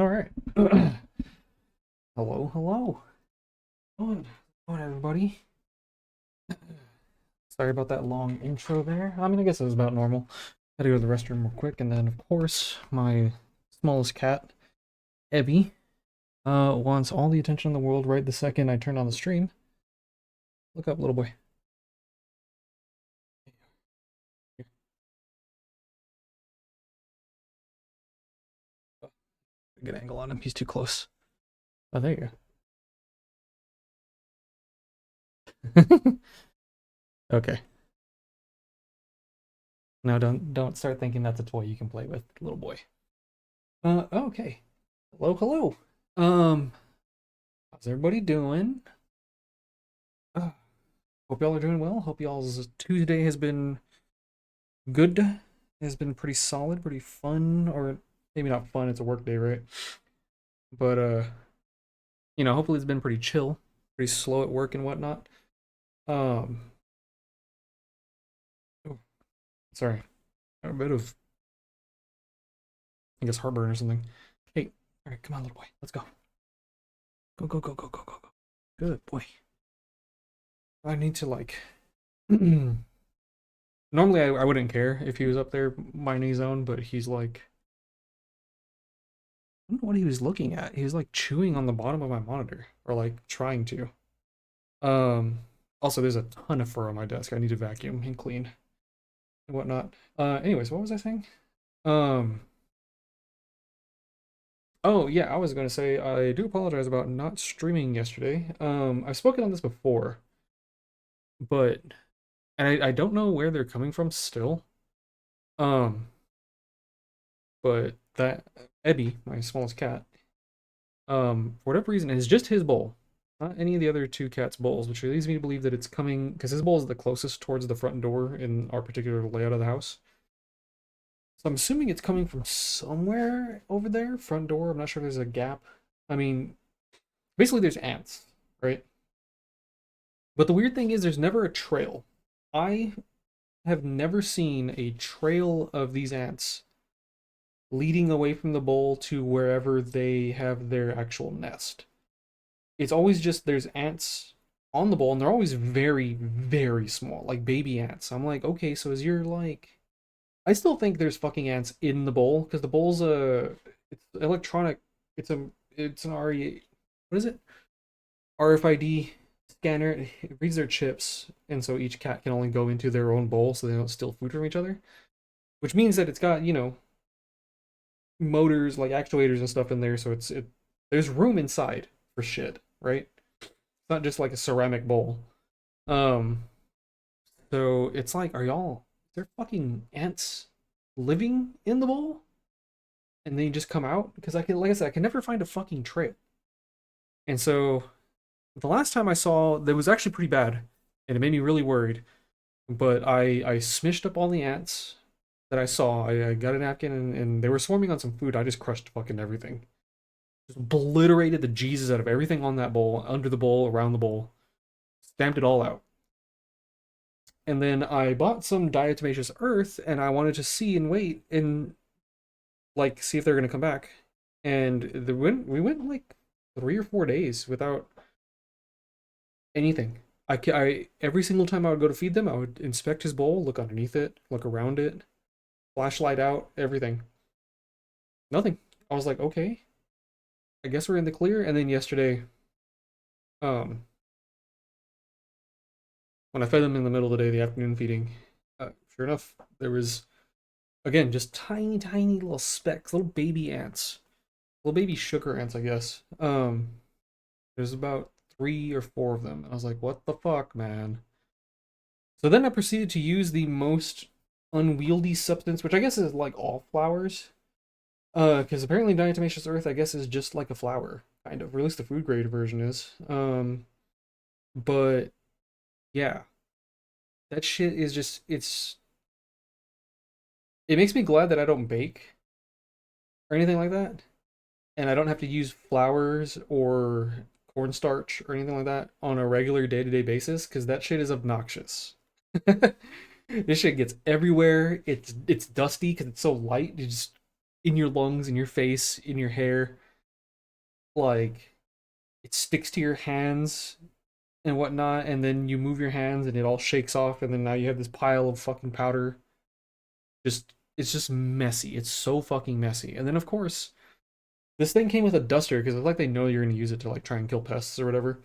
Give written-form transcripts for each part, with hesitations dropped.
All right. Hello, hello. Going, going, everybody. Sorry about that long intro there. I mean, I guess it was about normal. Had to go to the restroom real quick, and then, of course, my smallest cat, Evie, wants all the attention in the world right the second I turn on the stream. Look up, little boy. Here, good angle on him. He's too close. Oh, there you go. Okay. No, don't start thinking that's a toy you can play with, little boy. Okay. Hello, hello. How's everybody doing? Uh, Hope y'all are doing well. Hope y'all's Tuesday has been good. Has been pretty solid, pretty fun, or maybe not fun. It's a work day, right? But hopefully it's been pretty chill, pretty slow at work and whatnot. Um, oh, sorry, a bit of I guess heartburn or something. Hey, all right, come on, little boy, let's go. Go, go, go, go, go, go, go. Good boy. I need to like. Normally, I wouldn't care if he was up there minding his own, but he's like, I don't know what he was looking at. He was like chewing on the bottom of my monitor, or like trying to. Um, Also, there's a ton of fur on my desk. I need to vacuum and clean and whatnot. Anyways, what was I saying? Um, oh yeah, I was gonna say I do apologize about not streaming yesterday. I've spoken on this before, but and I don't know where they're coming from still. Um, but that Ebby, my smallest cat, for whatever reason, it's just his bowl, not any of the other two cats' bowls, which leads me to believe that it's coming because his bowl is the closest towards the front door in our particular layout of the house. So I'm assuming it's coming from somewhere over there, front door. I'm not sure if there's a gap. I mean, basically there's ants, right? But the weird thing is there's never a trail. I have never seen a trail of these ants leading away from the bowl to wherever they have their actual nest. It's always just there's ants on the bowl, and they're always very, very small, like baby ants. I'm like, okay, so is your like I still think there's fucking ants in the bowl because the bowl's it's electronic. It's a it's an RE what is it? RFID scanner. It reads their chips, and so each cat can only go into their own bowl so they don't steal food from each other. Which means that it's got, motors like actuators and stuff in there, so there's room inside for shit, right? It's not just like a ceramic bowl. Um, so it's like, is there fucking ants living in the bowl? And then you just come out? Because like I said, I can never find a fucking trail. And so the last time I saw, that was actually pretty bad, and it made me really worried. But I smished up all the ants that I saw. I got a napkin, and they were swarming on some food. I just crushed fucking everything. Just obliterated the Jesus out of everything on that bowl, under the bowl, around the bowl. Stamped it all out. And then I bought some diatomaceous earth, and I wanted to see and wait and like see if they're gonna come back. And we went like 3 or 4 days without anything. I every single time I would go to feed them, I would inspect his bowl, look underneath it, look around it, flashlight out, everything. Nothing. I was like, okay, I guess we're in the clear. And then yesterday, um, when I fed them in the middle of the day, the afternoon feeding, sure enough, there was again just tiny, tiny little specks, little baby ants, little baby sugar ants, I guess. There's about 3 or 4 of them. And I was like, what the fuck, man? So then I proceeded to use the most unwieldy substance, which I guess is like all flowers. Because apparently diatomaceous earth, I guess, is just like a flower, kind of. Or at least the food grade version is. But yeah, that shit is just it makes me glad that I don't bake or anything like that. And I don't have to use flours or cornstarch or anything like that on a regular day-to-day basis because that shit is obnoxious. This shit gets everywhere. It's dusty because it's so light. It's just in your lungs, in your face, in your hair. like it sticks to your hands and whatnot, and then you move your hands and it all shakes off, and then now you have this pile of fucking powder. Just it's just messy. It's so fucking messy. And then of course, this thing came with a duster because it's like they know you're gonna use it to like try and kill pests or whatever.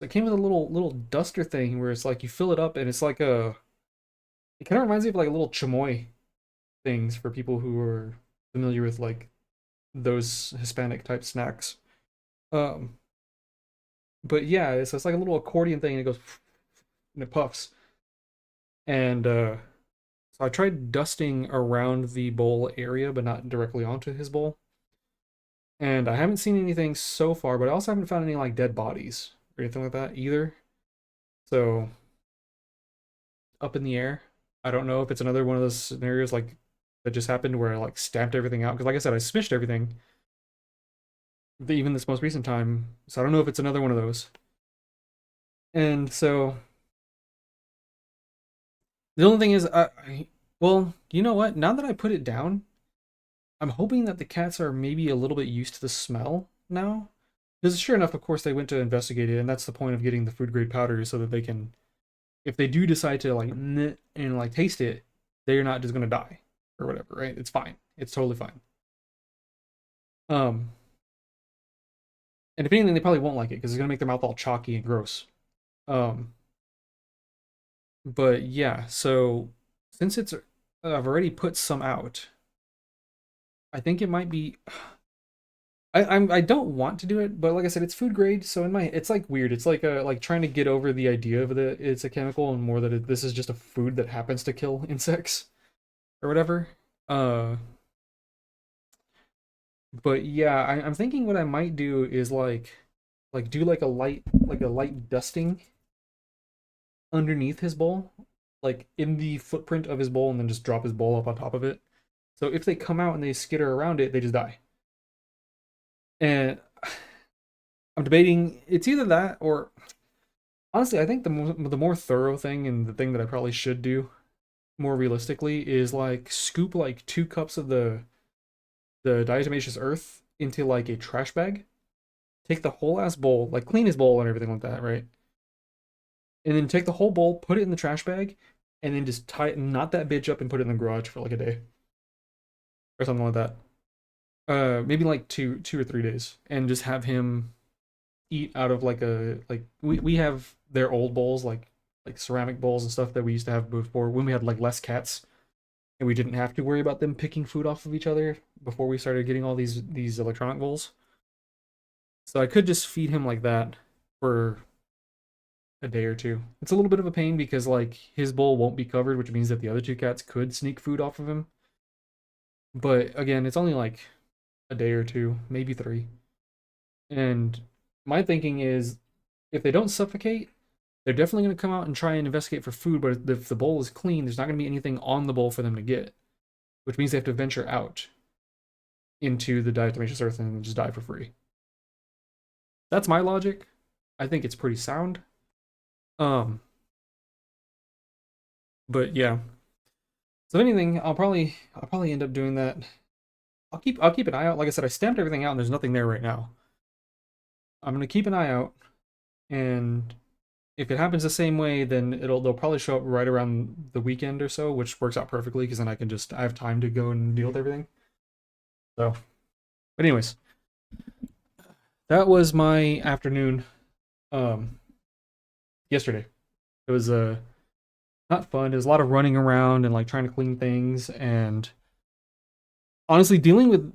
It came with a little duster thing where it's like you fill it up and it's like a it kind of reminds me of like a little chamoy things for people who are familiar with like those Hispanic type snacks. Um, but yeah, it's like a little accordion thing and it goes and it puffs. And so I tried dusting around the bowl area, but not directly onto his bowl. And I haven't seen anything so far, but I also haven't found any like dead bodies or anything like that either. So up in the air. I don't know if it's another one of those scenarios like that just happened where I like stamped everything out. Because like I said, I smished everything, even this most recent time. So I don't know if it's another one of those. And so the only thing is, well, you know what? Now that I put it down, I'm hoping that the cats are maybe a little bit used to the smell now. Because sure enough, of course, they went to investigate it, and that's the point of getting the food grade powder so that they can, if they do decide to like and like taste it, they're not just gonna die or whatever, right? It's fine. It's totally fine. Um, and if anything, they probably won't like it because it's gonna make their mouth all chalky and gross. Um, but yeah, so since it's I've already put some out, I think it might be. I don't want to do it, but like I said, it's food grade, so in my it's like weird. It's like like trying to get over the idea of that it's a chemical and more that this is just a food that happens to kill insects or whatever. Uh, but yeah, I'm thinking what I might do is like do like a light dusting underneath his bowl, like in the footprint of his bowl, and then just drop his bowl up on top of it. So if they come out and they skitter around it, they just die. And I'm debating it's either that or honestly, I think the more thorough thing and the thing that I probably should do more realistically is like scoop like 2 cups of the diatomaceous earth into like a trash bag. Take the whole ass bowl, like clean his bowl and everything like that, right? And then take the whole bowl, put it in the trash bag, and then just knot that bitch up and put it in the garage for like a day or something like that. Maybe like 2 or 3 days, and just have him eat out of like a like we have their old bowls like ceramic bowls and stuff that we used to have before when we had like less cats and we didn't have to worry about them picking food off of each other before we started getting all these electronic bowls. So I could just feed him like that for a day or two. It's a little bit of a pain because like his bowl won't be covered, which means that the other 2 cats could sneak food off of him. But again, it's only like a day or two, maybe 3. And my thinking is if they don't suffocate, they're definitely going to come out and try and investigate for food, but if the bowl is clean, there's not going to be anything on the bowl for them to get, which means they have to venture out into the diatomaceous earth and just die for free. That's my logic. I think it's pretty sound. Um, but yeah. So if anything, I'll probably end up doing that. I'll keep an eye out. Like I said, I stamped everything out and there's nothing there right now. I'm gonna keep an eye out, and if it happens the same way, then they'll probably show up right around the weekend or so, which works out perfectly because then I have time to go and deal with everything. So, but anyways, that was my afternoon um yesterday. It was not fun. It was a lot of running around and like trying to clean things and honestly dealing with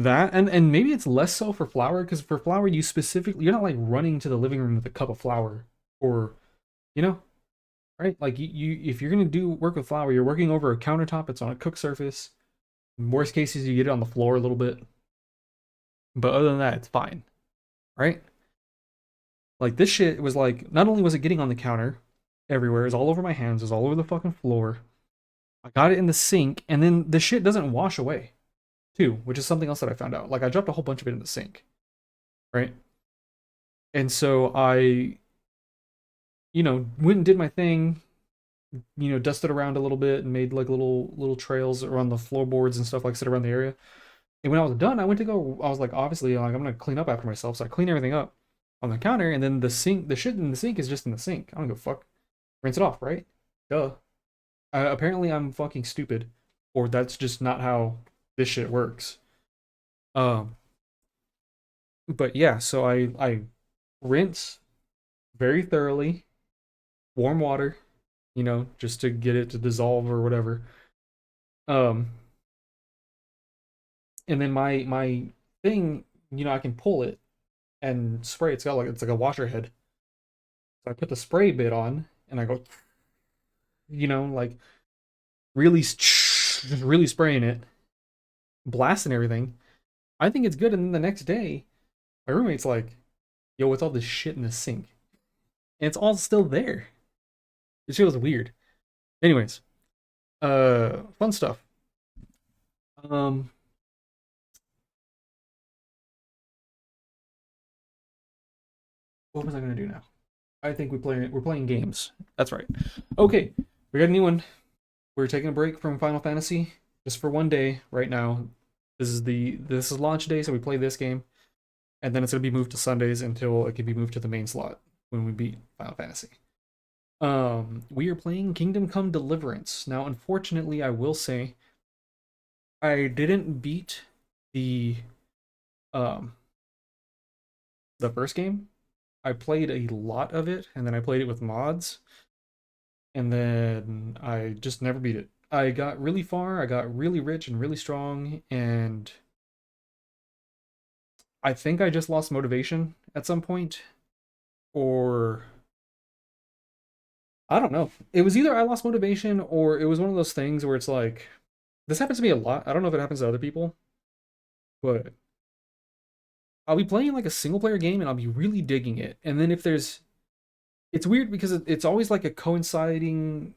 that and maybe it's less so for flour because for flour you specifically you're not like running to the living room with a cup of flour or you know right like you if you're gonna do work with flour you're working over a countertop, it's on a cooked surface. In worst cases you get it on the floor a little bit, but other than that it's fine, right? Like this shit was like not only was it getting on the counter everywhere, it was all over my hands, it was all over the fucking floor. I got it in the sink and then the shit doesn't wash away too, which is something else that I found out. Like I dropped a whole bunch of it in the sink, right? And so I, went and did my thing, dusted around a little bit and made like little trails around the floorboards and stuff like I said around the area. And when I was done, I went to go. I was like, obviously, like I'm gonna clean up after myself, so I clean everything up on the counter, and then the shit in the sink is just in the sink. I don't give a fuck. Rinse it off, right? Duh. Apparently, I'm fucking stupid, or that's just not how this shit works. Um, but yeah, so I rinse very thoroughly, warm water, just to get it to dissolve or whatever. Um, and then my thing, I can pull it and spray. It's like a washer head. So I put the spray bit on and I go, like really, just really spraying it, blasting everything. I think it's good. And then the next day, my roommate's like, "Yo, what's all this shit in the sink?" And it's all still there. It feels weird. Anyways, fun stuff. Um, what was I gonna do now? I think we're playing games. That's right. Okay, we got a new one. We're taking a break from Final Fantasy just for one day right now. This is launch day, so we play this game, and then it's gonna be moved to Sundays until it can be moved to the main slot when we beat Final Fantasy. We are playing Kingdom Come Deliverance. Now, unfortunately, I will say I didn't beat the um the first game. I played a lot of it, and then I played it with mods, and then I just never beat it. I got really far, I got really rich and really strong, and I think I just lost motivation at some point, or I don't know. It was either I lost motivation or it was one of those things where it's like, this happens to me a lot. I don't know if it happens to other people, but I'll be playing like a single player game and I'll be really digging it. And then it's weird because it's always like a coinciding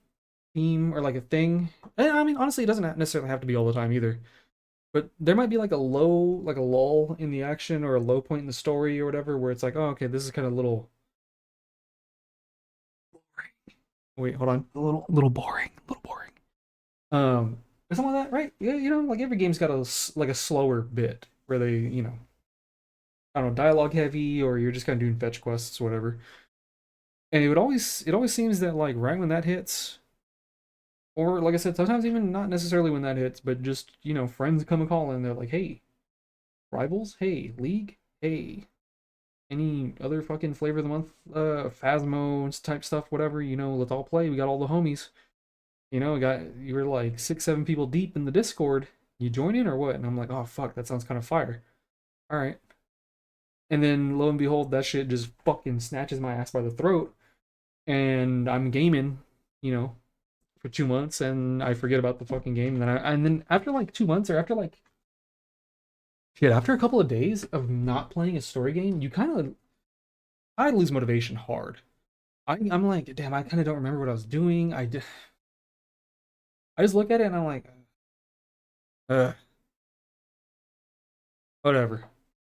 theme or like a thing. And I mean, honestly, it doesn't necessarily have to be all the time either. But there might be like like a lull in the action or a low point in the story or whatever, where it's like, oh, okay, this is kind of a little. Wait, hold on. A little boring. A little boring. Or something like that, right? Yeah, like every game's got like a slower bit where they, I don't know, dialogue heavy, or you're just kind of doing fetch quests, whatever. And it always seems that like right when that hits, or like I said, sometimes even not necessarily when that hits, but just friends come and call and they're like, hey, rivals, hey, league, hey, any other fucking flavor of the month, Phasmo type stuff, whatever, let's all play. We got all the homies. You were like 6, 7 people deep in the Discord. You join in or what? And I'm like, oh fuck, that sounds kind of fire. All right. And then lo and behold, that shit just fucking snatches my ass by the throat, and I'm gaming, you know, for 2 months, and I forget about the fucking game. And then after like 2 months, or after like shit, after a couple of days of not playing a story game, I lose motivation hard. I'm like, damn, I kind of don't remember what I was doing. I just look at it and I'm like, uh, whatever.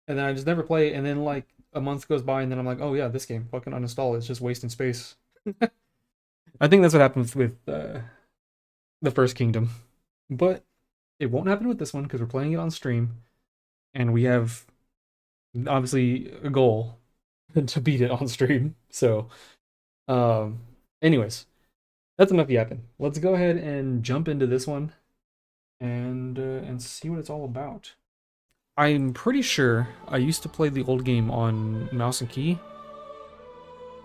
And then I just never play it. And then like a month goes by, and then I'm like, oh yeah, this game, fucking uninstall it. It's just wasting space. I think that's what happens with the first Kingdom, but it won't happen with this one because we're playing it on stream, and we have obviously a goal to beat it on stream. So, um, anyways, that's enough yapping. Let's go ahead and jump into this one and see what it's all about. I'm pretty sure I used to play the old game on mouse and key.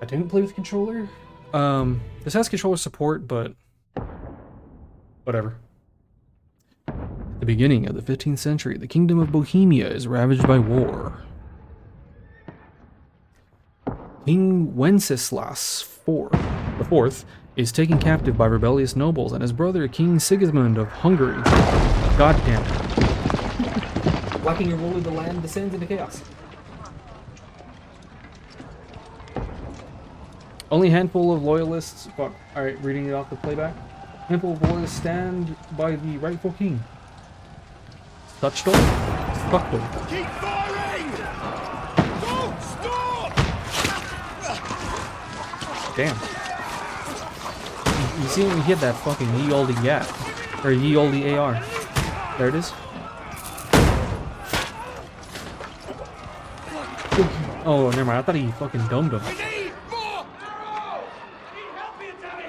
I didn't play with controller. This has controller support, but whatever. At the beginning of the 15th century, the kingdom of Bohemia is ravaged by war. King Wenceslas IV is taken captive by rebellious nobles, and his brother, King Sigismund of Hungary. God damn it. Lacking your ruler, the land descends into chaos. Only a handful of loyalists. Fuck. Alright, reading it off the playback. Handful of loyalists stand by the rightful king. Touched Stucked. Keep firing! Don't stop! Damn. You see when we hit that fucking ye olde gat. Or ye olde AR. There it is. Oh, never mind. I thought he fucking domed him. We need more! Need help here, Danny!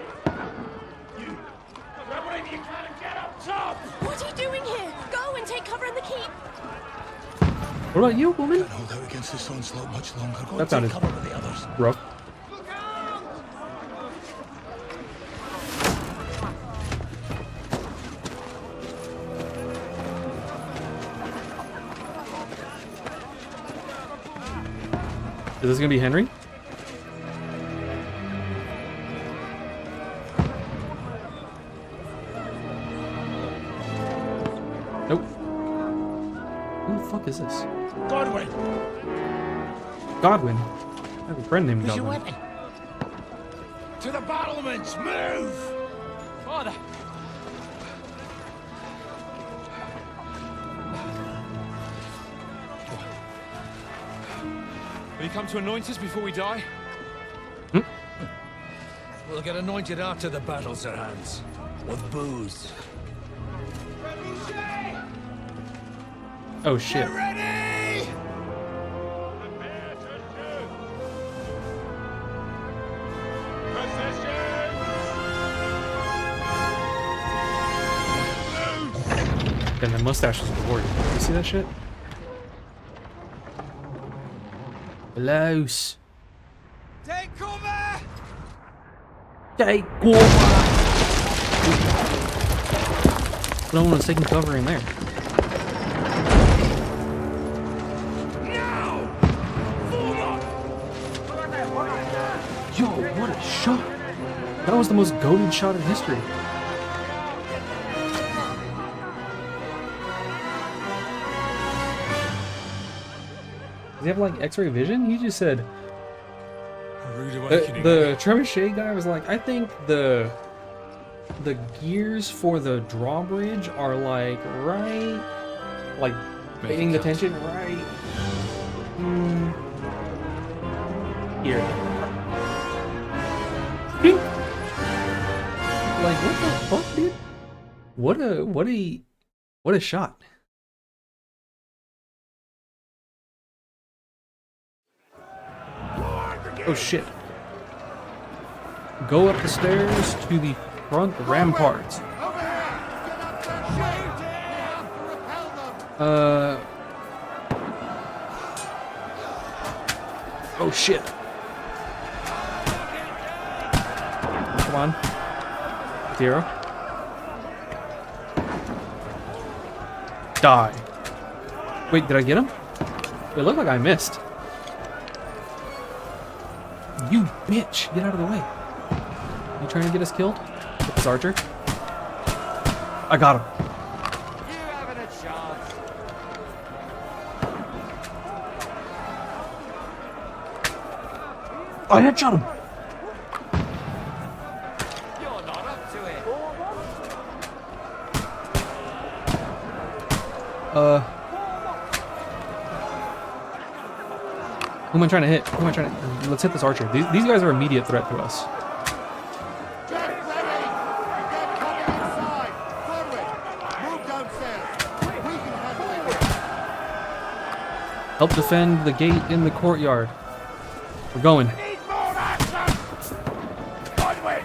You! Grab whatever you can and get up top! What are you doing here? Go and take cover in the keep. What about you, woman? Can't hold out against this onslaught much longer. Go That and take sounded cover with the others. rough. Look out! Is this gonna be Henry? Nope. Who the fuck is this? Godwin! Godwin. I have a friend named Where's your Godwin. weapon? To the battlements! Move! Father! Will you come to anoint us before we die? We'll get anointed after the battles are hands. With booze. Oh shit. Ready! Prepare to shoot! Position! Loose! And the mustache is glorious. You see that shit? Blouse. Take cover! Take cover! No one's taking cover in there. Now! Form up! Yo, what a shot! That was the most goated shot in history. Does he have like X-ray vision? He just said A rude awakening. the trebuchet guy was like, I think the gears for the drawbridge are like right, like paying the tension right here. Like what the fuck, dude? What a shot. Oh shit. Go up the stairs to the front ramparts. Oh shit. Come on. Zero. Die. Wait, did I get him? It looked like I missed. You bitch! Get out of the way. You trying to get us killed? With this archer? I got him. You haven't a chance! I headshot him! You're not up to it! Who am I trying to hit? Who am I trying to... Let's hit this archer. These guys are immediate threat to us. Get ready! Get coming inside! Godwin, move downstairs. We can handle it. Help defend the gate in the courtyard. We're going. Need more action! Godwin!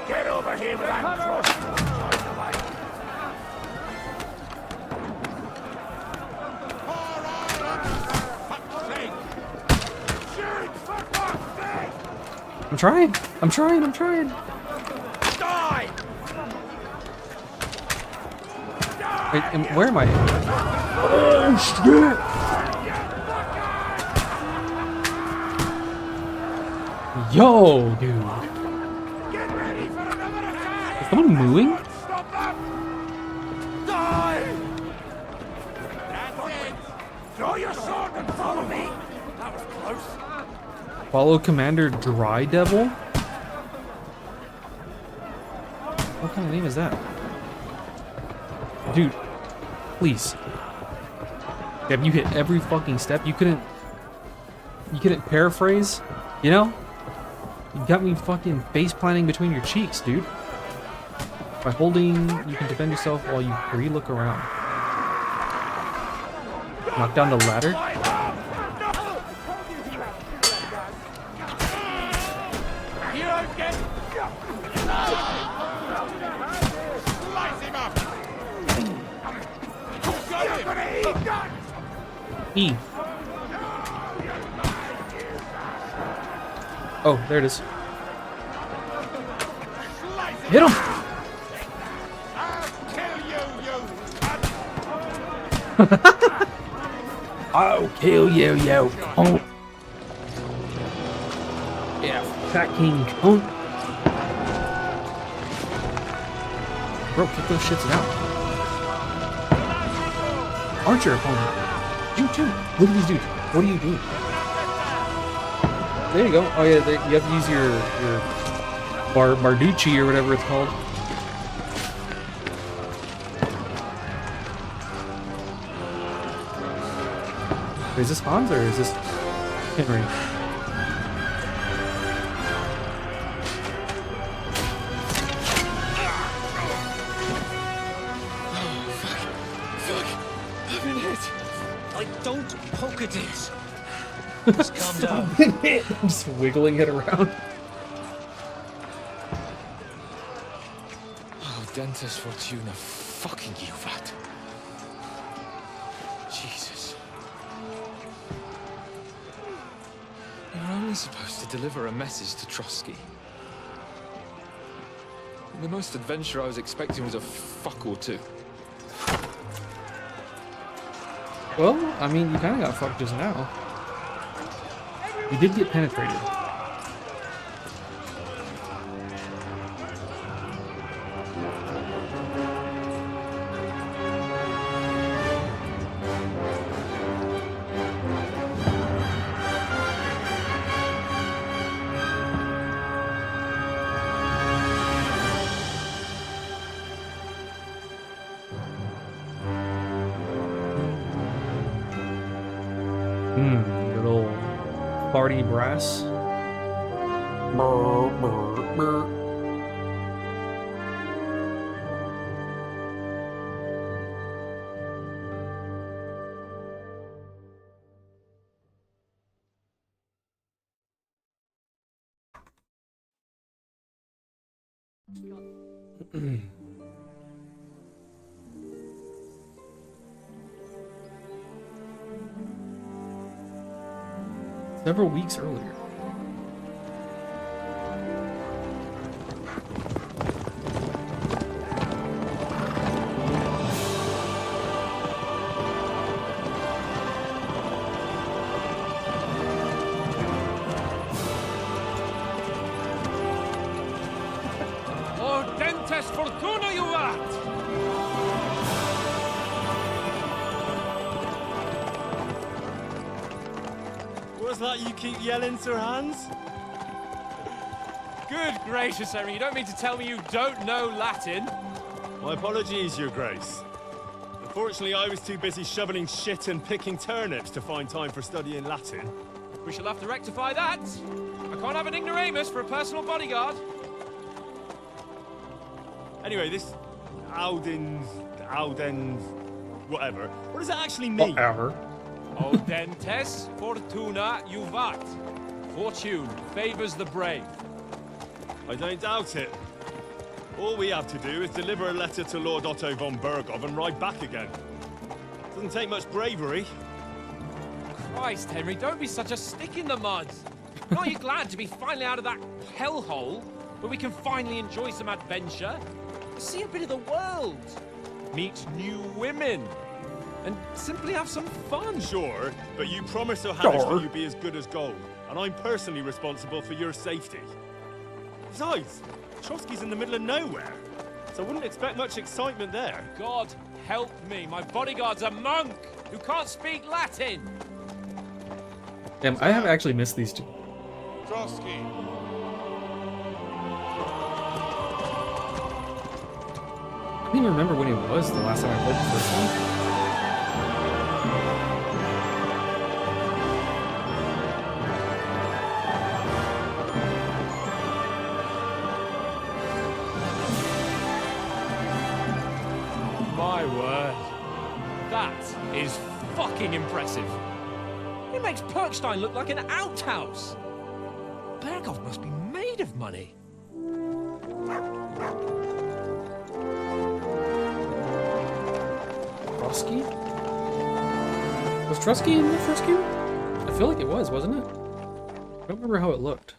Get over here with that thrust! I'm trying. I'm trying. I'm trying. Die! Wait, where am I? Oh shit! Yo, dude. Get ready for another attack! Is someone mooing? Stop that! Die! That's it! Draw your sword and follow me! That was close. Follow Commander Dry Devil? What kind of name is that? Dude, please. Have you hit every fucking step? You couldn't paraphrase? You know? You got me fucking face planting between your cheeks, dude. By holding, you can defend yourself while you re-look around. Knock down the ladder? don't get... Slice him up! Got him! E. Oh, there it is. Hit him! I'll kill you, you... I'll kill you, you punk. Yeah, fat king punk. Bro, kick those shits out. Archer opponent. You too. Look at these dudes. What are you doing? There you go. Oh yeah, you have to use your Barducci or whatever it's called. Is this Hans or is this Henry? I've been hit. Like, don't poke at it. Just calm down. I'm just wiggling it around. Oh, Dentes Fortuna, fucking you, Vat. Jesus. You're only supposed to deliver a message to Trotsky. The most adventure I was expecting was a fuck or two. Well, I mean, you kind of got fucked just now. You did get penetrated. Good old party brass. Brr, brr, brr. Several weeks earlier. Oh, Dentes Fortuna, you vat! What's that you keep yelling, Sir Hans? Good gracious, Henry, you don't mean to tell me you don't know Latin? My apologies, Your Grace. Unfortunately, I was too busy shoveling shit and picking turnips to find time for studying Latin. We shall have to rectify that. I can't have an ignoramus for a personal bodyguard. Anyway, this Aldens, whatever. What does that actually mean? Whatever. Oh, Dentes Fortuna Juvat. Fortune favors the brave. I don't doubt it. All we have to do is deliver a letter to Lord Otto von Bergov and ride back again. Doesn't take much bravery. Christ, Henry, don't be such a stick in the mud. Aren't you glad to be finally out of that hellhole where we can finally enjoy some adventure? See a bit of the world. Meet new women. And simply have some fun. Sure, but you promised Johannes Sure. that you'd be as good as gold, and I'm personally responsible for your safety. Besides, Trotsky's in the middle of nowhere, so I wouldn't expect much excitement there. God help me, my bodyguard's a monk who can't speak Latin. Damn, I have actually missed these two. Trotsky. I don't even remember when it was the last time I played the first one. My word. That is fucking impressive. It makes Perkstein look like an outhouse. Bergov must be made of money. Trusky? Was Trusky in the first game? I feel like it was, wasn't it? I don't remember how it looked.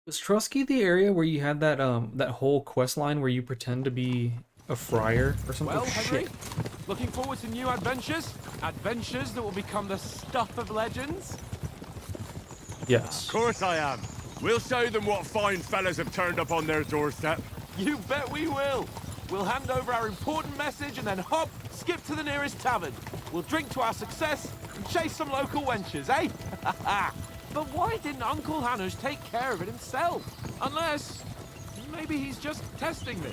Was Trusky the area where you had that that whole quest line where you pretend to be a friar or something? Well, Oh, Henry, shit. looking forward to new adventures? Adventures that will become the stuff of legends? Yes. Of course I am. We'll show them what fine fellas have turned up on their doorstep. You bet we will. We'll hand over our important message and then hop, skip to the nearest tavern. We'll drink to our success and chase some local wenches, eh? But why didn't Uncle Hanush take care of it himself? Unless, maybe he's just testing me.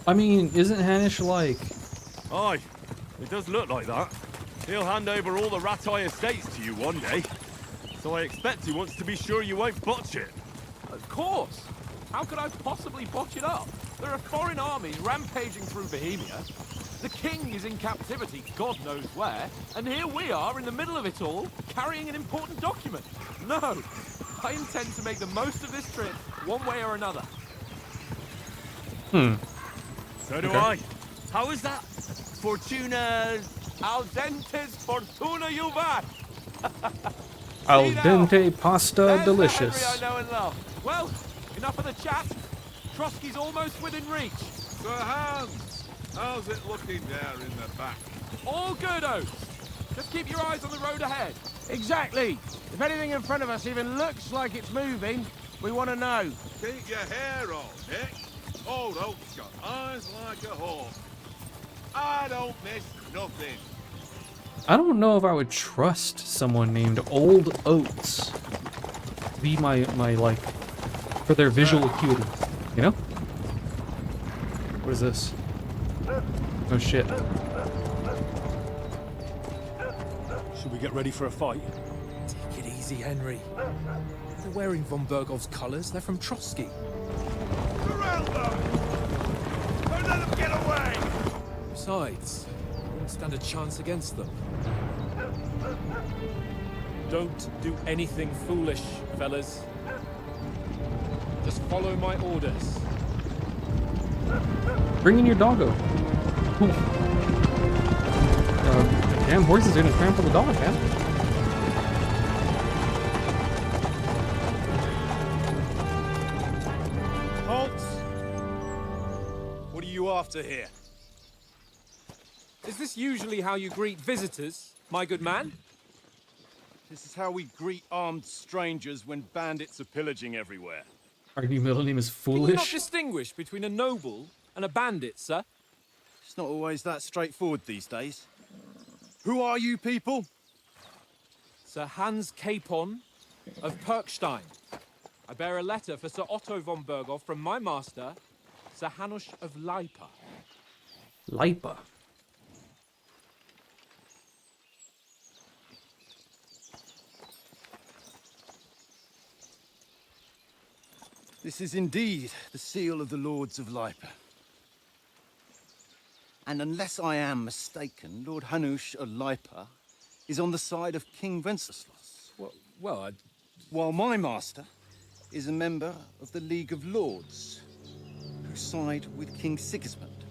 I mean, isn't Hanish like... Aye, it does look like that. He'll hand over all the Ratai estates to you one day. So I expect he wants to be sure you won't botch it. Of course. How could I possibly botch it up? There are foreign armies rampaging through Bohemia. The king is in captivity, God knows where, and here we are in the middle of it all, carrying an important document. No, I intend to make the most of this trip, one way or another. So do Okay. I. How is that? Fortuna... Al dente's fortuna juvat. Al See now? dente pasta There's the delicious. Henry I know and love. Well, enough of the chat. Trotsky's almost within reach. Sir Hans, how's it looking there in the back? All good, Oates. Just keep your eyes on the road ahead. Exactly. If anything in front of us even looks like it's moving, we want to know. Keep your hair on, Nick. Old Oak's got eyes like a hawk. I don't miss nothing. I don't know if I would trust someone named Old Oats be my like for their visual acuity, you know? What is this? Oh shit. Should we get ready for a fight? Take it easy, Henry. They're wearing von Bergov's colours. They're from Trotsky. Surround them! Don't let them get away! Besides, we won't stand a chance against them. Don't do anything foolish, fellas. Just follow my orders. Bring in your doggo. Damn horse is gonna trample the dog, man. Halt! What are you after here? Is this usually how you greet visitors, my good man? This is how we greet armed strangers when bandits are pillaging everywhere. Our new middle name is Can you not Foolish. distinguish between a noble and a bandit, sir? It's not always that straightforward these days. Who are you people? Sir Hans Capon of Perkstein. I bear a letter for Sir Otto von Berghoff from my master, Sir Hanush of Lipa. Lipa. This is indeed the seal of the Lords of Lipa. And unless I am mistaken, Lord Hanush of Lipa is on the side of King Wenceslas, Well, while my master is a member of the League of Lords, who side with King Sigismund.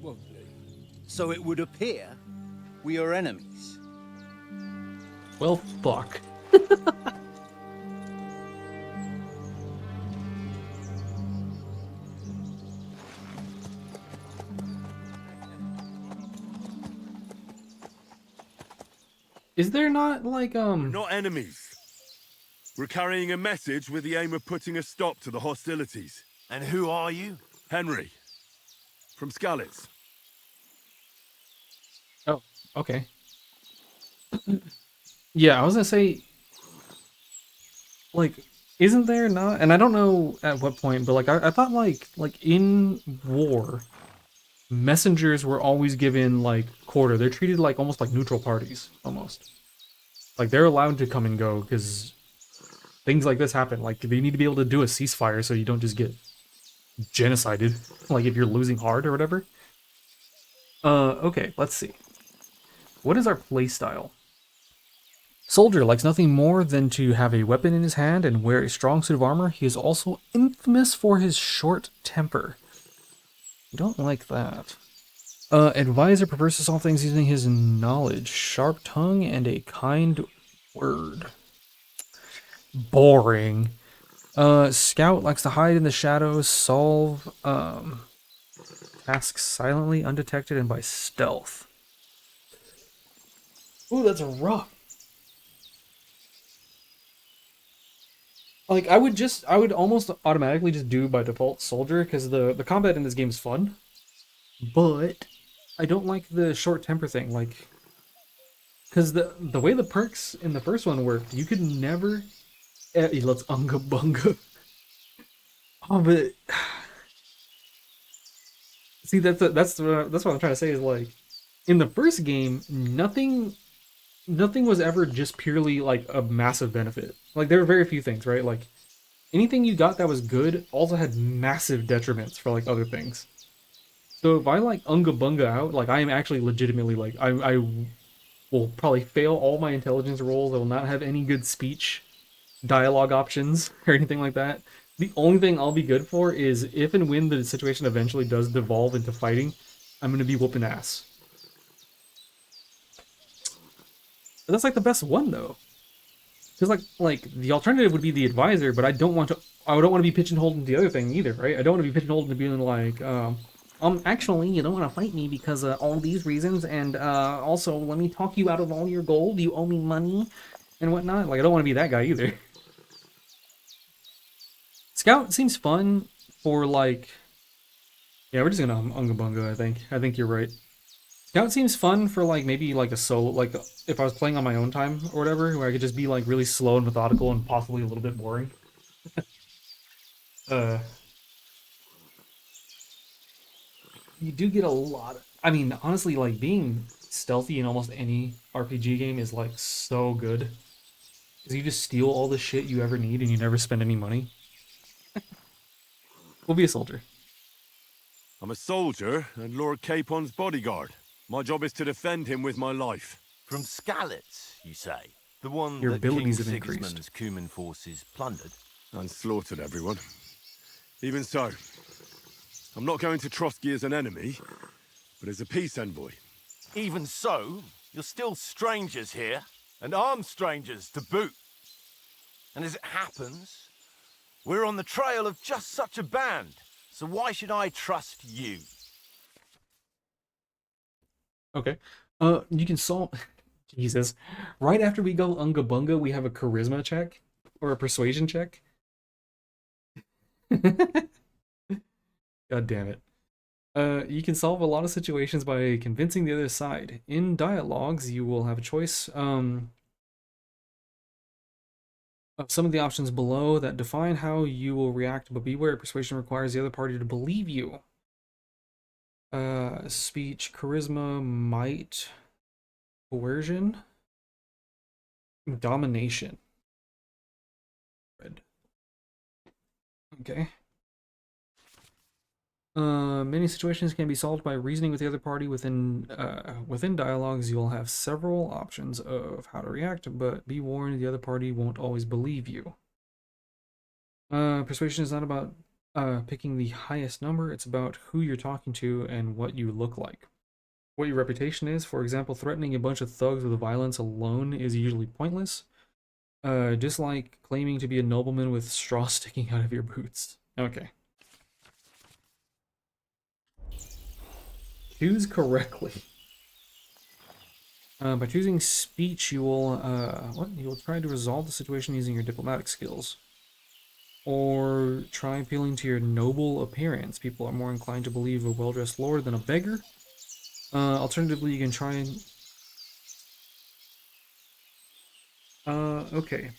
well, So it would appear we are enemies. Well, fuck. Is there not like Not enemies. We're carrying a message with the aim of putting a stop to the hostilities. And who are you? Henry, from Skalitz. Oh, okay. Yeah, I was gonna say, like, isn't there not? And I don't know at what point, but like, I thought like in war, messengers were always given like quarter. They're treated like almost like neutral parties, almost. Like they're allowed to come and go because things like this happen. Like they need to be able to do a ceasefire so you don't just get genocided. Like if you're losing hard or whatever. Okay, let's see. What is our playstyle? Soldier likes nothing more than to have a weapon in his hand and wear a strong suit of armor. He is also infamous for his short temper. You don't like that. Advisor prefers to solve things using his knowledge, sharp tongue, and a kind word. Boring. Scout likes to hide in the shadows, solve tasks silently, undetected, and by stealth. Ooh, that's rough. Like I would almost automatically just do by default soldier because the combat in this game is fun, but I don't like the short temper thing. Like, because the way the perks in the first one worked, you could never. Let's unga bunga. Oh, but see that's what I'm trying to say is like in the first game, nothing was ever just purely like a massive benefit. Like there were very few things, right? Like anything you got that was good also had massive detriments for like other things. So if I like unga bunga out, like I am actually legitimately like I will probably fail all my intelligence rolls. I will not have any good speech, dialogue options or anything like that. The only thing I'll be good for is if and when the situation eventually does devolve into fighting, I'm gonna be whooping ass. But that's like the best one though. Because like the alternative would be the advisor, but I don't want to. I don't want to be pigeonholed into the other thing either, right? I don't want to be pigeonholed into being like, actually, you don't want to fight me because all these reasons, and also let me talk you out of all your gold. You owe me money and whatnot. Like I don't want to be that guy either. Scout seems fun for like, yeah, we're just gonna unga bunga. I think you're right. Scout seems fun for like maybe like a solo, like if I was playing on my own time or whatever, where I could just be like really slow and methodical and possibly a little bit boring. Uh, you do get a lot. I mean, honestly, like being stealthy in almost any RPG game is like so good because you just steal all the shit you ever need and you never spend any money. We'll be a soldier. I'm a soldier and Lord Capon's bodyguard. My job is to defend him with my life. From Skalitz, you say? The one Your that King abilities have increased. Sigismund's Cuman forces plundered? And slaughtered everyone. Even so, I'm not going to Trotsky as an enemy, but as a peace envoy. Even so, you're still strangers here, and armed strangers to boot. And as it happens, we're on the trail of just such a band, so why should I trust you? Okay. You can solve. Jesus. Right after we go Unga Bunga, we have a charisma check or a persuasion check. God damn it. You can solve a lot of situations by convincing the other side. In dialogues, you will have a choice of some of the options below that define how you will react, but beware, persuasion requires the other party to believe you. Speech, charisma, might, coercion, domination. Red. Okay. Many situations can be solved by reasoning with the other party. Within dialogues, you'll have several options of how to react, but be warned, the other party won't always believe you. Persuasion is not about picking the highest number, it's about who you're talking to and what you look like. What your reputation is, for example, threatening a bunch of thugs with violence alone is usually pointless. Just like claiming to be a nobleman with straw sticking out of your boots. Okay. Choose correctly. By choosing speech, you will try to resolve the situation using your diplomatic skills. Or try appealing to your noble appearance. People are more inclined to believe a well-dressed lord than a beggar. Alternatively, you can try and... okay.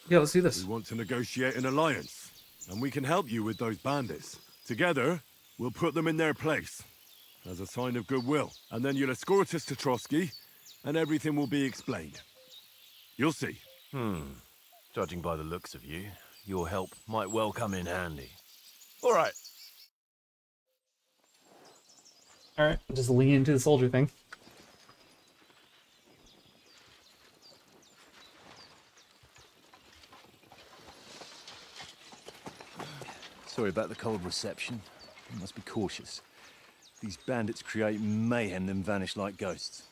Yeah, let's do this. We want to negotiate an alliance, and we can help you with those bandits. Together, we'll put them in their place, as a sign of goodwill. And then you'll escort us to Trotsky, and everything will be explained. You'll see. Judging by the looks of you, your help might well come in handy. All right. All right, just lean into the soldier thing. Sorry about the cold reception. You must be cautious. These bandits create mayhem, then vanish like ghosts.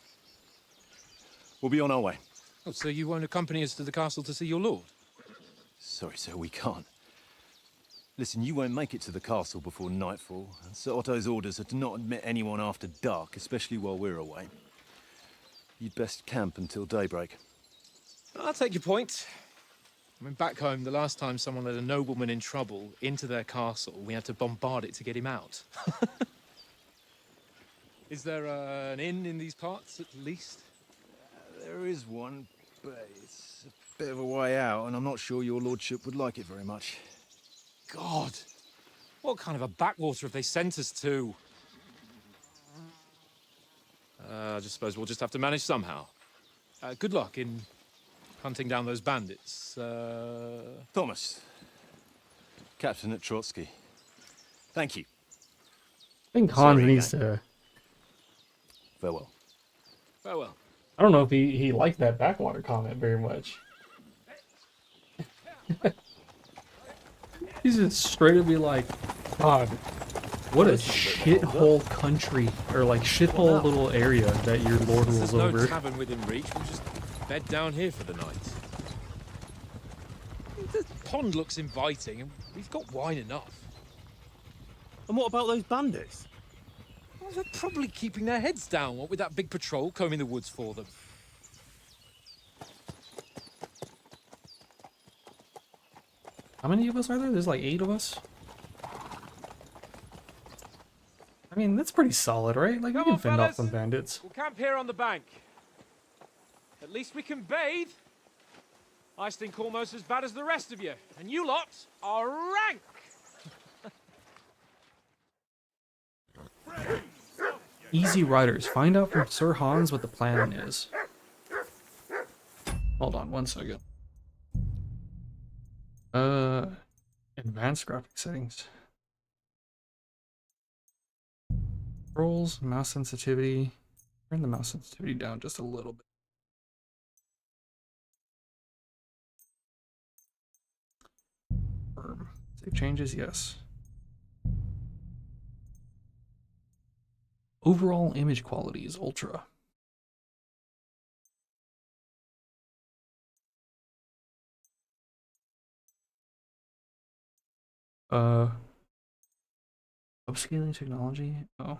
We'll be on our way. Oh, so you won't accompany us to the castle to see your lord? Sorry, sir, we can't. Listen, you won't make it to the castle before nightfall, and Sir Otto's orders are to not admit anyone after dark, especially while we're away. You'd best camp until daybreak. I'll take your point. I mean, back home, the last time someone let a nobleman in trouble into their castle, we had to bombard it to get him out. Is there an inn in these parts, at least? There is one, but it's a bit of a way out, and I'm not sure your lordship would like it very much. God! What kind of a backwater have they sent us to? I just suppose we'll just have to manage somehow. Good luck in hunting down those bandits. Thomas, Captain at Trotsky. Thank you. I think Hans Sorry, needs to. Farewell. Farewell. I don't know if he liked that backwater comment very much. He's just straight to be like, God, what a shithole country, or like shithole little area that your lord rules There's no over. tavern within reach. We'll just bed down here for the night. The pond looks inviting, and we've got wine enough. And what about those bandits? Well, they're probably keeping their heads down, what with that big patrol combing the woods for them. How many of us are there? There's like 8 of us. I mean, that's pretty solid, right? Like, we Come can on, fend off fellas. some bandits. We'll camp here on the bank. At least we can bathe. I stink almost as bad as the rest of you, and you lot are rank. Easy Riders. Find out from Sir Hans what the plan is. Hold on 1 second. Advanced graphic settings. Controls, mouse sensitivity. Turn the mouse sensitivity down just a little bit. Save changes, yes. Overall image quality is ultra. Upscaling technology? Oh.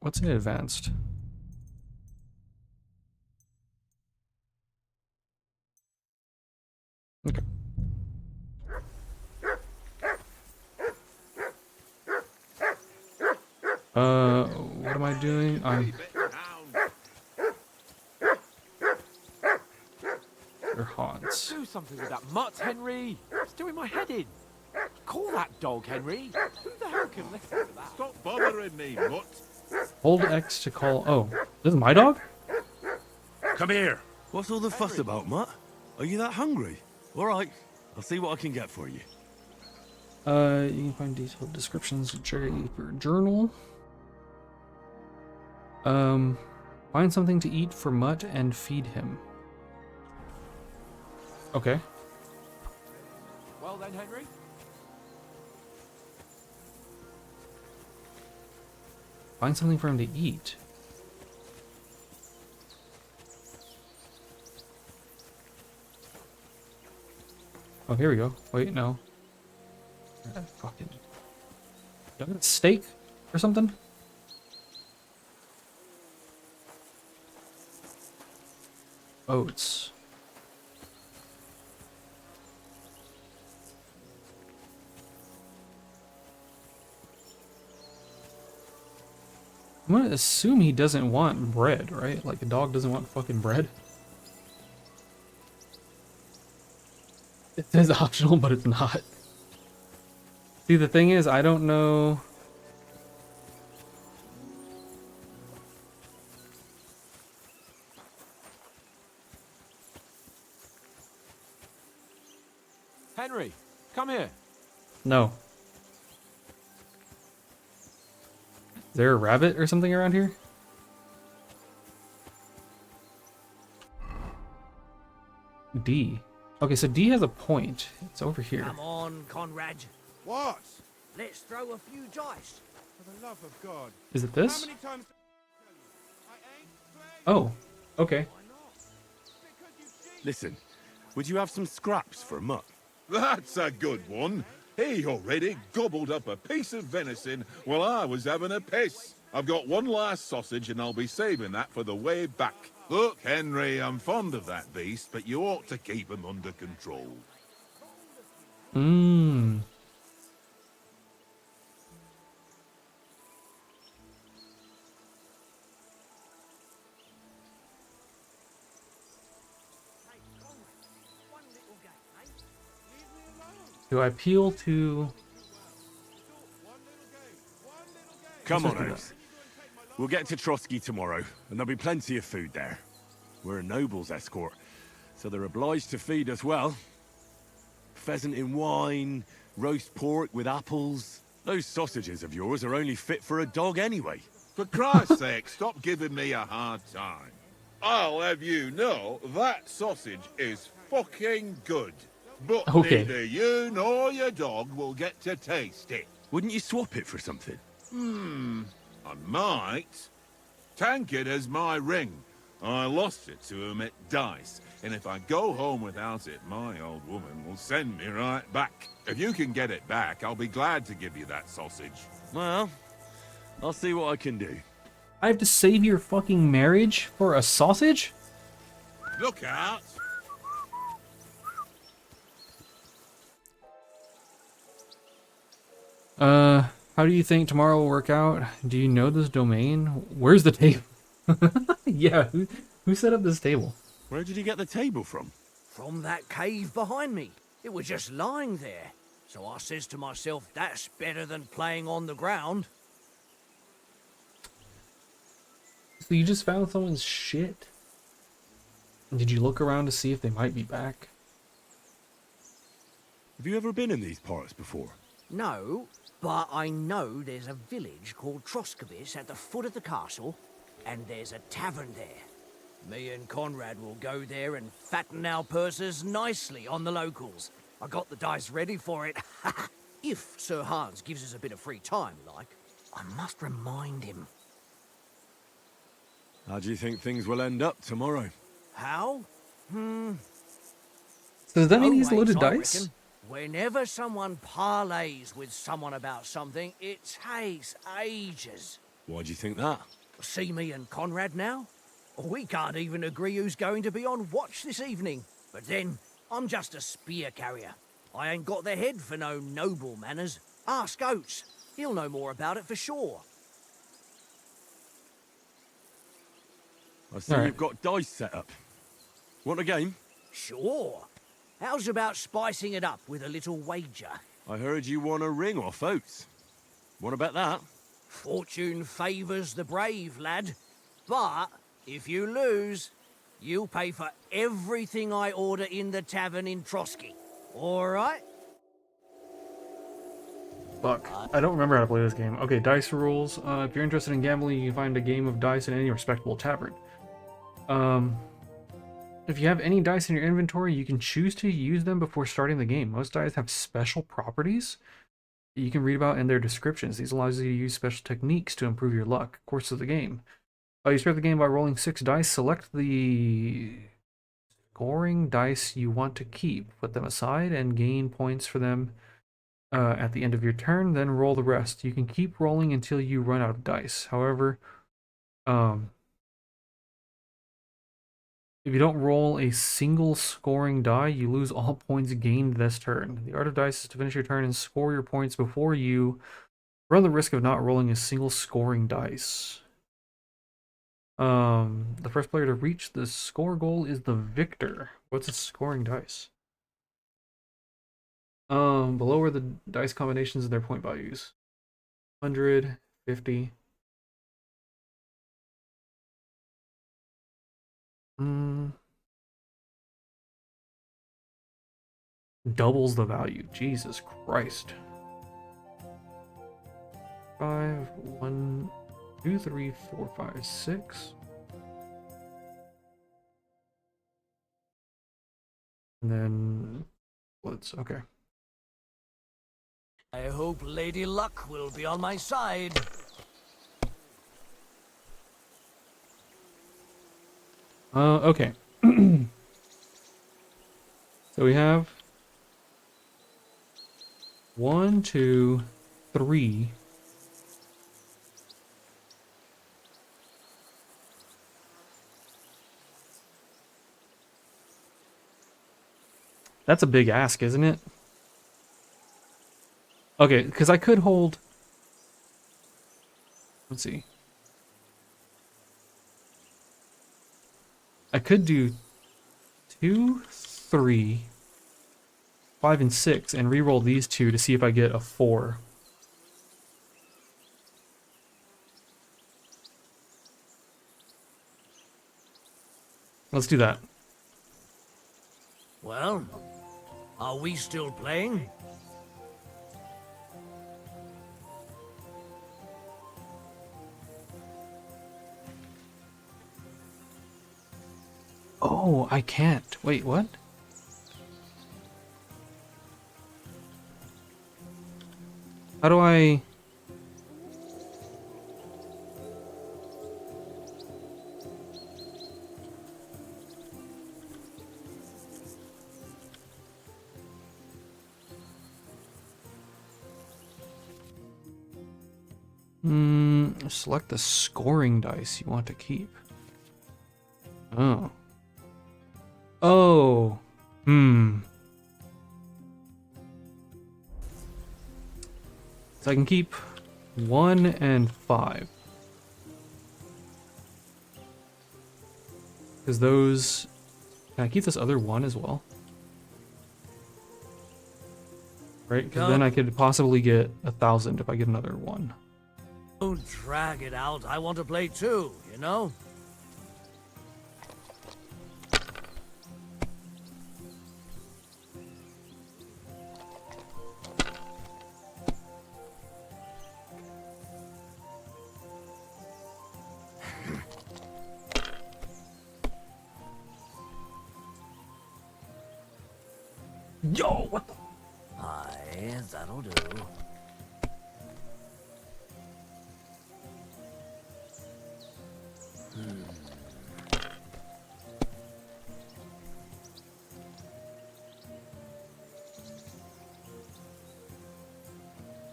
What's in advanced? Okay. What am I doing? I'm Sir Hans. Do something with that mutt, Henry. It's doing my head in. Call that dog, Henry. Who the hell can listen to that? Stop bothering me, mutt. Hold X to call. Oh, this is my dog? Come here. What's all the fuss about, Mutt? Are you that hungry? All right, I'll see what I can get for you. You can find detailed descriptions of Cherry for journal. Find something to eat for Mutt and feed him. Okay. Well then, Henry. Find something for him to eat. Oh, here we go. Wait, no. Fucking. Do I get a steak or something? Oats. I'm gonna assume he doesn't want bread, right? Like a dog doesn't want fucking bread. It says optional, but it's not. See, the thing is, I don't know. Henry, come here. No. Is there a rabbit or something around here? D. Okay, so D has a point. It's over here. Come on, Conrad. What? Let's throw a few dice. For the love of God. Is it How this? many times do I tell you? I ain't playing. Oh, okay. Because you cheat. Listen, would you have some scraps for Mutt? That's a good one. He already gobbled up a piece of venison while I was having a piss. I've got one last sausage and I'll be saving that for the way back. Look, Henry, I'm fond of that beast, but you ought to keep him under control. Mmm. Do I appeal to... Come Let's on, do Oates. We'll get to Trotsky tomorrow, and there'll be plenty of food there. We're a noble's escort, so they're obliged to feed us well. Pheasant in wine, roast pork with apples. Those sausages of yours are only fit for a dog anyway. For Christ's sake, stop giving me a hard time. I'll have you know that sausage is fucking good. But Okay. neither you nor your dog will get to taste it. Wouldn't you swap it for something? I might. Tankard has my ring. I lost it to him at dice, and if I go home without it, my old woman will send me right back. If you can get it back, I'll be glad to give you that sausage. Well, I'll see what I can do. I have to save your fucking marriage for a sausage? Look out! How do you think tomorrow will work out? Do you know this domain? Where's the table? Yeah, who set up this table? Where did you get the table from? From that cave behind me. It was just lying there. So I says to myself, that's better than playing on the ground. So you just found someone's shit? Did you look around to see if they might be back? Have you ever been in these parts before? No, but I know there's a village called Troskowitz at the foot of the castle, and there's a tavern there. Me and Conrad will go there and fatten our purses nicely on the locals. I got the dice ready for it. If Sir Hans gives us a bit of free time, like, I must remind him. How do you think things will end up tomorrow? How? So does that mean he's Always, loaded I dice? reckon. Whenever someone parleys with someone about something, it takes ages. Why do you think that? See me and Conrad now? We can't even agree who's going to be on watch this evening. But then, I'm just a spear carrier. I ain't got the head for no noble manners. Ask Oates. He'll know more about it for sure. I see Alright. you've got dice set up. Want a game? Sure. How's about spicing it up with a little wager? I heard you won a ring off Oates. Want to bet that? Fortune favours the brave, lad. But if you lose, you'll pay for everything I order in the tavern in Trotsky. All right? Fuck. I don't remember how to play this game. Okay, dice rules. If you're interested in gambling, you can find a game of dice in any respectable tavern. If you have any dice in your inventory, you can choose to use them before starting the game. Most dice have special properties that you can read about in their descriptions. These allows you to use special techniques to improve your luck. Course of the game. You start the game by rolling 6 dice. Select the scoring dice you want to keep. Put them aside and gain points for them at the end of your turn. Then roll the rest. You can keep rolling until you run out of dice. However, if you don't roll a single scoring die, you lose all points gained this turn. The art of dice is to finish your turn and score your points before you run the risk of not rolling a single scoring dice. The first player to reach the score goal is the victor. What's a scoring dice? Below are the dice combinations and their point values. 100, 50. Doubles the value. Jesus Christ. 5, 1, 2, 3, 4, 5, 6. And then let's okay. I hope Lady Luck will be on my side. Okay. So we have 1, 2, 3. That's a big ask, isn't it? Okay, because I could hold. Let's see. I could do 2, 3, 5, and 6 and re-roll these two to see if I get a 4. Let's do that. Well, are we still playing? Oh, I can't. Wait, what? How do I... select the scoring dice you want to keep. Oh. Oh. So I can keep 1 and 5. Because those... Can I keep this other 1 as well? Right? Because then I could possibly get 1,000 if I get another 1. Don't drag it out. I want to play too, you know? Yo, what the... Aye, that'll do.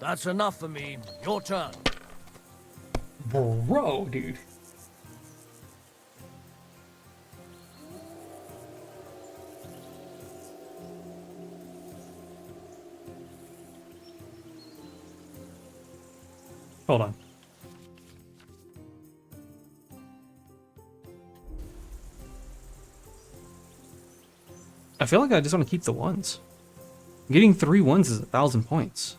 That's enough for me. Your turn. Bro, dude. Hold on. I feel like I just want to keep the 1s. Getting 3 1s is 1,000 points.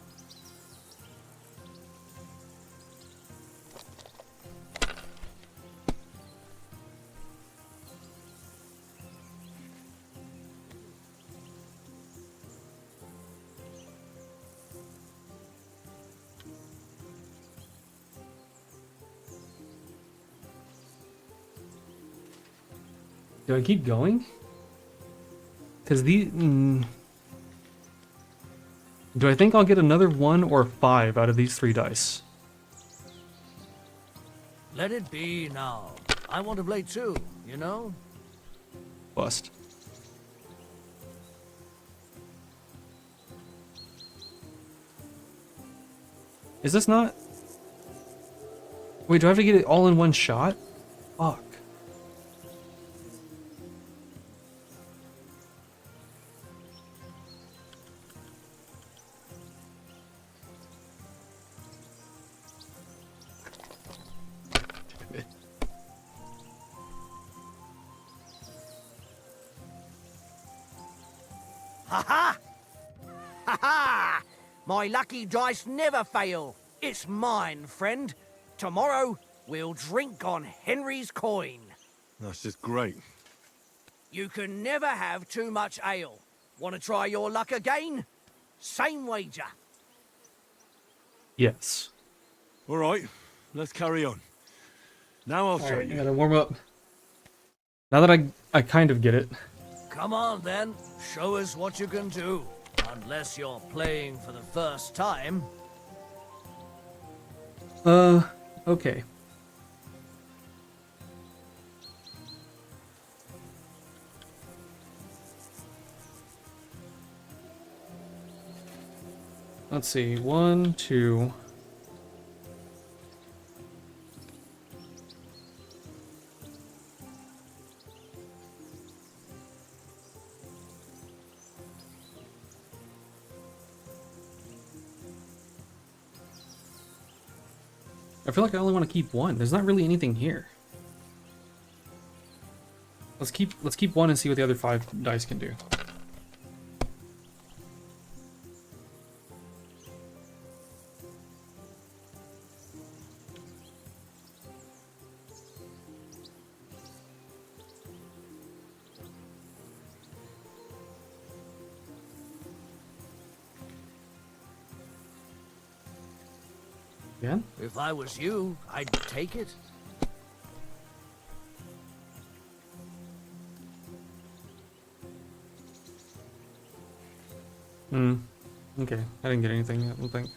Do I keep going? Because the... Do I think I'll get another 1 or 5 out of these 3 dice? Let it be now. I want to play too, you know? Bust. Is this not... Wait, do I have to get it all in one shot? Fuck. Ha ha! Ha ha! My lucky dice never fail. It's mine, friend. Tomorrow, we'll drink on Henry's coin. That's just great. You can never have too much ale. Want to try your luck again? Same wager. Yes. All right, let's carry on. Now I'll show Alright, I you. gotta warm up. Now that I kind of get it. Come on, then. Show us what you can do. Unless you're playing for the first time. Okay. Let's see. 1, 2. I feel like I only want to keep one. There's not really anything here. Let's keep one and see what the other 5 dice can do. Yeah? If I was you, I'd take it. Okay. I didn't get anything, I don't think.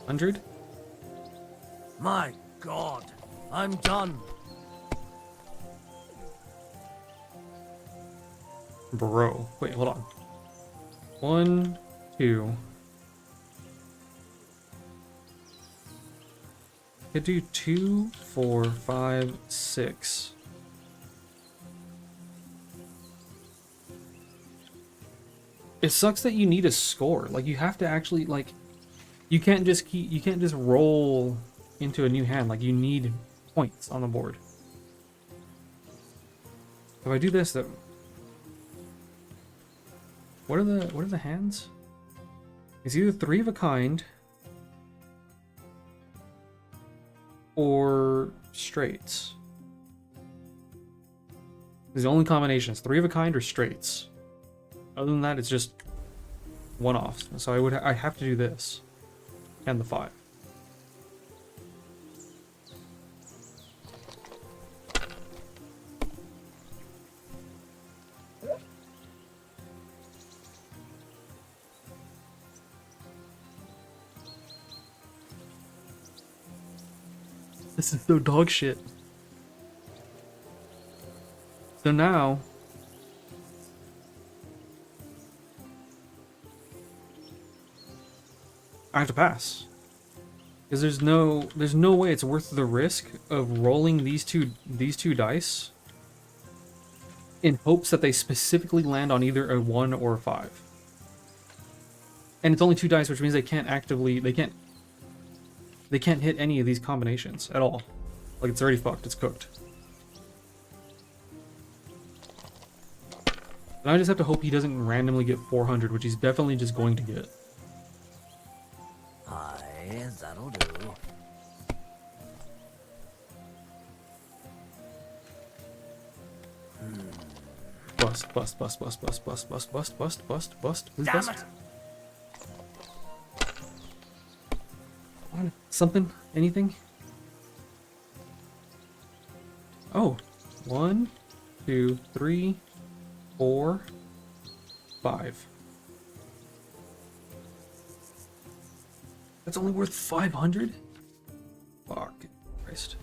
$100? My God, I'm done. Bro. Wait, hold on. 1, 2. Could do 2, 4, 5, 6. It sucks that you need a score. Like, you have to actually, like, you can't just roll into a new hand. Like, you need points on the board. If I do this, then what are the hands? It's either 3 of a kind or straights. These are the only combinations: 3 of a kind or straights. Other than that, it's just one-offs. So I have to do this and the 5. This is so dog shit. So now I have to pass. Because there's no way it's worth the risk of rolling these two dice in hopes that they specifically land on either a 1 or a 5. And it's only 2 dice, which means they can't hit any of these combinations at all. Like, it's already fucked, it's cooked. And I just have to hope he doesn't randomly get 400, which he's definitely just going to get. Aye, that'll do. Bust, bust, bust, bust, bust, bust, bust, bust, bust, bust, bust. Please Damn bust. it! Something? Anything? Oh. 1, 2, 3, 4, 5. That's only worth 500? Fuck Christ.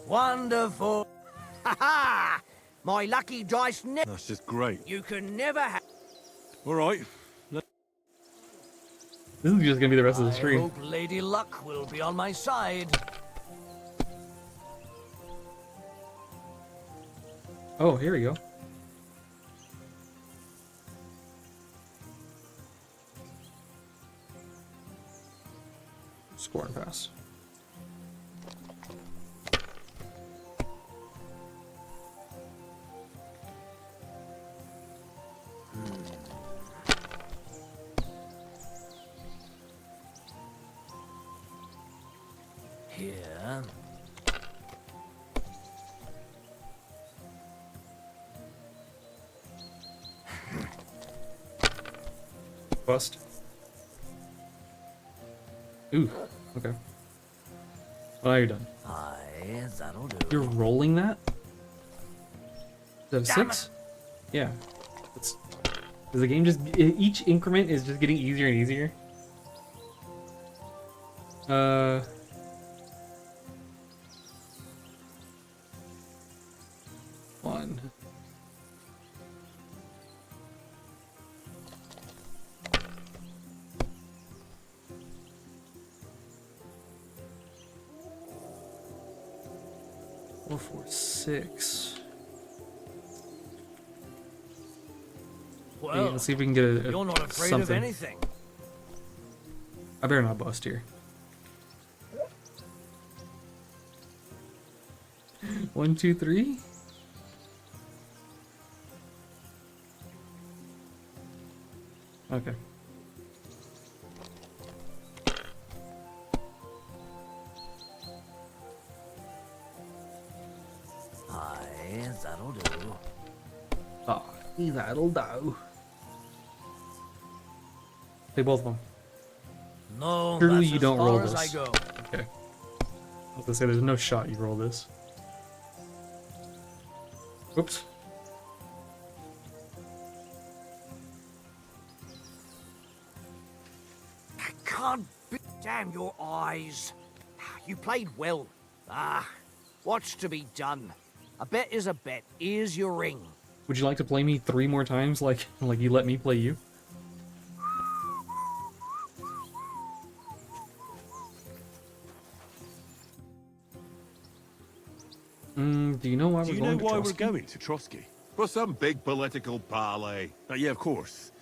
Wonderful. Ha ha! My lucky dice never. That's just great. You can never have. All right. This is just gonna be the rest of the I stream. hope Lady Luck will be on my side. Oh, here we go. Score and pass. Here. Bust. Ooh, okay. Well, now you're done. Aye, that'll do. You're rolling that? Is that a Damn 6? Yeah. It's, the game just, each increment is just getting easier and easier. One. Four, four, six. Well, Hey, let's see if we can get a you're not afraid something. of anything. I better not bust here. 1, 2, 3. Okay. Aye, that'll do. Ah, that'll do. Play both of them. No, Surely that's you as don't far roll as this. I go. Okay. I was gonna say there's no shot you roll this. Oops. I can't be. Damn your eyes. You played well. Ah, what's to be done? A bet is a bet. Here's your ring. Would you like to play me 3 more times like you let me play you? Do you know why Do we're you know going to why Trotsky? we're going to Trotsky? For some big political parley. Yeah, of course.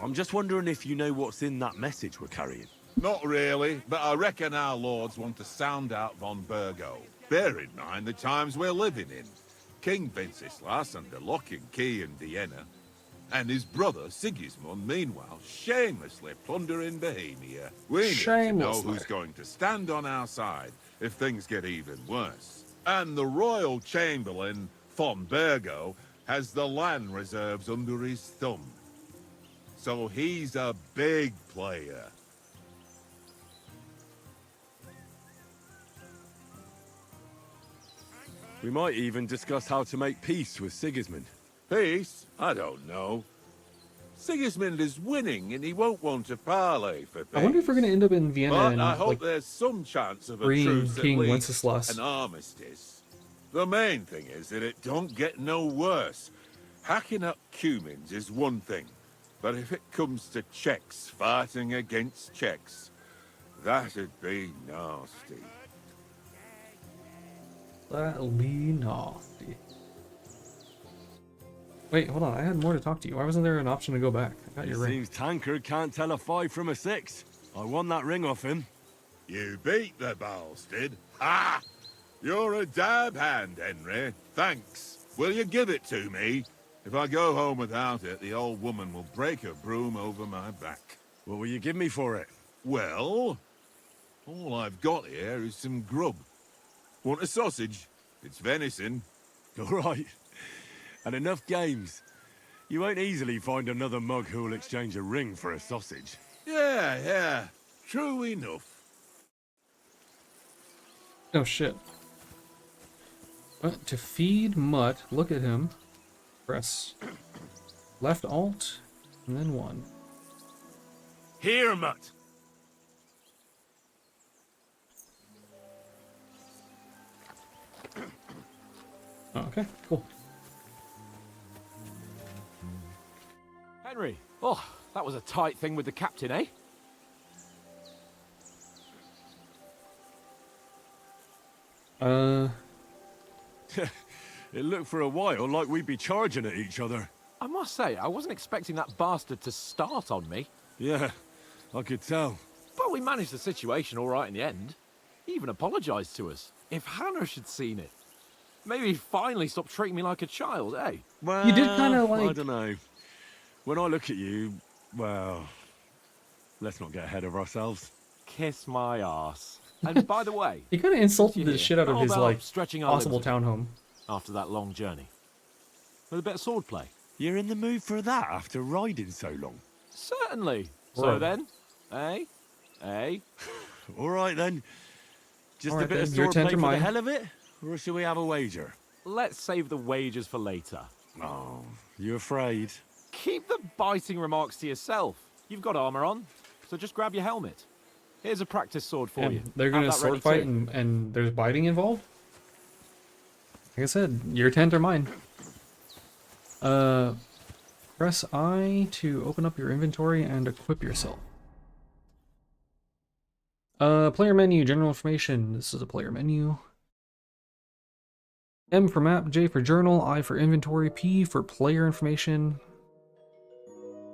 I'm just wondering if you know what's in that message we're carrying. Not really, but I reckon our lords want to sound out von Burgo. Bear in mind the times we're living in. King Wenceslas under lock and key in Vienna, and his brother Sigismund, meanwhile, shamelessly plundering Bohemia. We need to know Shamelessly. who's going to stand on our side if things get even worse. And the royal chamberlain, von Burgo, has the land reserves under his thumb. So he's a big player. We might even discuss how to make peace with Sigismund. Peace? I don't know. Sigismund is winning, and he won't want to parley for peace. I wonder if we're going to end up in Vienna But and I hope like there's some chance of a freeing truce, at King least Wenceslas. an armistice. The main thing is that it don't get no worse. Hacking up Cumans is one thing, but if it comes to Czechs fighting against Czechs, that'd be nasty. That'll be nasty. Wait, hold on. I had more to talk to you. Why wasn't there an option to go back? I got It your ring. seems Tankard can't tell a 5 from a 6. I won that ring off him. You beat the bastard. Ha! You're a dab hand, Henry. Thanks. Will you give it to me? If I go home without it, the old woman will break her broom over my back. What will you give me for it? Well, all I've got here is some grub. Want a sausage? It's venison. All right. And enough games. You won't easily find another mug who'll exchange a ring for a sausage. Yeah. True enough. Oh shit. To feed Mutt, look at him. Press left alt and then 1. Here, Mutt. Oh, okay, cool. Henry, oh, that was a tight thing with the captain, eh? It looked for a while like we'd be charging at each other. I must say, I wasn't expecting that bastard to start on me. Yeah, I could tell. But we managed the situation all right in the end. He even apologized to us. If Hannah had seen it, maybe he'd finally stop treating me like a child, eh? Well, You did kind of I like. don't know. When I look at you, well, let's not get ahead of ourselves. Kiss my arse. And by the way, He kind of insulted the here, shit out of how his about like stretching our possible limbs a bit townhome. after that long journey. With a bit of swordplay. You're in the mood for that after riding so long? Certainly. Bro. So then, eh? All right then. Just All a right, bit of then, your swordplay tent or for the mine? hell of it? Or should we have a wager? Let's save the wagers for later. Oh, you afraid? Keep the biting remarks to yourself. You've got armor on, so just grab your helmet. Here's a practice sword for you. And they're Have gonna that sword ready fight too. and there's biting involved? Like I said, your tent or mine. Press I to open up your inventory and equip yourself. Player menu, general information. This is a player menu. M for map, J for journal, I for inventory, P for player information,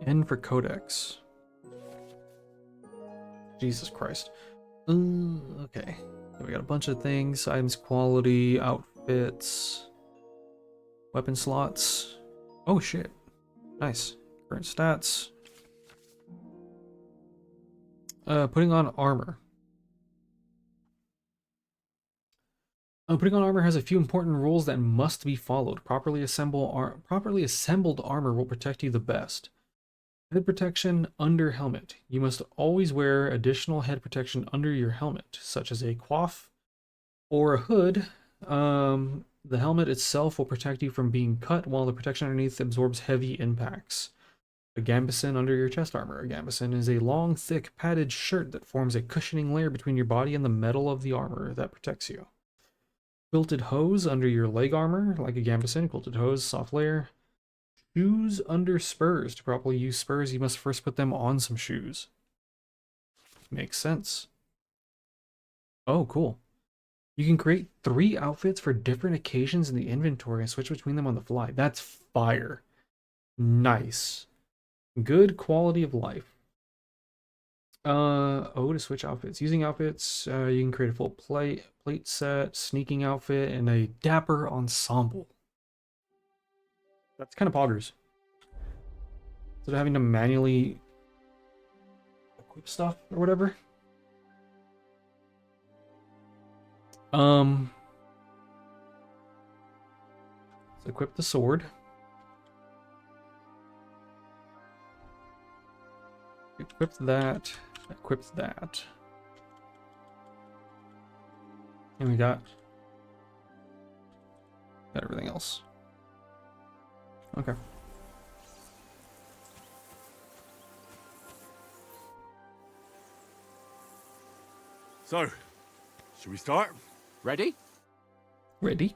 N for codex. Jesus Christ. Okay. We got a bunch of things. Items quality, outfits, weapon slots. Oh shit. Nice. Current stats. Putting on armor. Putting on armor has a few important rules that must be followed. Properly assembled armor will protect you the best. Head protection under helmet. You must always wear additional head protection under your helmet, such as a coif or a hood. The helmet itself will protect you from being cut, while the protection underneath absorbs heavy impacts. A gambeson under your chest armor. A gambeson is a long, thick, padded shirt that forms a cushioning layer between your body and the metal of the armor that protects you. Quilted hose under your leg armor, like a gambeson. Quilted hose, soft layer. Shoes under spurs. To properly use spurs, you must first put them on some shoes. Makes sense. Oh, cool. You can create 3 outfits for different occasions in the inventory and switch between them on the fly. That's fire. Nice. Good quality of life. To switch outfits. Using outfits, you can create a full plate set, sneaking outfit, and a dapper ensemble. That's kind of poggers. Instead of having to manually equip stuff or whatever. Let's equip the sword. Equip that. Equip that. And we got everything else. Okay. So, should we start? Ready? Ready?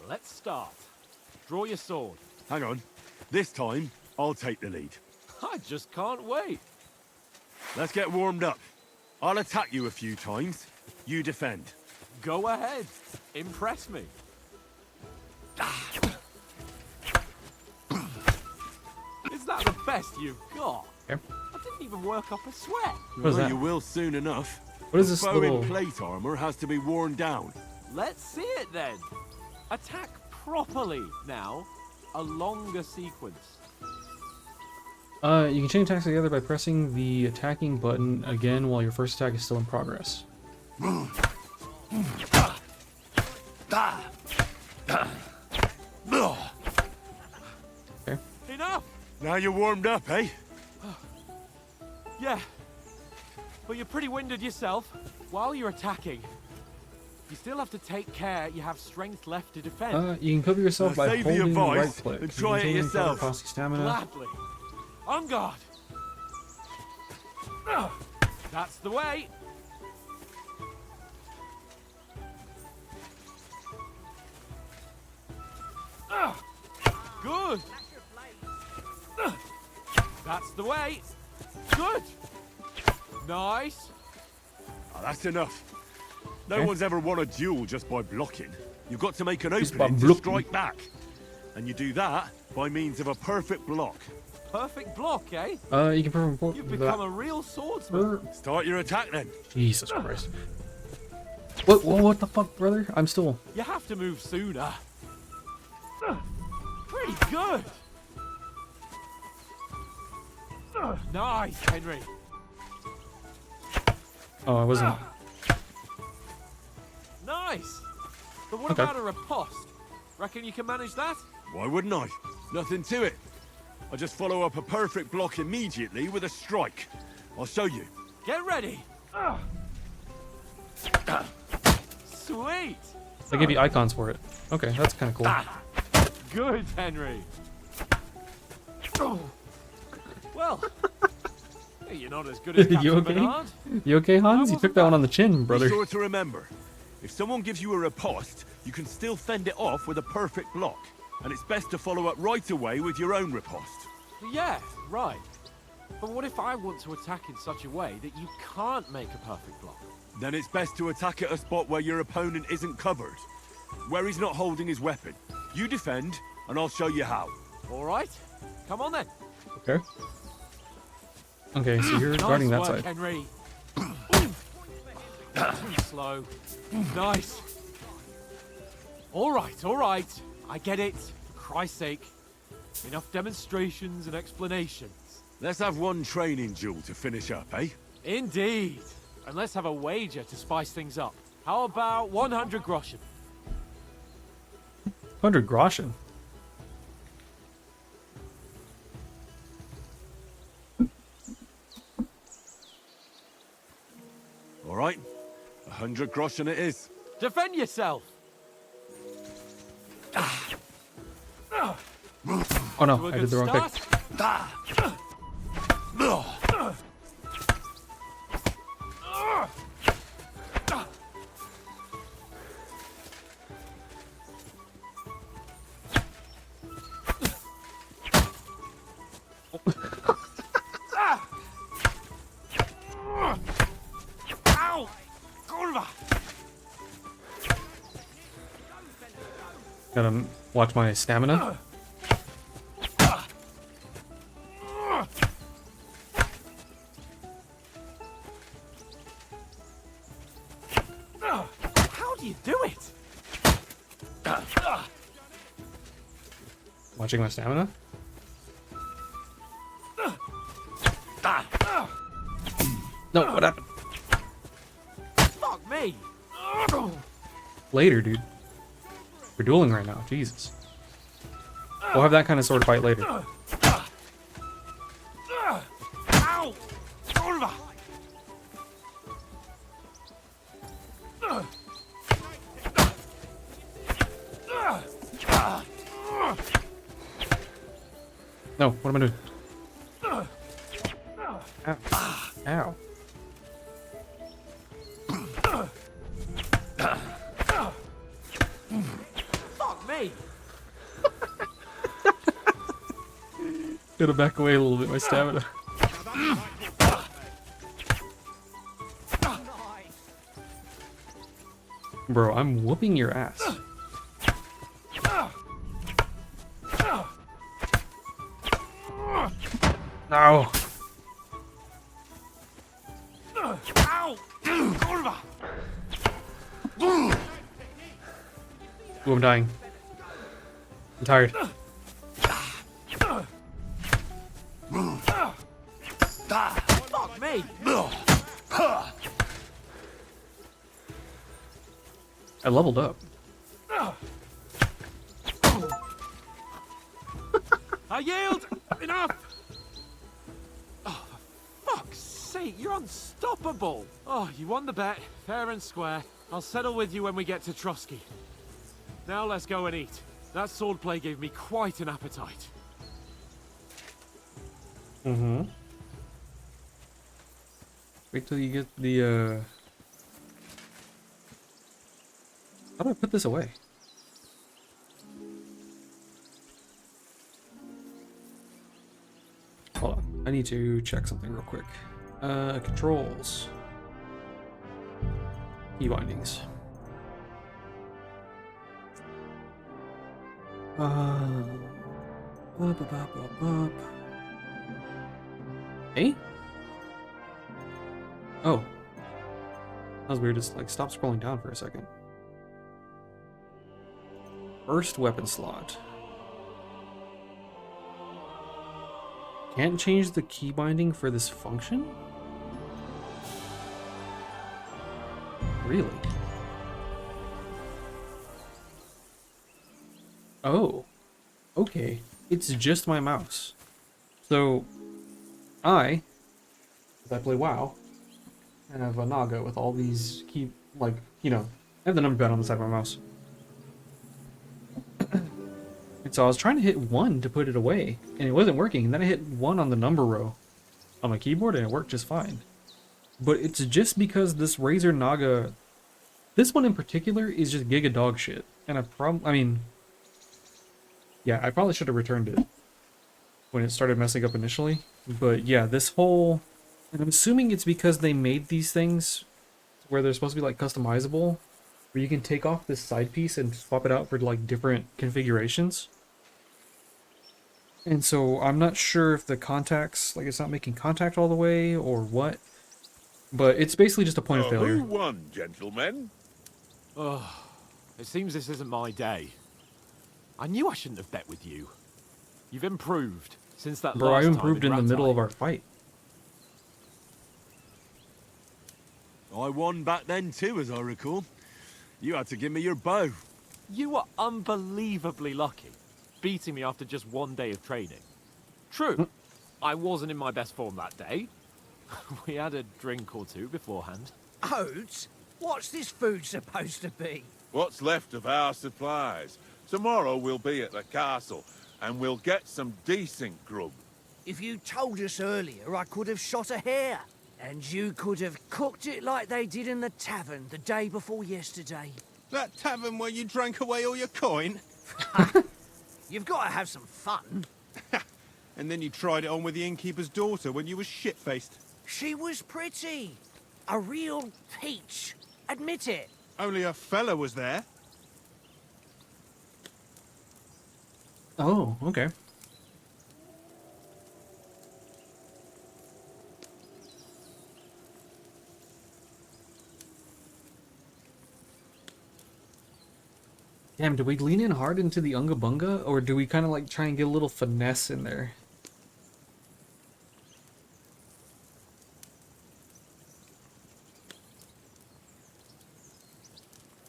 Let's start. Draw your sword. Hang on. This time, I'll take the lead. I just can't wait. Let's get warmed up. I'll attack you a few times. You defend. Go ahead. Impress me. Is that the best you've got? Okay. I didn't even work up a sweat. What is Well, that? you will soon enough. What is this The foe little... in plate armor has to be worn down. Let's see it then. Attack properly now. A longer sequence. You can chain attacks together by pressing the attacking button again while your first attack is still in progress. Okay. Enough! Now you're warmed up, eh? Yeah. But you're pretty winded yourself. While you're attacking, you still have to take care you have strength left to defend. You can cover yourself Now by save the holding the right advice click. and try it Maintaining cover yourself. costs you stamina. Gladly. On guard. That's the way. Good. That's the way. Good. Nice. Oh, that's enough. No Okay. one's ever won a duel just by blocking. You've got to make an Just by opening to blocking. strike back. And you do that by means of a perfect block. perfect block, eh? You can perform. You've become a real swordsman. Start your attack then. Jesus Christ. What the fuck, brother? I'm still. You have to move sooner. Pretty good. Nice, Henry. Oh, I wasn't. Nice. But what Okay. about a riposte? Reckon you can manage that? Why wouldn't I? Nothing to it. I just follow up a perfect block immediately with a strike. I'll show you. Get ready. Sweet. They give you icons for it. Okay, that's kind of cool. Good, Henry. Well, you're not as good as Captain You okay? Bernard. You okay, Hans? You took that one on the chin, Be brother. sure to remember, if someone gives you a riposte, you can still fend it off with a perfect block. And it's best to follow up right away with your own riposte. Yeah, right. But what if I want to attack in such a way that you can't make a perfect block? Then it's best to attack at a spot where your opponent isn't covered. Where he's not holding his weapon. You defend, and I'll show you how. All right. Come on then. Okay. Okay, so you're guarding that Nice work, side. Henry. Too slow. Nice. All right, all right. I get it. For Christ's sake. Enough demonstrations and explanations. Let's have one training duel to finish up, eh? Indeed. And let's have a wager to spice things up. How about 100 groschen? 100 groschen. All right. 100 groschen it is. Defend yourself. Oh no, To a I good did the wrong start. pick. Ow! Kurwa! Gotta watch my stamina. How do you do it? Watching my stamina. No, what happened? Fuck me! Later, dude. We're dueling right now. Jesus. We'll have that kind of sword fight later. Ow! Kurwa! No, what am I doing? Ow. Ow. Fuck me! Gotta back away a little bit, my stamina. Bro, I'm whooping your ass. No. Ow! Kurwa! Ooh, I'm dying. I'm tired. Fuck me! I leveled up. I yield! Enough! Oh, for fuck's sake, you're unstoppable! Oh, you won the bet, fair and square. I'll settle with you when we get to Trotsky. Now let's go and eat. That swordplay gave me quite an appetite. Mm-hmm. Wait till you get the, How do I put this away? Hold on. I need to check something real quick. Controls. Key bindings. Up, up, up, up, up. Hey? Oh. That was weird. Just like stop scrolling down for a second. First weapon slot. Can't change the key binding for this function? Really? Oh. Okay. It's just my mouse. So, as I play WoW, and I have a Naga with all these key, like, you know, I have the number pad on the side of my mouse. And so I was trying to hit 1 to put it away, and it wasn't working. And then I hit 1 on the number row on my keyboard, and it worked just fine. But it's just because this Razer Naga, this one in particular, is just giga dog shit. And I mean, yeah, I probably should have returned it when it started messing up initially. But yeah, this whole, and I'm assuming it's because they made these things where they're supposed to be like customizable, where you can take off this side piece and swap it out for like different configurations. And so I'm not sure if the contacts, like it's not making contact all the way or what, but it's basically just a point of failure. Who won, gentlemen? Oh, it seems this isn't my day. I knew I shouldn't have bet with you. You've improved since that Bro, last I time improved in the middle of our fight. I won back then too, as I recall. You had to give me your bow. You were unbelievably lucky, beating me after just 1 day of training. True, I wasn't in my best form that day. We had a drink or two beforehand. Oats? What's this food supposed to be? What's left of our supplies? Tomorrow we'll be at the castle, and we'll get some decent grub. If you told us earlier, I could have shot a hare. And you could have cooked it like they did in the tavern the day before yesterday. That tavern where you drank away all your coin? You've got to have some fun. And then you tried it on with the innkeeper's daughter when you were shit-faced. She was pretty. A real peach. Admit it. Only a fella was there. Oh, okay. Damn, do we lean in hard into the Unga Bunga, or do we kind of like try and get a little finesse in there?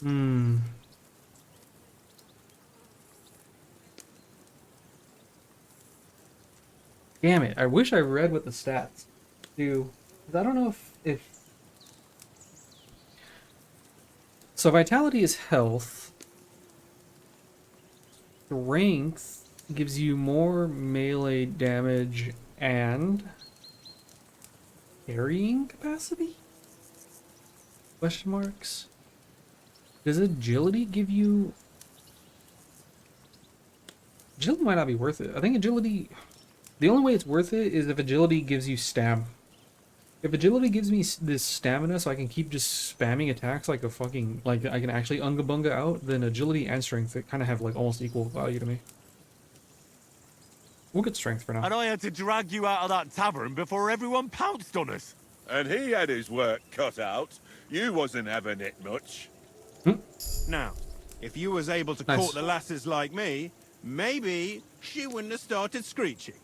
Hmm. Damn it, I wish I read what the stats do. 'Cause I don't know if... So vitality is health. Strength gives you more melee damage and carrying capacity? Question marks. Does agility give you... Agility might not be worth it. I think agility... The only way it's worth it is if agility gives you stam. If agility gives me this stamina so I can keep just spamming attacks like a fucking... Like I can actually Unga Bunga out, then agility and strength kind of have like almost equal value to me. We'll get strength for now. And I had to drag you out of that tavern before everyone pounced on us. And he had his work cut out. You wasn't having it much. Now, if you was able to Nice. court the lasses like me, maybe she wouldn't have started screeching.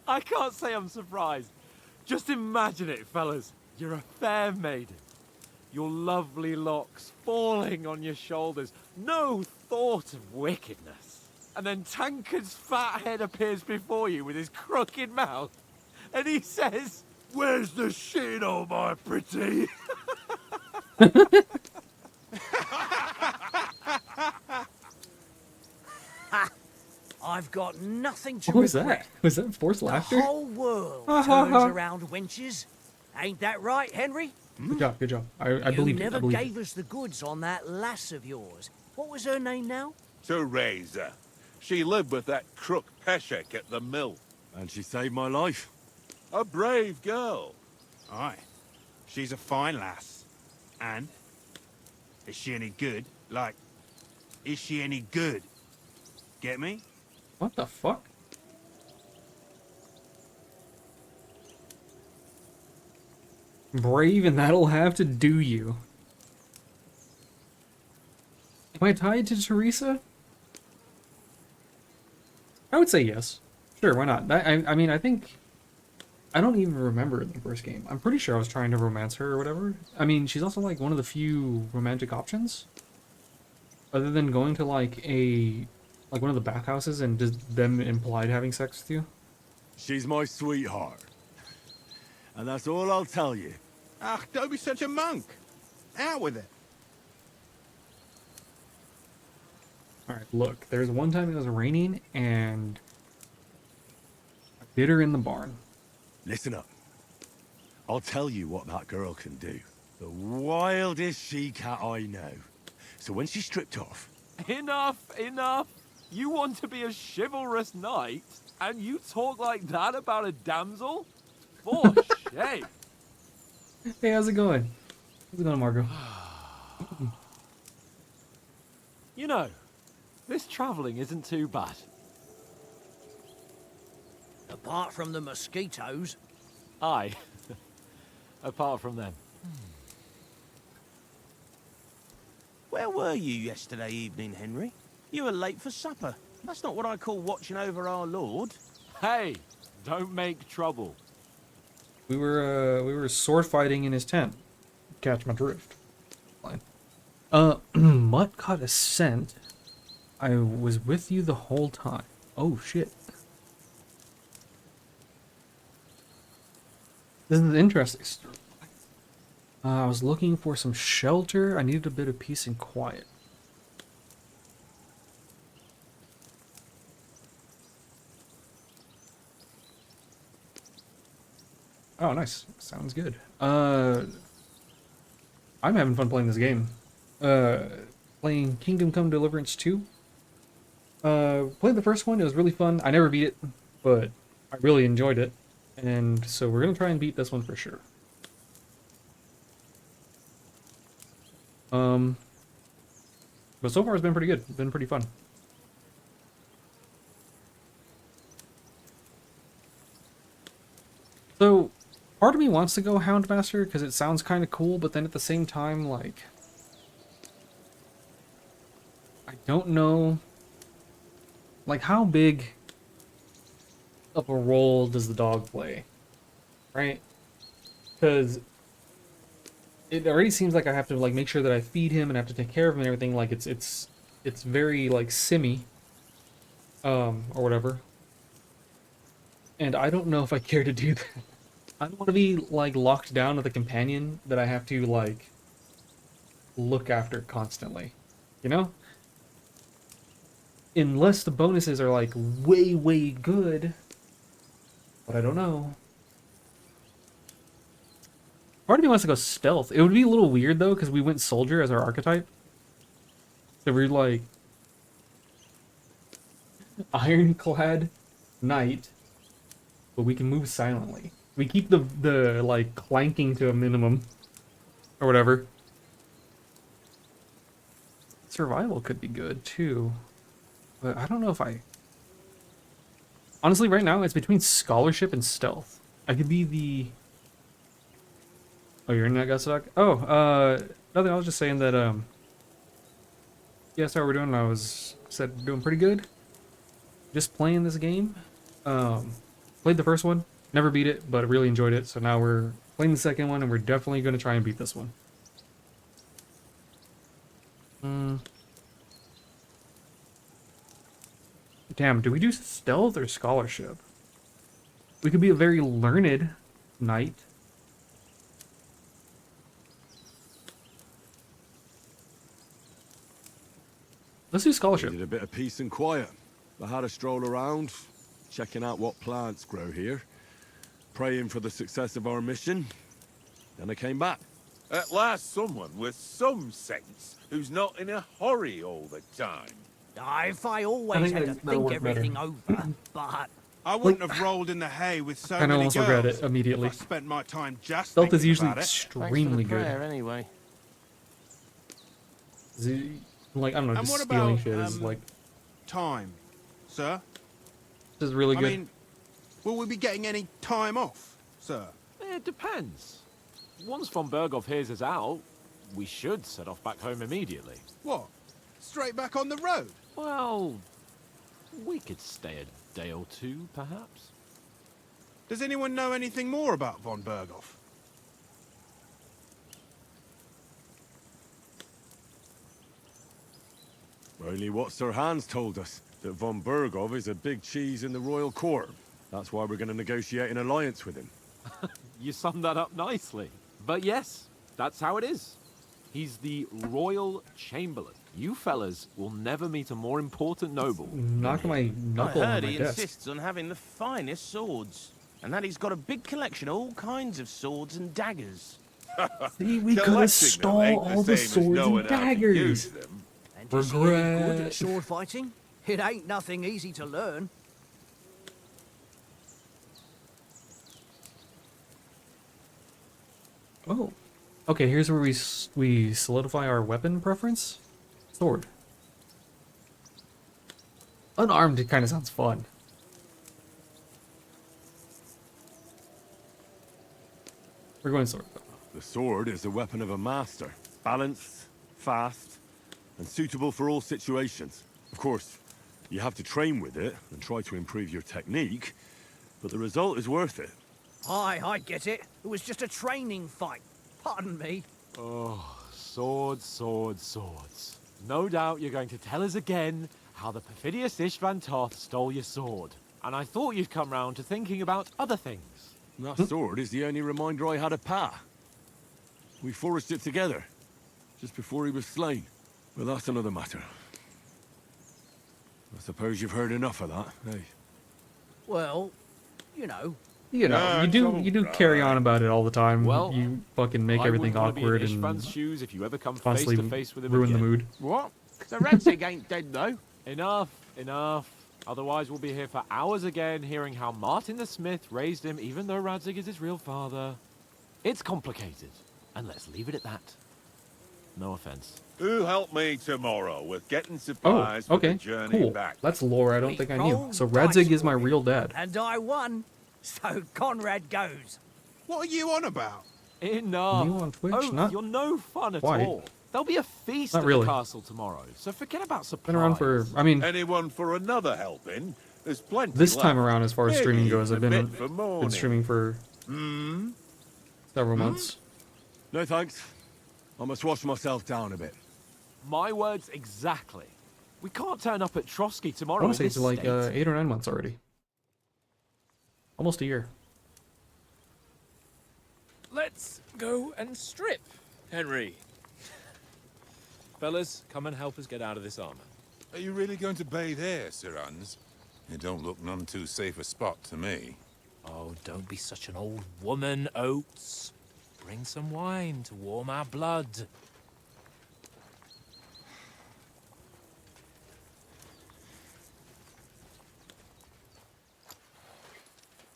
I can't say I'm surprised. Just imagine it, fellas. You're a fair maiden. Your lovely locks falling on your shoulders. No thought of wickedness. And then Tankard's fat head appears before you with his crooked mouth. And he says, "Where's the shit, oh my pretty?" I've got nothing to What was regret. that? Was that forced The laughter? whole world turns around wenches. Ain't that right, Henry? Good job, good job. I You believe it. I never believe gave us the goods on that lass of yours. What was her name now? Teresa. She lived with that crook Peshek at the mill. And she saved my life. A brave girl. Aye. She's a fine lass. And? Is she any good? Like, is she any good? Get me? What the fuck? Brave, and that'll have to do you. Am I tied to Teresa? I would say yes. Sure, why not? I mean, I think... I don't even remember in the first game. I'm pretty sure I was trying to romance her or whatever. I mean, she's also like one of the few romantic options. Other than going to like one of the bathhouses and just them implied having sex with you. She's my sweetheart. And that's all I'll tell you. Ach, don't be such a monk. Out with it. Alright, look. There's one time it was raining and I bit her in the barn. Listen up. I'll tell you what that girl can do. The wildest she-cat I know. So when she's stripped off... Enough, enough. You want to be a chivalrous knight, and you talk like that about a damsel? For shame. Hey, how's it going? How's it going, Margot? You know, this travelling isn't too bad. Apart from the mosquitoes. Aye. Apart from them. Where were you yesterday evening, Henry? You were late for supper. That's not what I call watching over our Lord. Hey, don't make trouble. We were sword fighting in his tent. Catch my drift. Fine. Mutt caught a scent. I was with you the whole time. Oh shit. This is interesting. I was looking for some shelter. I needed a bit of peace and quiet. Oh, nice. Sounds good. I'm having fun playing this game. Playing Kingdom Come Deliverance 2. Played the first one. It was really fun. I never beat it, but I really enjoyed it. And so we're going to try and beat this one for sure. But so far it's been pretty good. It's been pretty fun. So, part of me wants to go Houndmaster because it sounds kind of cool, but then at the same time, like, I don't know, like, how big of a role does the dog play, right? Because it already seems like I have to like make sure that I feed him and have to take care of him and everything. Like it's very like simmy, or whatever. And I don't know if I care to do that. I don't want to be like locked down with a companion that I have to like look after constantly, you know? Unless the bonuses are like way good, but I don't know. Part of me wants to go stealth. It would be a little weird though, because we went soldier as our archetype. So we're like ironclad knight, but we can move silently. We keep the like clanking to a minimum, or whatever. Survival could be good too, but I don't know if I. Honestly, right now it's between scholarship and stealth. I could be the. Oh, your internet got stuck? Oh, nothing. I was just saying that, yeah, that's how we're doing. I said doing pretty good. Just playing this game. Played the first one, never beat it, but really enjoyed it. So now we're playing the second one, and we're definitely going to try and beat this one. Damn, do we do stealth or scholarship? We could be a very learned knight. Let's do scholarship. Needed a bit of peace and quiet. I had a stroll around, checking out what plants grow here, praying for the success of our mission. Then I came back. At last, someone with some sense who's not in a hurry all the time. If I always had to think everything over, but... I wouldn't have rolled in the hay with so I many almost girls. regret it immediately. I spent my time just Stealth is thinking usually about it. extremely good. Anyway. Like, I don't know, And just what stealing about, shit is like... time, sir? This is really good. I mean, will we be getting any time off, sir? It depends. once von Berghoff hears us out, we should set off back home immediately. What? Straight back on the road? Well, we could stay a day or two, perhaps. Does anyone know anything more about von Berghoff? Only what Sir Hans told us, that von Berghoff is a big cheese in the royal court. That's why we're going to negotiate an alliance with him. You summed that up nicely. But yes, that's how it is. He's the royal chamberlain. You fellas will never meet a more important noble. Knocking my I knuckle on heard my he desk. insists on having the finest swords. And that he's got a big collection of all kinds of swords and daggers. See, we could have stole all the swords and daggers. And is he any good at Regret. sword fighting? It ain't nothing easy to learn. Oh. Okay, here's where we solidify our weapon preference. Sword. Unarmed kind of sounds fun. We're going sword. The sword is the weapon of a master. Balanced, fast, and suitable for all situations. Of course, you have to train with it and try to improve your technique, but the result is worth it. Aye, I get it. It was just a training fight. Pardon me. Oh, swords, swords, swords. No doubt you're going to tell us again how the perfidious Istvan Toth stole your sword. And I thought you'd come round to thinking about other things. That sword is the only reminder I had of Pa. We forged it together, just before he was slain. But that's another matter. I suppose you've heard enough of that, eh? Well, you know. You know, you do carry on about it all the time. Well, you fucking make I everything wouldn't want to be awkward in and Ishvan's shoes if you ever come face constantly to face with him ruin again. the mood. What? The Radzig ain't dead, though. Enough, enough. Otherwise we'll be here for hours again hearing how Martin the Smith raised him even though Radzig is his real father. It's complicated, and let's leave it at that. No offense. Who help me tomorrow with getting Oh, supplies for okay, the journey cool. back? That's lore I don't think I knew. rolled So dice Radzig is my for it. real dad. And I won. So Conrad goes. What are you on about? Enough. You on Twitch? Oh, Not you're no fun at quite. all. There'll be a feast Not at really. the castle tomorrow, so forget about supplies. been around for, I mean, Anyone for another helping? There's plenty this time left. around as far as Maybe streaming even goes, a I've bit been for morning. streaming for several Hmm? months. No thanks. I must wash myself down a bit. My words exactly. We can't turn up at Trotsky I tomorrow want to in say this it's like state. 8 or 9 months already. Almost a year. Let's go and strip, Henry. Fellas, come and help us get out of this armor. Are you really going to bathe here, Sir Hans? It don't look none too safe a spot to me. Oh, don't be such an old woman, Oates. Bring some wine to warm our blood.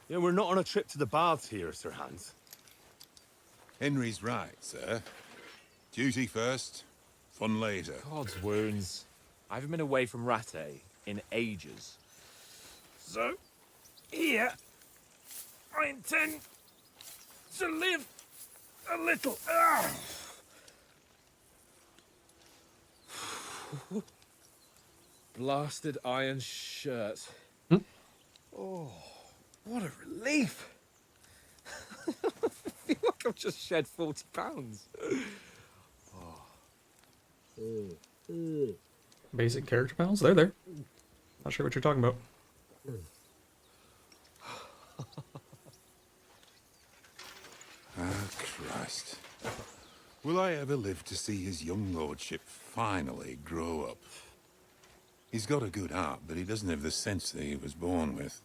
Yeah, we're not on a trip to the baths here, Sir Hans. Henry's right, sir. Duty first, fun later. God's wounds. I haven't been away from Rattay in ages. So, here, I intend to live a little. Blasted iron shirt. Oh, what a relief. I feel like I've just shed 40 pounds. Basic character panels, they're there. Not sure what you're talking about. Ah, Christ. Will I ever live to see his young lordship finally grow up? He's got a good heart, but he doesn't have the sense that he was born with.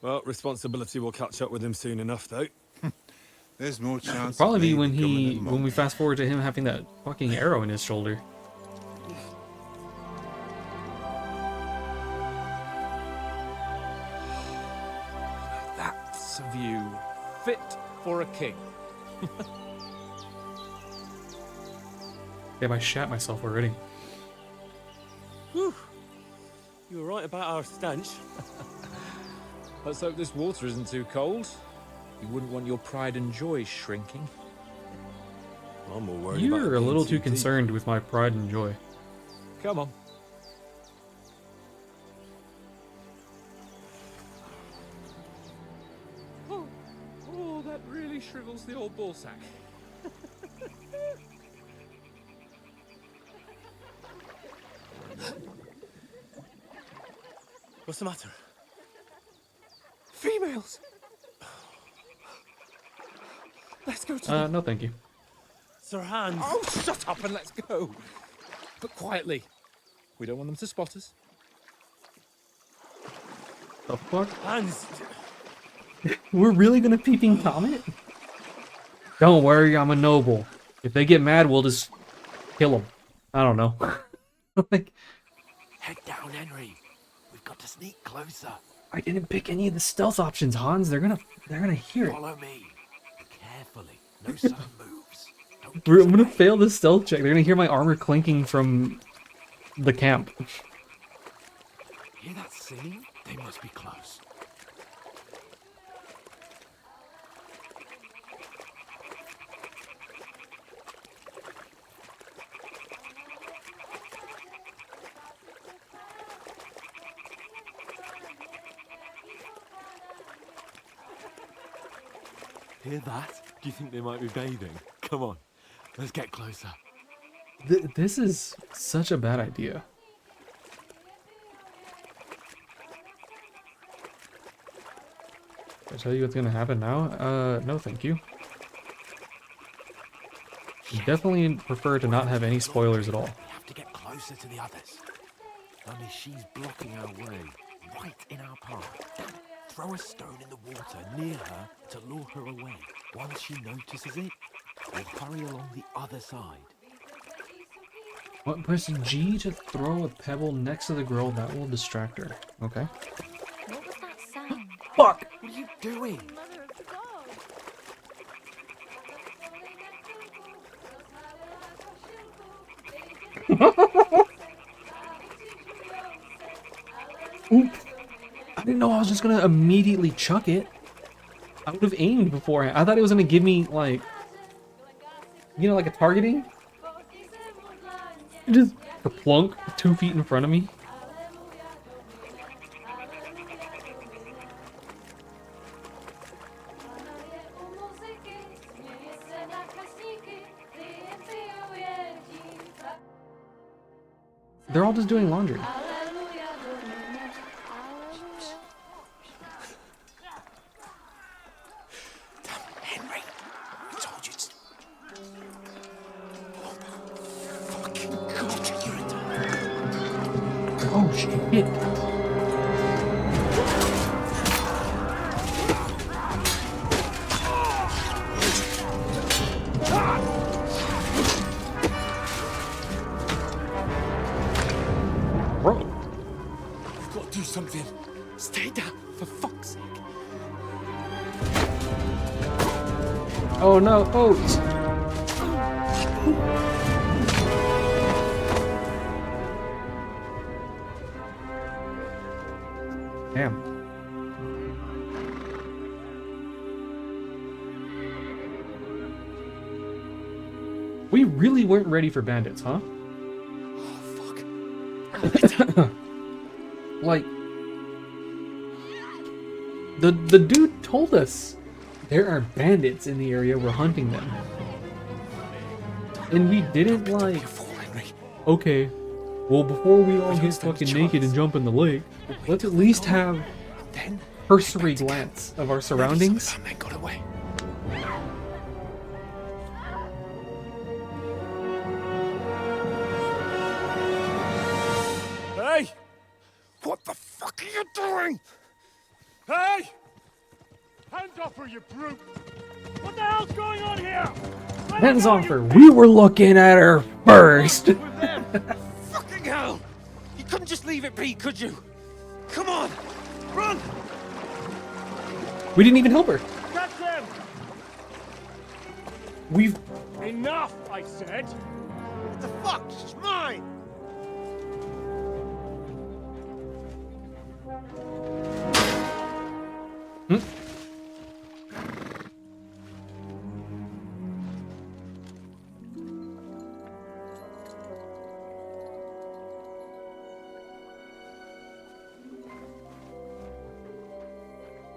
Well, responsibility will catch up with him soon enough, though. There's more chance of Probably be me when becoming a when we monk. fast forward to him having that fucking arrow in his shoulder. That's a view fit for a king. Damn, I shat myself already. Whew. You were right about our stench. Let's hope this water isn't too cold. You wouldn't want your pride and joy shrinking. I'm more worried about You're it a being little too too deep. concerned with my pride and joy. Come on. Oh, that really shrivels the old ballsack. What's the matter? Females! Let's go to the... No thank you. Sir Hans. Oh, shut up and let's go. But quietly. We don't want them to spot us. The fuck? Hans. We're really gonna peeping Tom it? Don't worry, I'm a noble. If they get mad, we'll just kill them. I don't know. Like, Head down, Henry. We've got to sneak closer. I didn't pick any of the stealth options, Hans. They're gonna hear it. Follow me. Carefully. No sudden moves. I'm gonna fail this stealth check. They're gonna hear my armor clinking from the camp. Hear that singing? They must be close. Hear that? Do you think they might be bathing? Come on, let's get closer. This is such a bad idea. I tell you what's gonna happen now? No thank you. Definitely prefer to not have any spoilers at all. We have to get closer to the others. Only she's blocking our way, right in our path. Throw a stone in the water near her to lure her away. Once she notices it, we'll hurry along the other side. What? Press G to throw a pebble next to the girl. That will distract her. Okay. What was that sound? Fuck! What are you doing? Mother of God. Oop. I didn't know I was just gonna immediately chuck it. I would have aimed beforehand. I thought it was gonna give me, like, you know, like a targeting. It just plunk 2 feet in front of me. They're all just doing laundry. Henry, I told you to... Fucking God, you're Oh shit. Bro. We've got to do something. Stay down, for fuck's sake. Oh no, oats. Damn. We really weren't ready for bandits, huh? Like, the dude told us there are bandits in the area, we're hunting them. And we didn't, like, okay, well, before we all get fucking naked and jump in the lake, let's at least have cursory glance of our surroundings. Got away. Hey! What the fuck are you doing? Hey! Hands off her, you brute! What the hell's going on here? Hands off her, we were looking at her first. Fucking hell! You couldn't just leave it be, could you? Come on! Run! We didn't even help her. Catch them! We've... Enough, I said! What the fuck? It's mine!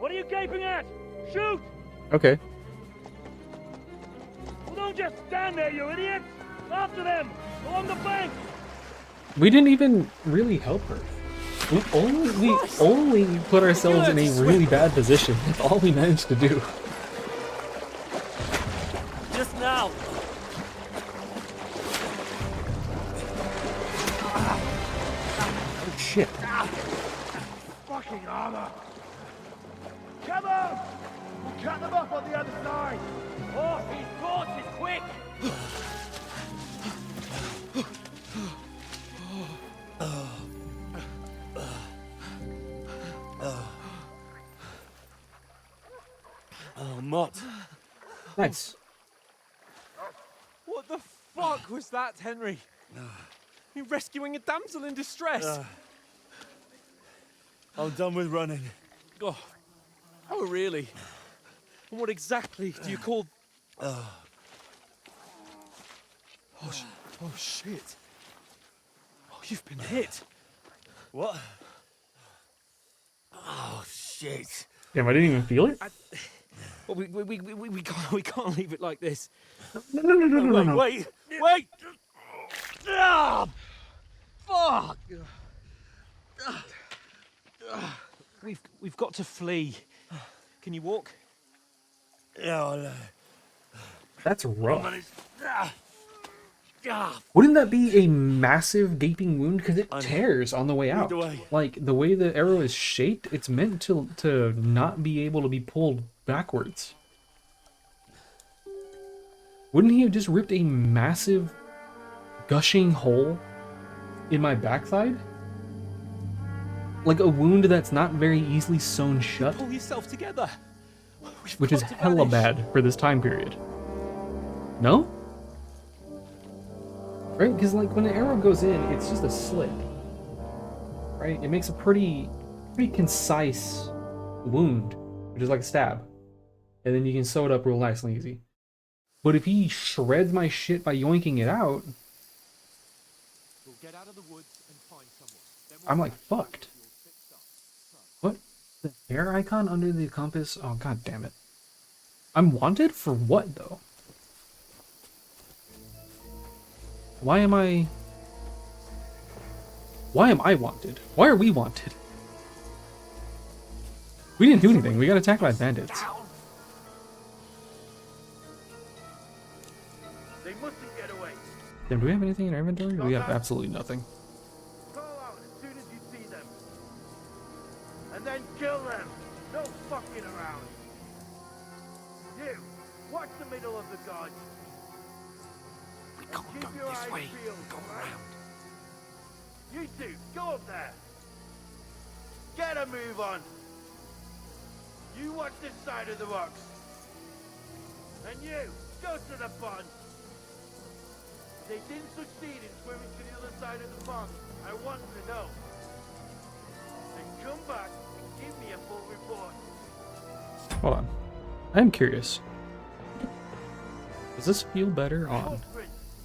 What are you gaping at? Shoot! Okay. Well, don't just stand there, you idiot! After them! Along the bank! We didn't even really help her. We only put ourselves in a really bad position. That's all we managed to do. Just now! Oh shit. Fucking armor! Come on! We'll cut them off on the other side! Oh, these horses, quick! Oh, Mott. Nice. What the fuck was that, Henry? You rescuing a damsel in distress? I'm done with running. Oh, oh, really? And what exactly do you call... Oh, oh, shit. Oh, you've been hit. What? Oh, shit. Damn, I didn't even feel it? Well, we can't leave it like this. No. Wait! Ah, fuck! We've got to flee. Can you walk? Yeah, That's rough. Wouldn't that be a massive gaping wound? Because it tears on the way out. Like, the way the arrow is shaped, it's meant to not be able to be pulled backwards. Wouldn't he have just ripped a massive gushing hole in my backside? Like a wound that's not very easily sewn shut. Pull yourself together. Which is hella bad for this time period. No? Right? Because like when an arrow goes in, it's just a slit. Right? It makes a pretty concise wound, which is like a stab. And then you can sew it up real nice and easy. But if he shreds my shit by yoinking it out, We'll get out of the woods and find someone. I'm like fucked. What? The hair icon under the compass? Oh, god damn it. I'm wanted for what, though? Why am I wanted? Why are we wanted? We didn't do anything. We got attacked by bandits. They mustn't get away. Damn, do we have anything in our inventory? We have absolutely nothing. Call out as soon as you see them. And then kill them. No fucking around. You, watch the middle of the guard. We can't go this way. Go around. You two, go up there. Get a move on. You watch this side of the rocks. And you, go to the pond. They didn't succeed in swimming to the other side of the pond. I want to know. Then come back and give me a full report. Hold on. I'm curious. Does this feel better on?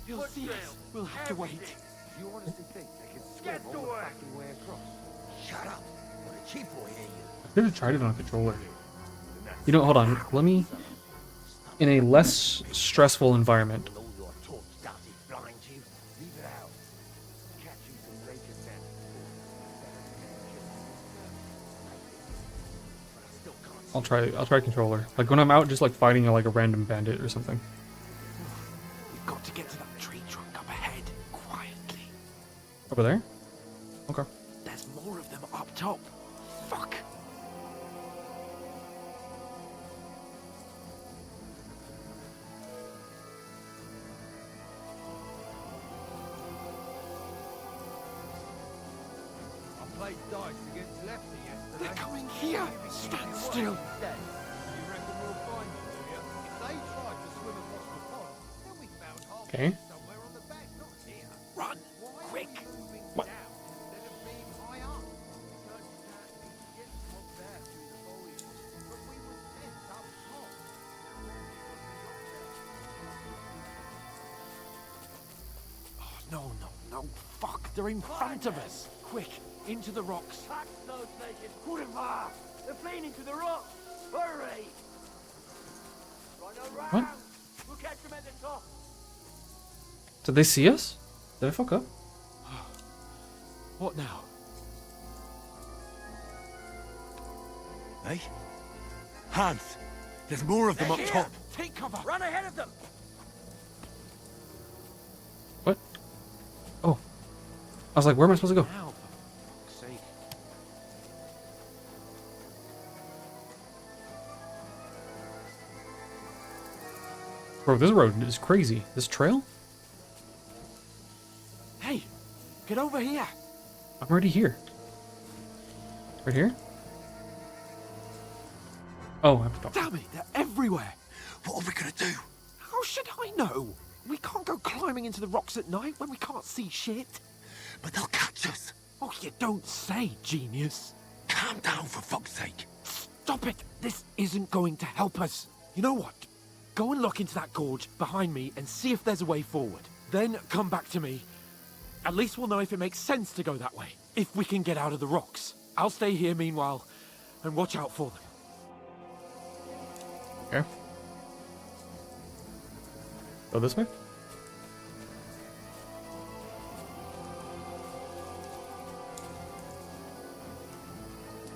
You'll see us. We'll have to wait. You honestly think they can swim Get to all the work. fucking way across? Shut up. Or the chief will hear you. I could have tried it on a controller. You know, hold on. Let me... In a less stressful environment. All your talk started blind you. Leave it out. Catch you some naked men. I'll try controller. Like when I'm out just like fighting like a random bandit or something. We've got to get to that tree trunk up ahead, quietly. Over there? Okay. There's more of them up top. Fuck. I played dice against Lefty yesterday. They're coming here. Stand still. You reckon we'll find them, do you? If they try to swim across the pond, they'll be found halfway Okay. somewhere on the bank, not here. Run. Quick. What? Down instead of being high up. Yes, up there through the foliage, but we were sent up top. Oh, no. Fuck. They're in front of us. Quick. into the rocks. Catch those naked Kurva! They're fleeing into the rocks! Hurry! Run around! What? We'll catch them at the top! Did they see us? Did I fuck up? What now? Hey? Hans! There's more of them up top! Take cover! Run ahead of them! What? Oh. I was like, where am I supposed to go? Now, for fuck's sake. Bro, this road is crazy. This trail? Hey, get over here. I'm already here. Right here? Oh, I have to talk. Damn it, they're everywhere. What are we gonna do? How should I know? We can't go climbing into the rocks at night when we can't see shit. But they'll catch us! Oh, you don't say, genius. Calm down, for fuck's sake! Stop it. This isn't going to help us. You know what? Go and look into that gorge behind me and see if there's a way forward. Then come back to me. At least we'll know if it makes sense to go that way. If we can get out of the rocks. I'll stay here meanwhile and watch out for them. Okay. Go this way?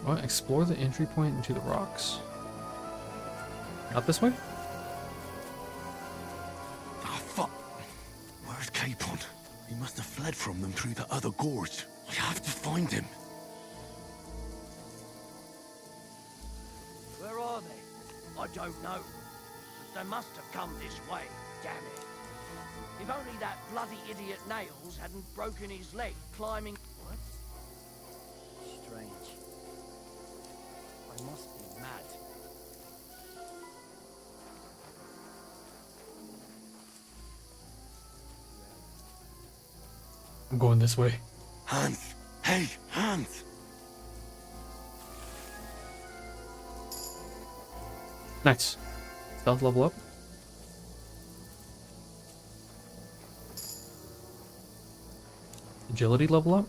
What? Explore the entry point into the rocks. Not this way? Ah, fuck! Where's Capon? He must have fled from them through the other gorge. I have to find him. Where are they? I don't know. But they must have come this way, damn it. If only that bloody idiot Nails hadn't broken his leg climbing... What? Strange. I must be mad. I'm going this way. Hans! Hey, Hans! Nice. Stealth level up. Agility level up.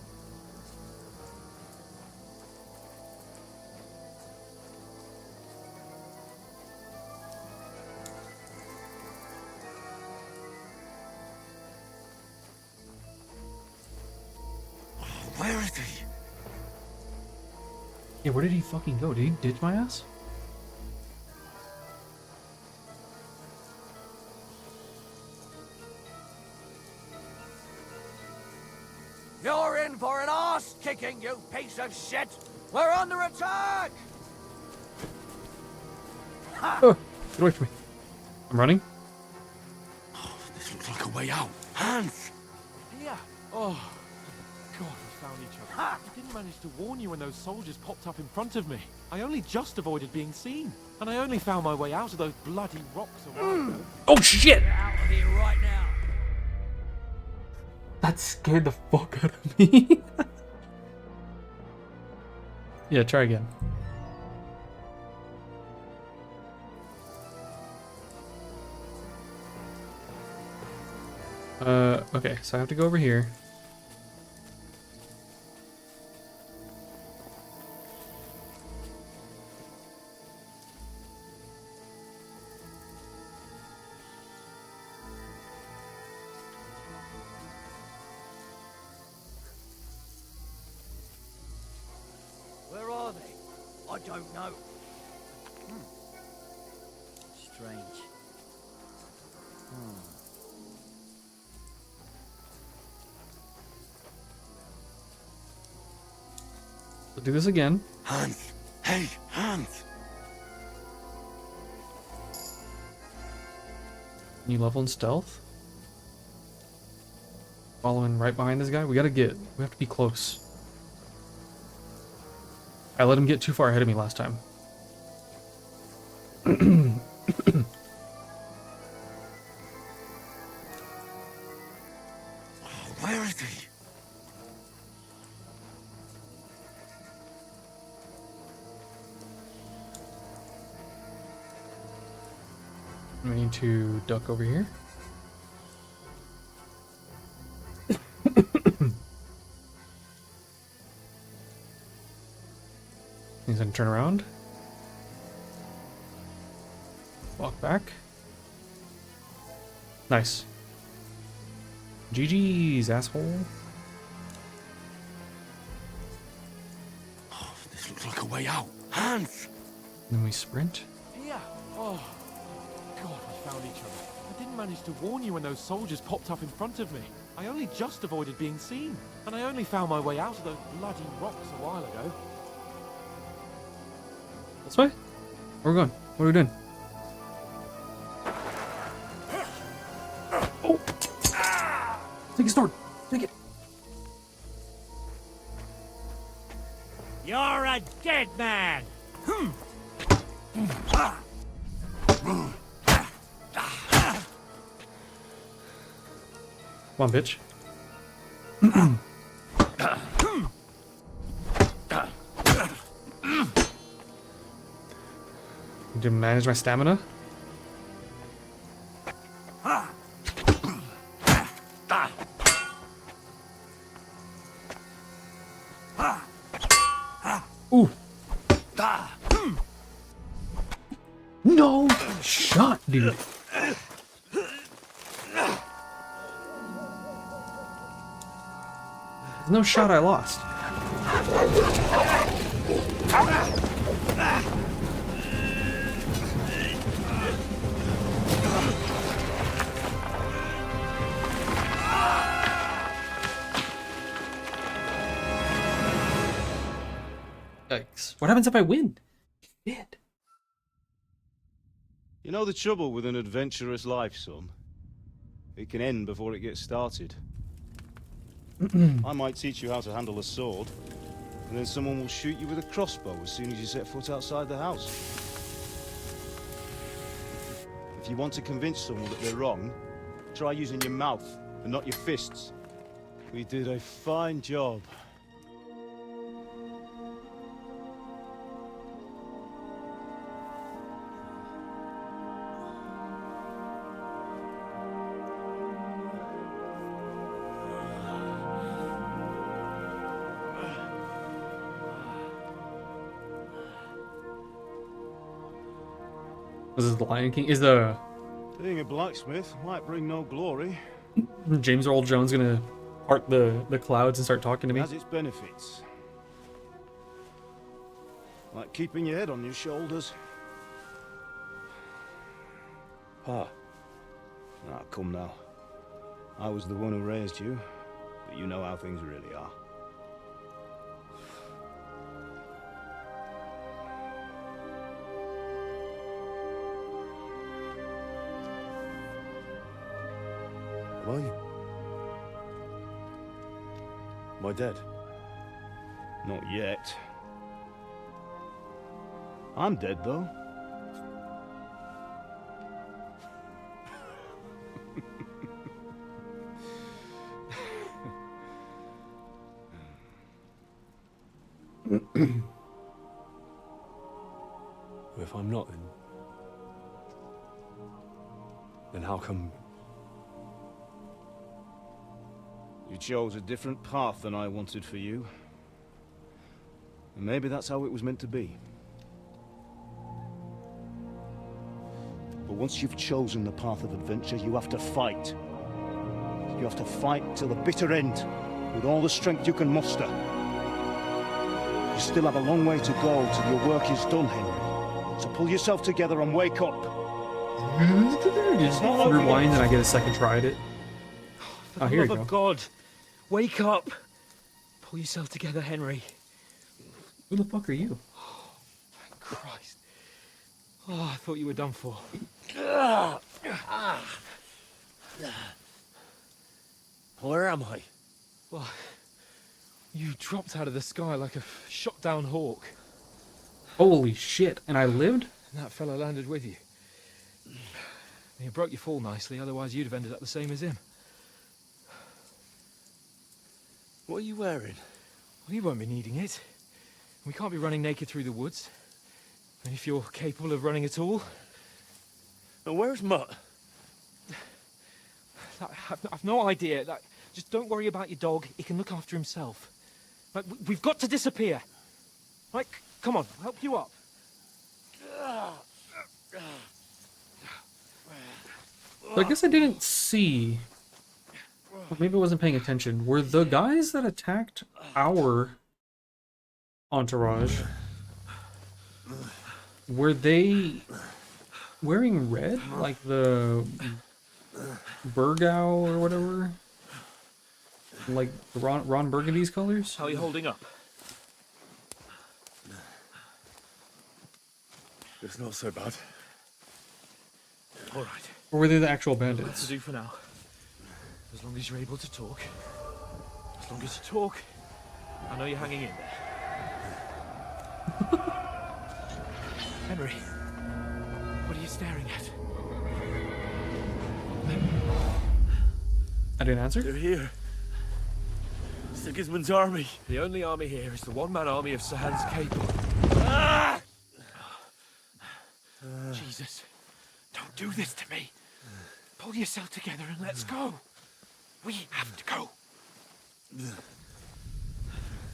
Where is he? Yeah, where did he fucking go? Did he ditch my ass? You're in for an arse kicking, you piece of shit! We're under attack! Oh, get away from me. I'm running. This looks like a way out. Hans! Here. Oh, God, we found each other. I didn't manage to warn you when those soldiers popped up in front of me. I only just avoided being seen. And I only found my way out of those bloody rocks a while ago. Oh, shit! Get out of here right now! That scared the fuck out of me. Yeah, try again. Okay, so I have to go over here. Where are they? I don't know. Strange. We'll do this again. Hans! Hey, Hans! New level in stealth. Following right behind this guy. We have to be close. I let him get too far ahead of me last time. Where is he? We need to duck over here. He's gonna turn around. Walk back. Nice. GG's, asshole. Oh, this looks like a way out. Hans! Then we sprint. Here! Oh, God, we found each other. I didn't manage to warn you when those soldiers popped up in front of me. I only just avoided being seen. And I only found my way out of those bloody rocks a while ago. This way? Where are we going? What are we doing? Oh! Take his sword! Take it! You're a dead man! Come on, bitch. Need to manage my stamina. Ooh. No shot, dude. There's no shot I lost. Yikes. What happens if I win? Shit. You know the trouble with an adventurous life, son? It can end before it gets started. I might teach you how to handle a sword, and then someone will shoot you with a crossbow as soon as you set foot outside the house. If you want to convince someone that they're wrong, try using your mouth and not your fists. We did a fine job. This is the Lion King. Is the Being a blacksmith might bring no glory. James Earl Jones gonna part the clouds and start talking to me? It has its benefits. Like keeping your head on your shoulders. Ah, come now. I was the one who raised you, but you know how things really are. Am I dead? Not yet. I'm dead, though. If I'm not, then how come... You chose a different path than I wanted for you. And maybe that's how it was meant to be. But once you've chosen the path of adventure, you have to fight. You have to fight till the bitter end, with all the strength you can muster. You still have a long way to go till your work is done, Henry. So pull yourself together and wake up. Just rewind and I get a second try at it. For the love of God, wake up! Pull yourself together, Henry. Who the fuck are you? Oh, thank Christ. Oh, I thought you were done for. Where am I? Well, you dropped out of the sky like a shot-down hawk. Holy shit, and I lived? And that fella landed with you. You broke your fall nicely, otherwise you'd have ended up the same as him. What are you wearing? Well, you won't be needing it. We can't be running naked through the woods. And if you're capable of running at all... And where's Mutt? I've no idea. Just don't worry about your dog. He can look after himself. We've got to disappear. Come on, I'll help you up. So I guess I didn't see, or maybe I wasn't paying attention. Were the guys that attacked our entourage, were they wearing red, like the Burgow or whatever? Like Ron Burgundy's colors? How are you holding up? It's not so bad. All right. Or were they the actual What to bandits? do for now? As long as you're able to talk. As long as you talk, I know you're hanging in there. Henry, what are you staring at? I didn't answer? They're here. Sigismund's army. The only army here is the one-man army of Sir Hans Cable. Ah! Jesus, don't do this to me. Pull yourself together and let's go. We have to go.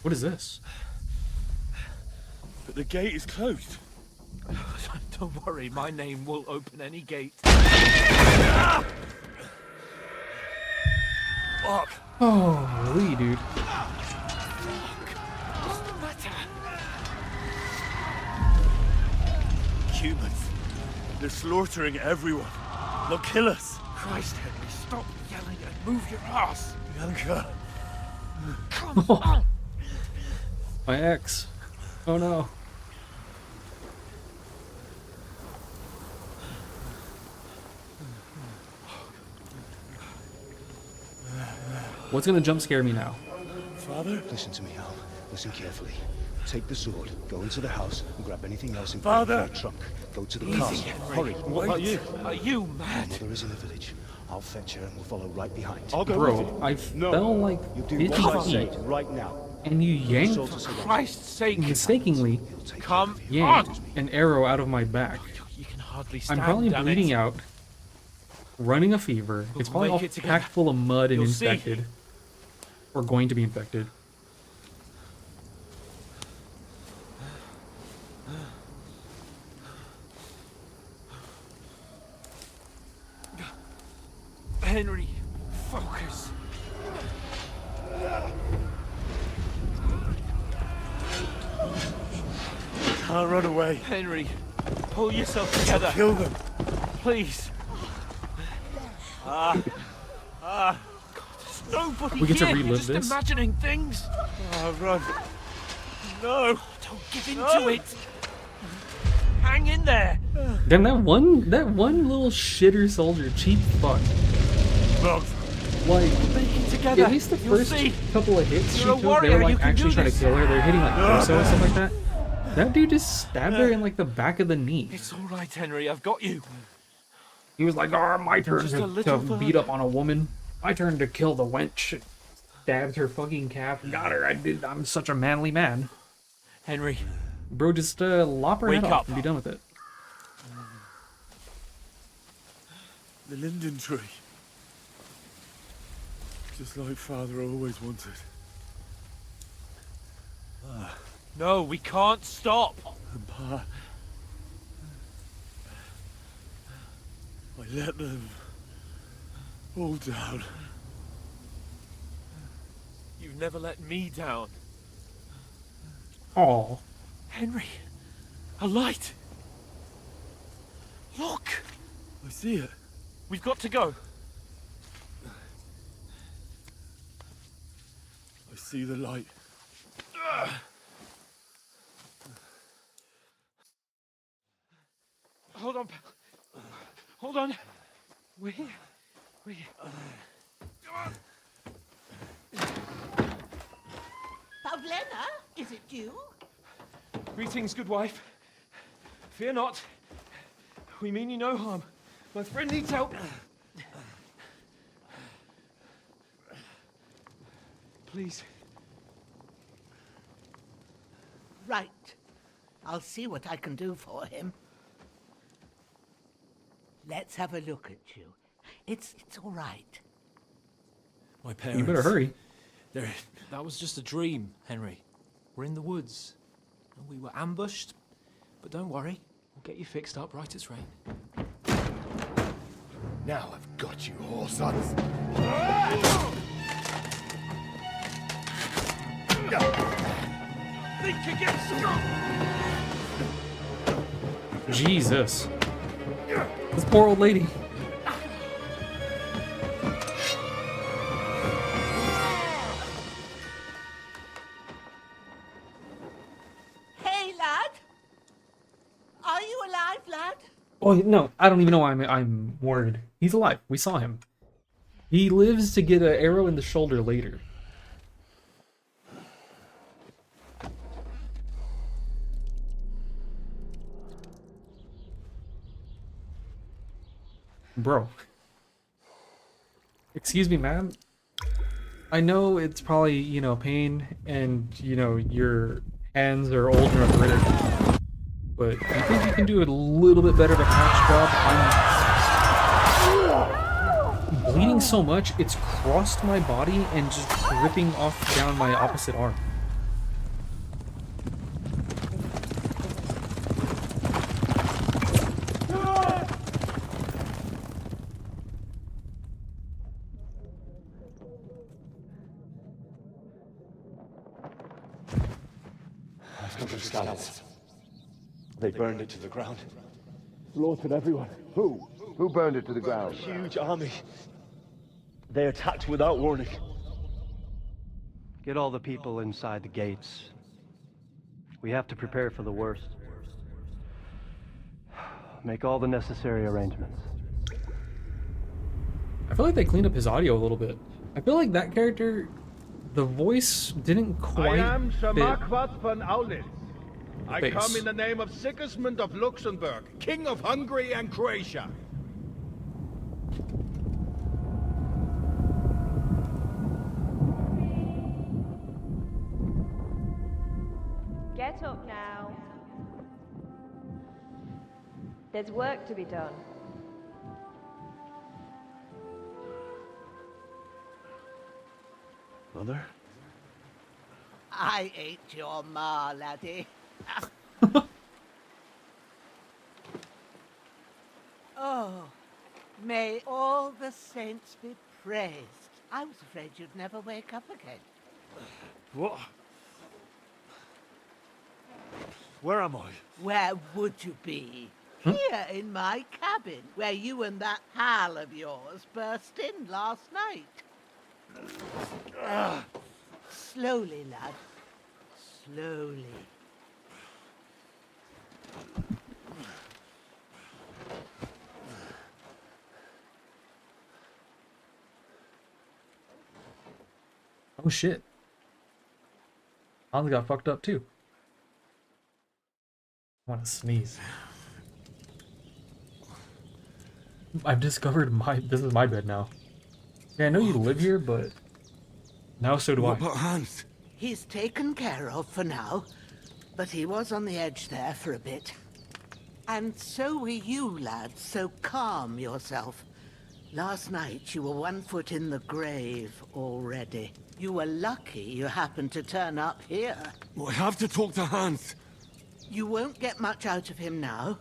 What is this? But the gate is closed. Don't worry, my name will open any gate. Fuck. Holy dude. What's the matter? Humans. They're slaughtering everyone. They'll kill us. Christ, Henry, stop yelling and move your ass. Bianca. Come on. My ex. Oh no. What's gonna jump scare me now? Father? Listen to me, Al. Listen carefully. Take the sword, go into the house, and grab anything else in Father! your trunk. Go to the Easy, castle. Henry. Hurry. What about you? Are you Your mad? mother is in the village. I'll fetch her and we'll follow right behind. I'll go Bro, with you. I No. fell like You do 50 what I say feet, right now. and you yanked, Sword to surrender. Christ's sake. mistakenly, Come yanked on. an arrow out of my back. You can hardly stand, I'm probably damn bleeding it. out, running a fever. It's probably make all it together. packed full of mud and You'll see. infected. Or going to be infected. Henry, focus. Can't run away. Henry, pull yourself together. Kill them. Please. There's nobody We get to here. relive You're just this? imagining things. Run. No. Don't give in to it. Hang in there. Damn, that one little shitter soldier, cheap fuck. Bugs. Like, Make it together. at least the You'll first see. couple of hits she You're a took, they warrior, were you like can actually do trying to this. kill her. They're hitting like torso and stuff like that. That dude just stabbed her in like the back of the knee. It's all right, Henry. I've got you. He was like, "Oh, my turn Just a to little beat further. up on a woman. My turn to kill the wench." Stabbed her fucking calf. Got her. I'm such a manly man. Henry, Bro, just lop her head Wake off up. and be done with it. The linden tree. Just like Father always wanted. no, we can't stop. And Pa... I let them all down. You've never let me down. Oh, Henry, a light. Look, I see it. we've got to go. I see the light. Hold on, pal. Hold on. We're here. We're here. Pavlena, is it you? Greetings, good wife. Fear not. We mean you no harm. My friend needs help. Please. Right. I'll see what I can do for him. Let's have a look at you. It's all right. My parents. you better hurry. That was just a dream, Henry. We're in the woods. We were ambushed, but don't worry. We'll get you fixed up right as rain. Now I've got you, whoresons. Think again, Jesus. This poor old lady. Hey, lad. Are you alive, lad? Oh no, I don't even know why I'm worried. He's alive. We saw him. He lives to get an arrow in the shoulder later. Bro. Excuse me, ma'am. I know it's probably, you know, pain and, you know, your hands are old enough to it. But I think you can do a little bit better of a patch job. I'm bleeding so much, it's crossed my body and just ripping off down my opposite arm. Scouts. They burned it to the ground. Slaughtered everyone. Who? Who burned it to the ground? A huge army. They attacked without warning. Get all the people inside the gates. We have to prepare for the worst. Make all the necessary arrangements. I feel like they cleaned up his audio a little bit. I feel like that character, the voice didn't quite I am Sir fit. Marquardt von Aulitz. I face. come in the name of Sigismund of Luxembourg, King of Hungary and Croatia. Get up now. There's work to be done. Mother? I ain't your ma, laddie. Oh, may all the saints be praised. I was afraid you'd never wake up again. What? Where am I? Where would you be? Here in my cabin, where you and that pal of yours burst in last night. Slowly, lad. Slowly. Oh shit. Hans got fucked up too. I want to sneeze. I've discovered this is my bed now. Yeah, I know you live here, but now so do I. What about Hans? He's taken care of for now, but he was on the edge there for a bit. And so were you, lad, so calm yourself. Last night you were 1 foot in the grave already. You were lucky you happened to turn up here. Well, I have to talk to Hans. You won't get much out of him now.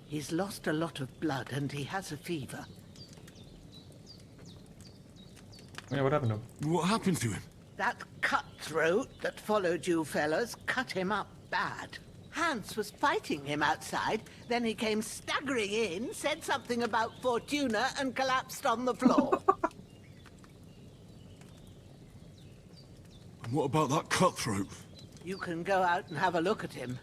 He's lost a lot of blood and he has a fever. Yeah, what happened to him? What happened to him? That cutthroat that followed you fellas cut him up bad. Hans was fighting him outside, then he came staggering in, said something about Fortuna, and collapsed on the floor. And what about that cutthroat? You can go out and have a look at him.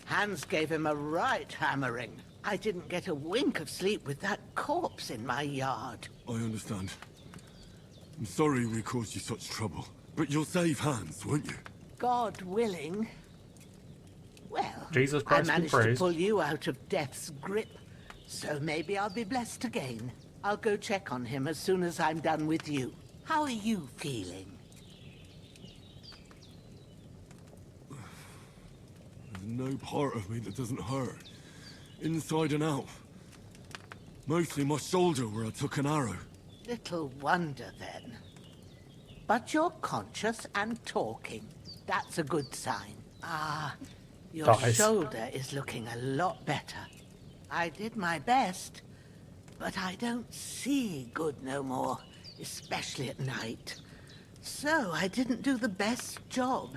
Hans gave him a right hammering. I didn't get a wink of sleep with that corpse in my yard. I understand. I'm sorry we caused you such trouble. But you'll save Hans, won't you? God willing. Well, Jesus Christ I be managed to praised. pull you out of death's grip, so maybe I'll be blessed again. I'll go check on him as soon as I'm done with you. How are you feeling? There's no part of me that doesn't hurt. Inside and out. Mostly my shoulder where I took an arrow. Little wonder then. But you're conscious and talking. That's a good sign. Ah, Your Dies. shoulder is looking a lot better. I did my best, but I don't see good no more, especially at night. So I didn't do the best job.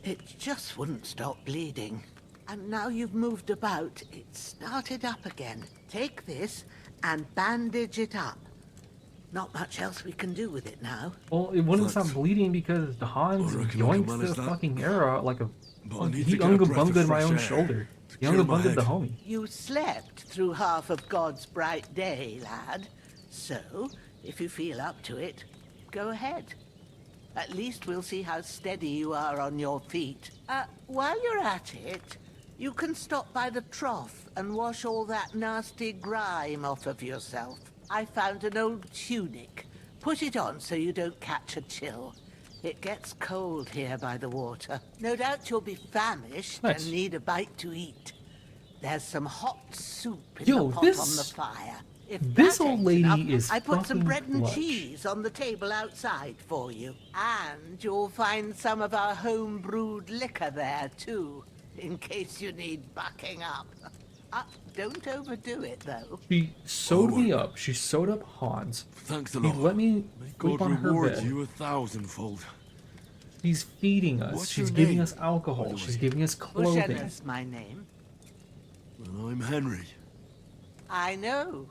It just wouldn't stop bleeding. And now you've moved about, it started up again. Take this and bandage it up. Not much else we can do with it now. Well, it wouldn't stop bleeding because the Hans yoinks the fucking arrow like a... He unga bungaed my own shoulder. He unga bungaed the homie. You slept through half of God's bright day, lad. So, if you feel up to it, go ahead. At least we'll see how steady you are on your feet. While you're at it, you can stop by the trough and wash all that nasty grime off of yourself. I found an old tunic. Put it on so you don't catch a chill. It gets cold here by the water. No doubt you'll be famished and need a bite to eat. There's some hot soup in the pot on the fire. If this old lady is I put some fucking bread and clutch. cheese on the table outside for you. And you'll find some of our home-brewed liquor there, too, in case you need bucking up. Don't overdo it, though. She sewed me up. She sewed up Hans. Thanks a He lot. let me May sleep God on her reward bed. you 1,000-fold. She's feeding us. What's She's your giving name, us alcohol. by the She's way? giving us clothing. Bushenna's my name. Well, I'm Henry. I know.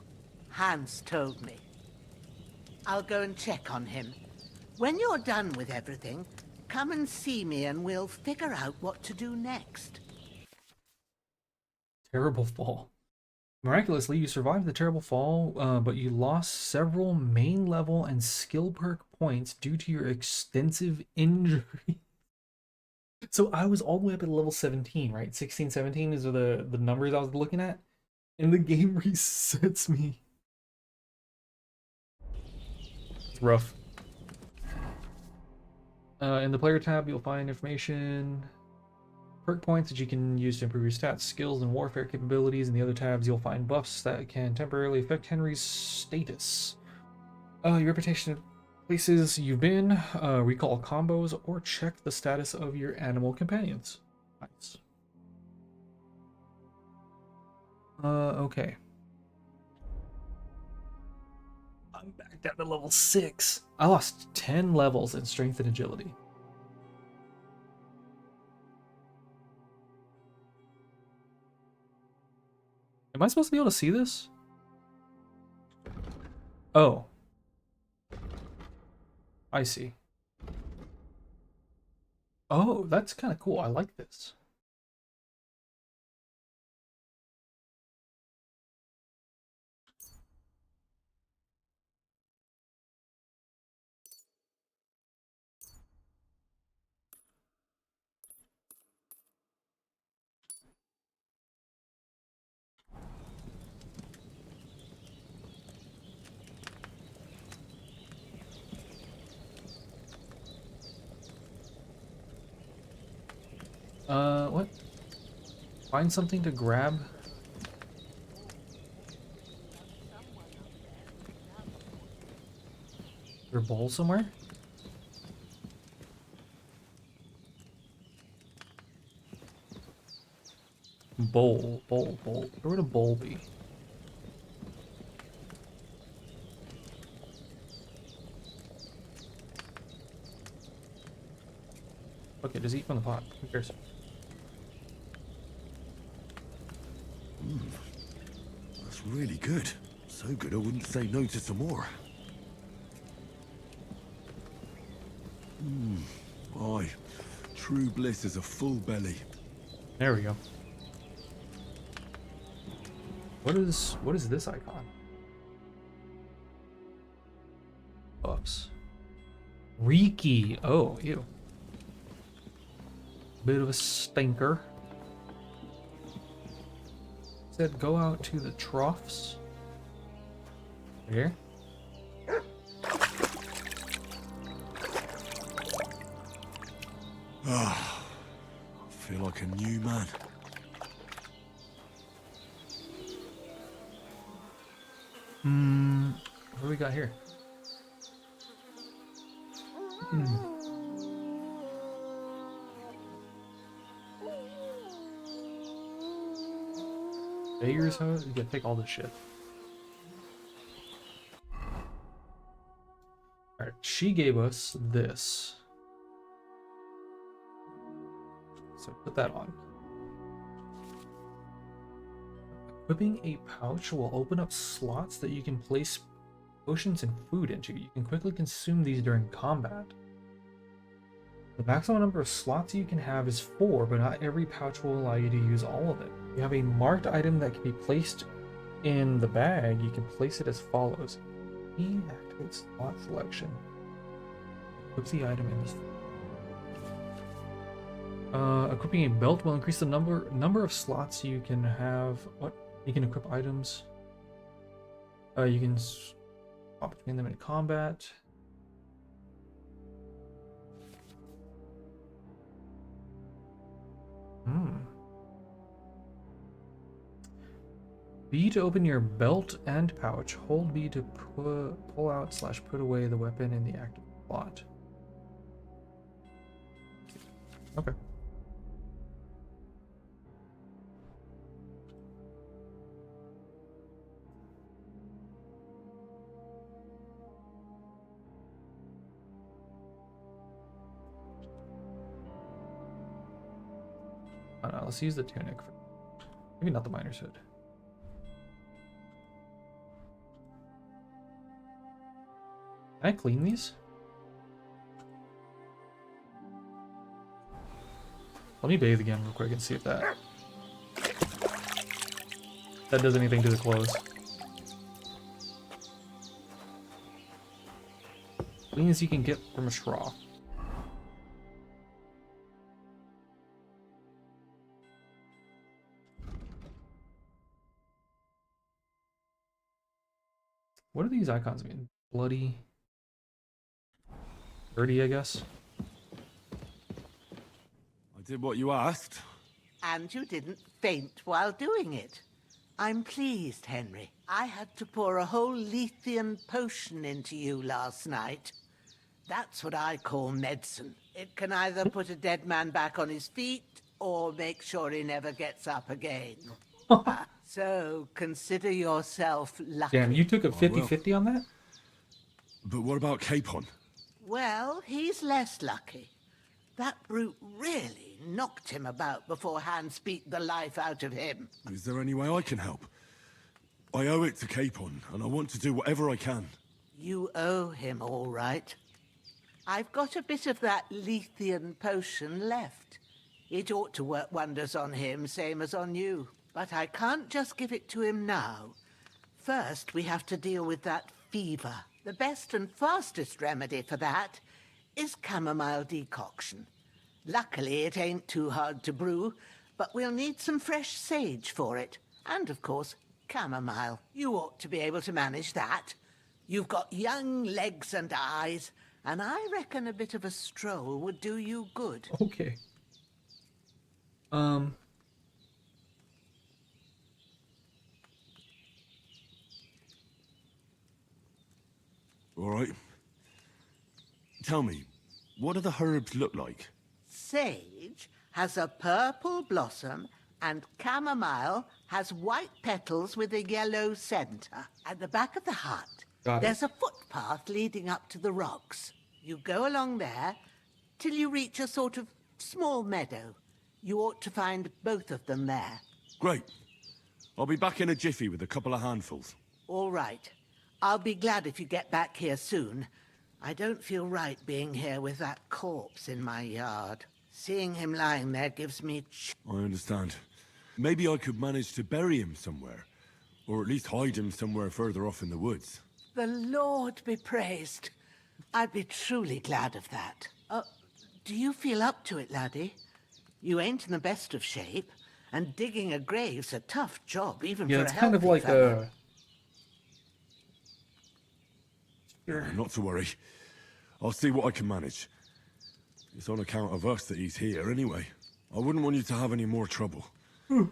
Hans told me. I'll go and check on him. When you're done with everything, come and see me and we'll figure out what to do next. Terrible fall. Miraculously, you survived the terrible fall, but you lost several main level and skill perk points due to your extensive injury. So I was all the way up at level 17, right? 16, 17 is the numbers I was looking at. And the game resets me. It's rough. In the player tab, you'll find information, perk points that you can use to improve your stats, skills, and warfare capabilities. In the other tabs, you'll find buffs that can temporarily affect Henry's status. Your reputation of places you've been, recall combos, or check the status of your animal companions. Nice. Okay. I'm back down to level 6. I lost 10 levels in strength and agility. Am I supposed to be able to see this? Oh. I see. Oh, that's kind of cool. I like this. What? Find something to grab? Is there a bowl somewhere? Bowl. Where would a bowl be? Okay, just eat from the pot. Who cares? That's really good. So good I wouldn't say no to some more. Aye. True bliss is a full belly. There we go. What is this icon? Buffs. Reiki. Oh, ew. Bit of a stinker. Said go out to the troughs. Here. Ah, I feel like a new man. What do we got here? Beggars hose? You gotta take all this shit. Alright, she gave us this. So put that on. Equipping a pouch will open up slots that you can place potions and food into. You can quickly consume these during combat. The maximum number of slots you can have is 4, but not every pouch will allow you to use all of it. You have a marked item that can be placed in the bag. You can place it as follows. E activates slot selection. Equips the item in this. Equipping a belt will increase the number of slots you can have. What? You can equip items. You can swap between them in combat. B to open your belt and pouch. Hold B to pull out / put away the weapon in the active slot. Okay. Oh, no, let's use the tunic. Maybe not the miner's hood. Can I clean these? Let me bathe again real quick and see if that does anything to the clothes. Clean as you can get from a straw. What do these icons mean? Bloody. Dirty, I guess. I did what you asked. And you didn't faint while doing it. I'm pleased, Henry. I had to pour a whole Lethean potion into you last night. That's what I call medicine. It can either put a dead man back on his feet or make sure he never gets up again. So consider yourself lucky. Damn, you took a 50-50 on that? But what about Capon? Well, he's less lucky. That brute really knocked him about before Hans beat the life out of him. Is there any way I can help? I owe it to Capon, and I want to do whatever I can. You owe him, all right. I've got a bit of that Lethean potion left. It ought to work wonders on him, same as on you. But I can't just give it to him now. First, we have to deal with that fever. The best and fastest remedy for that is chamomile decoction. Luckily, it ain't too hard to brew, but we'll need some fresh sage for it. And, of course, chamomile. You ought to be able to manage that. You've got young legs and eyes, and I reckon a bit of a stroll would do you good. Okay. All right. Tell me, what do the herbs look like? Sage has a purple blossom, and chamomile has white petals with a yellow center. At the back of the hut, there's a footpath leading up to the rocks. You go along there till you reach a sort of small meadow. You ought to find both of them there. Great. I'll be back in a jiffy with a couple of handfuls. All right. I'll be glad if you get back here soon. I don't feel right being here with that corpse in my yard. Seeing him lying there gives me... I understand. Maybe I could manage to bury him somewhere. Or at least hide him somewhere further off in the woods. The Lord be praised. I'd be truly glad of that. Do you feel up to it, laddie? You ain't in the best of shape, and digging a grave's a tough job, even for a healthy kind of like fella. Not to worry. I'll see what I can manage. It's on account of us that he's here anyway. I wouldn't want you to have any more trouble. And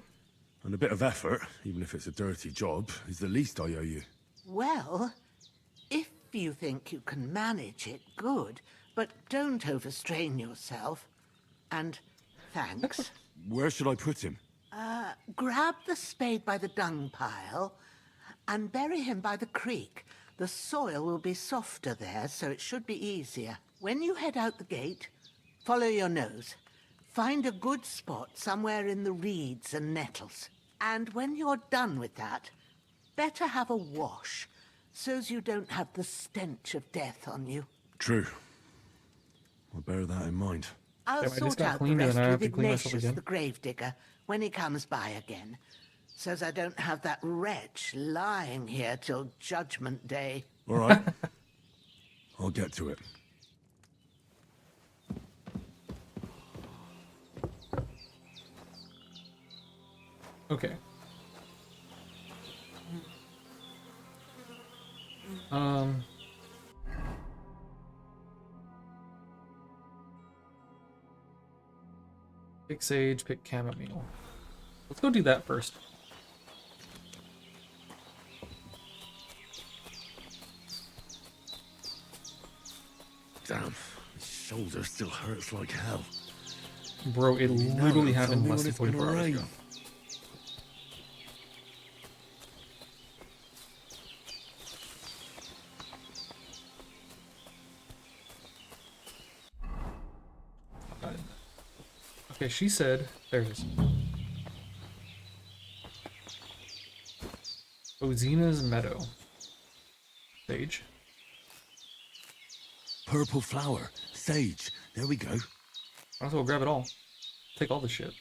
a bit of effort, even if it's a dirty job, is the least I owe you. Well, if you think you can manage it, good. But don't overstrain yourself. And thanks. Where should I put him? grab the spade by the dung pile and bury him by the creek. The soil will be softer there, so it should be easier. When you head out the gate, follow your nose. Find a good spot somewhere in the reeds and nettles. And when you're done with that, better have a wash, so's you don't have the stench of death on you. True. I'll bear that in mind. I'll Damn, I just sort got out the cleaned and rest I have with to clean myself Ignatius, again. the gravedigger, when he comes by again, so's I don't have that wretch lying here till Judgment Day. All right. I'll get to it. Okay. Pick sage, pick chamomile. Let's go do that first. Damn, my shoulder still hurts like hell. Bro, it literally happened less than 24 hours ago. Okay, she said, there it is. Ozina's Meadow. Sage. Purple flower, sage. There we go. Might as well grab it all. Take all the shit.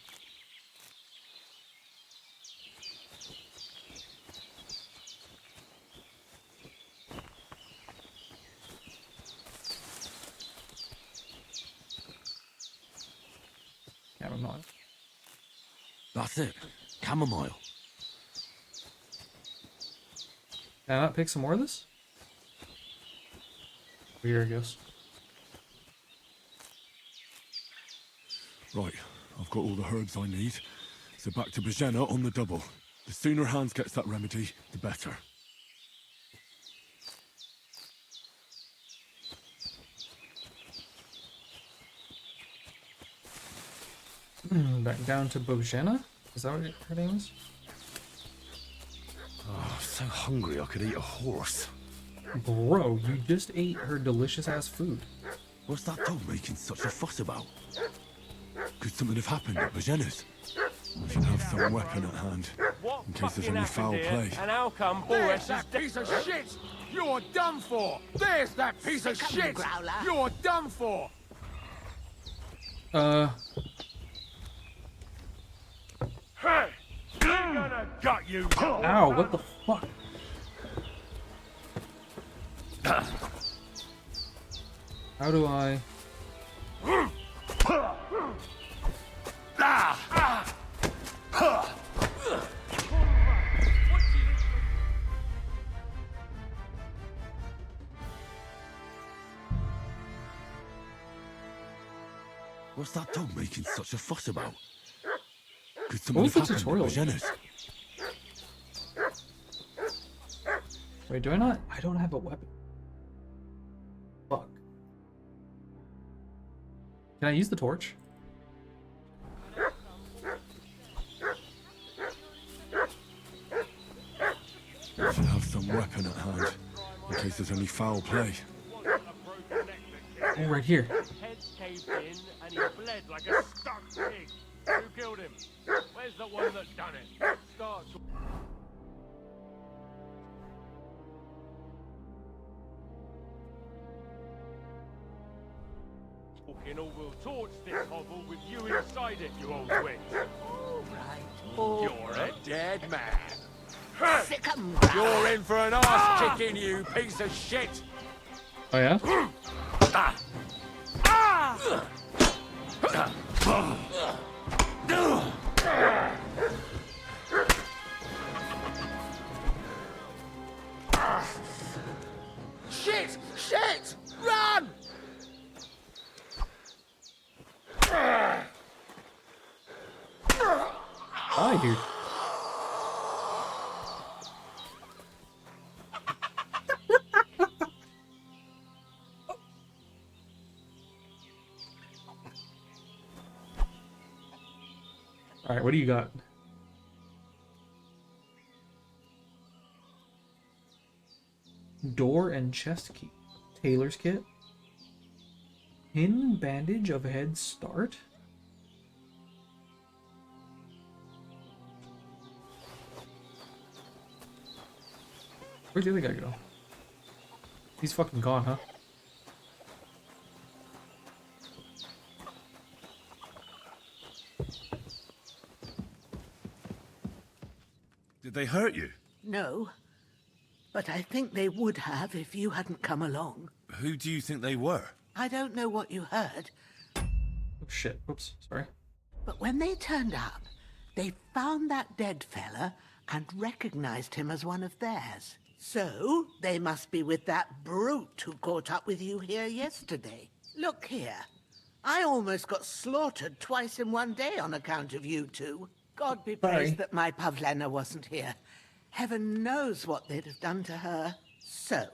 Chamomile. That's it. Chamomile. Can I not pick some more of this? Here, I guess. Right, I've got all the herbs I need. So back to Bajena on the double. The sooner Hans gets that remedy, the better. Back down to Bojena? Is that what her name is? Oh, I'm so hungry I could eat a horse. Bro, you just ate her delicious ass food. What's that dog making such a fuss about? Could something have happened at Bajena's? We should have some weapon at hand, in case there's any foul play. And how come There's that piece of shit! You're done for! There's that piece of shit! Growler. You're done for! Hey! I'm gonna gut you! Ow, what the fuck? How do I... What's that dog making such a fuss about? Could What something was have the happened at tutorial? Bajena's? Wait, do I not? I don't have a weapon. Fuck. Can I use the torch? We should have some weapon at hand, in case there's any foul play. Oh, right here. Head's caved in and he bled like a stuck pig. Who killed him? Where's the one that done it? Start talking or we'll torch this hovel with you inside it, you old witch. You're a dead man. Sick 'em, You're in for an arse kicking, you piece of shit. Oh yeah? Shit! Shit! Run! Hi, dude. Alright, what do you got? door and chest key. Tailor's kit. Pin bandage of head start. Where'd the other guy go? He's fucking gone, huh? Did they hurt you? No, but I think they would have if you hadn't come along. Who do you think they were? I don't know what you heard, Oh shit, whoops, sorry. but when they turned up, they found that dead fella and recognized him as one of theirs. So, they must be with that brute who caught up with you here yesterday. Look here. I almost got slaughtered twice in one day on account of you two. God be praised that my Pavlena wasn't here. Heaven knows what they'd have done to her. So,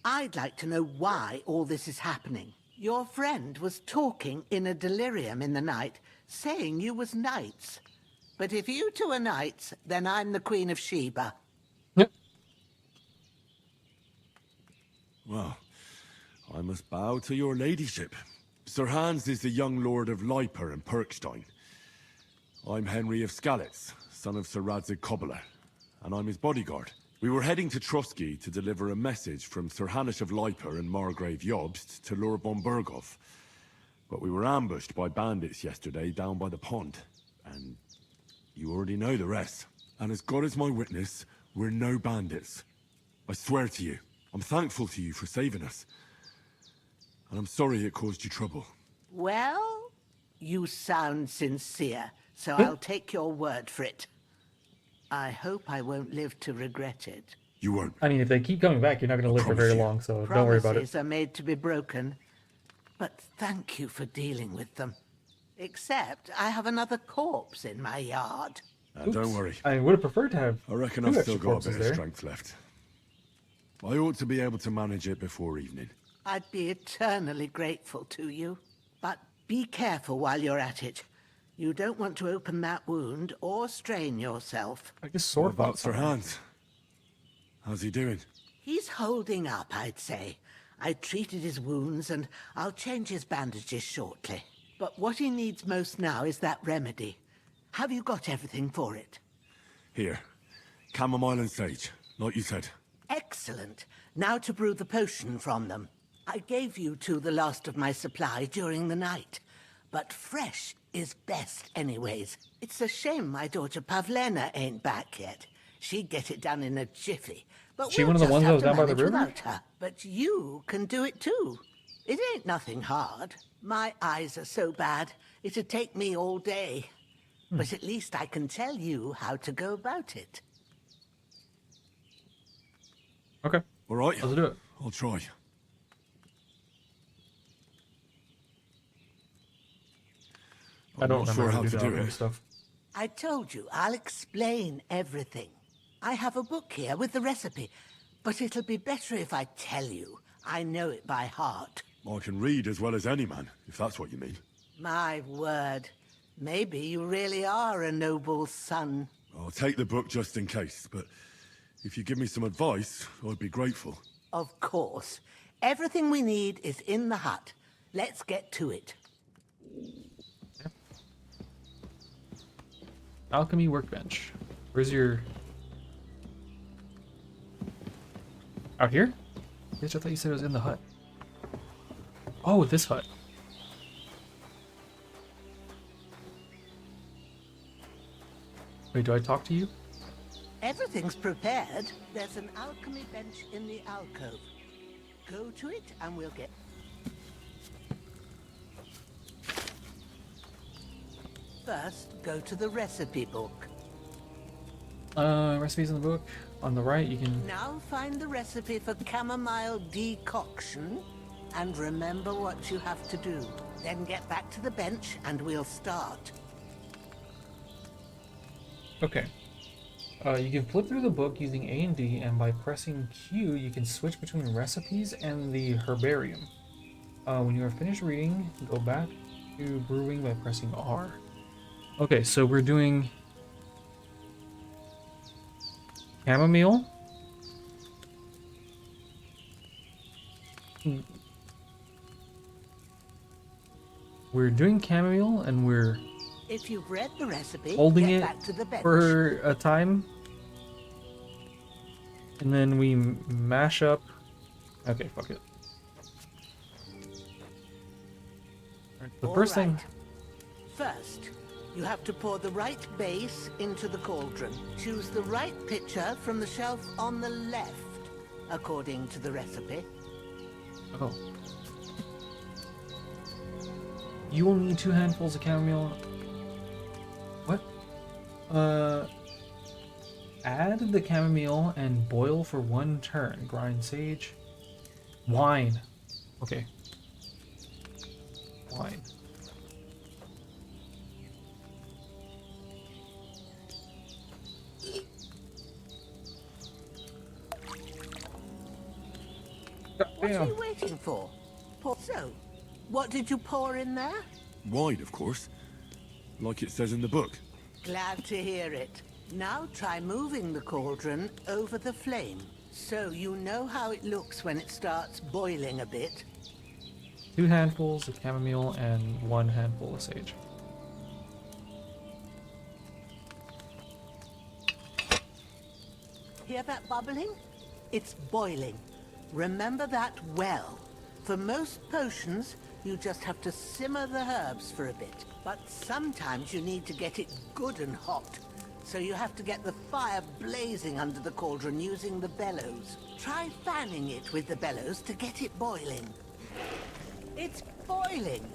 I'd like to know why all this is happening. Your friend was talking in a delirium in the night, saying you was knights. But if you two are knights, then I'm the Queen of Sheba. Well, I must bow to your ladyship. Sir Hans is the young lord of Leiper and Perkstein. I'm Henry of Skalitz, son of Sir Radzig Kobyla, and I'm his bodyguard. We were heading to Trotsky to deliver a message from Sir Hanish of Leiper and Margrave Jobst to Lord von Berghoff. But we were ambushed by bandits yesterday down by the pond, and you already know the rest. And as God is my witness, we're no bandits. I swear to you. I'm thankful to you for saving us. And I'm sorry it caused you trouble. Well, you sound sincere, so I'll take your word for it. I hope I won't live to regret it. You won't. I mean, if they keep coming back, you're not going to live for very long, so don't worry about it. Promises are made to be broken. But thank you for dealing with them. Except I have another corpse in my yard. Don't worry. I would have preferred to have. I reckon I've still got a bit of strength left. I ought to be able to manage it before evening. I'd be eternally grateful to you. But be careful while you're at it. You don't want to open that wound or strain yourself. I guess sword about Sir Hans? How's he doing? He's holding up, I'd say. I treated his wounds and I'll change his bandages shortly. But what he needs most now is that remedy. Have you got everything for it? Here. Chamomile and sage, like you said. Excellent. Now to brew the potion from them. I gave you two the last of my supply during the night. But fresh is best anyways. It's a shame my daughter Pavlena ain't back yet. She'd get it done in a jiffy. But She we'll one of the just ones that have was to down by the manage river? without her. But you can do it too. It ain't nothing hard. My eyes are so bad, it'd take me all day. But at least I can tell you how to go about it. Okay. All right. Let's do it. I'll try. I don't not remember sure how how to to do do that it. stuff. I told you, I'll explain everything. I have a book here with the recipe, but it'll be better if I tell you. I know it by heart. I can read as well as any man, if that's what you mean. My word. Maybe you really are a noble son. I'll take the book just in case, but if you give me some advice, I'd be grateful. Of course. Everything we need is in the hut. Let's get to it. Alchemy workbench. Where's your... Out here? Bitch, I thought you said it was in the hut. Oh, this hut. Wait, do I talk to you? Everything's prepared. There's an alchemy bench in the alcove. Go to it and we'll get... First, go to the recipe book. Recipes in the book. On the right, you can... Now find the recipe for chamomile decoction and remember what you have to do. Then get back to the bench and we'll start. Okay. You can flip through the book using A and D, and by pressing Q, you can switch between recipes and the herbarium. When you are finished reading, go back to brewing by pressing R. Okay, so we're doing chamomile, We're doing chamomile and we're If you've read the recipe, holding get it back to the bench. for a time. And then we mash up. Okay, fuck it. The All first thing. right. First, you have to pour the right base into the cauldron. Choose the right pitcher from the shelf on the left, according to the recipe. Oh. You will need 2 handfuls of chamomile. What? Add the chamomile and boil for 1 turn. Grind sage. Wine. Okay. Wine. What are you waiting for? So, what did you pour in there? Wine, of course. Like it says in the book. Glad to hear it. Now try moving the cauldron over the flame, so you know how it looks when it starts boiling a bit. 2 handfuls of chamomile and 1 handful of sage. Hear that bubbling? It's boiling. Remember that well. For most potions, you just have to simmer the herbs for a bit. But sometimes you need to get it good and hot. So you have to get the fire blazing under the cauldron using the bellows. Try fanning it with the bellows to get it boiling. It's boiling!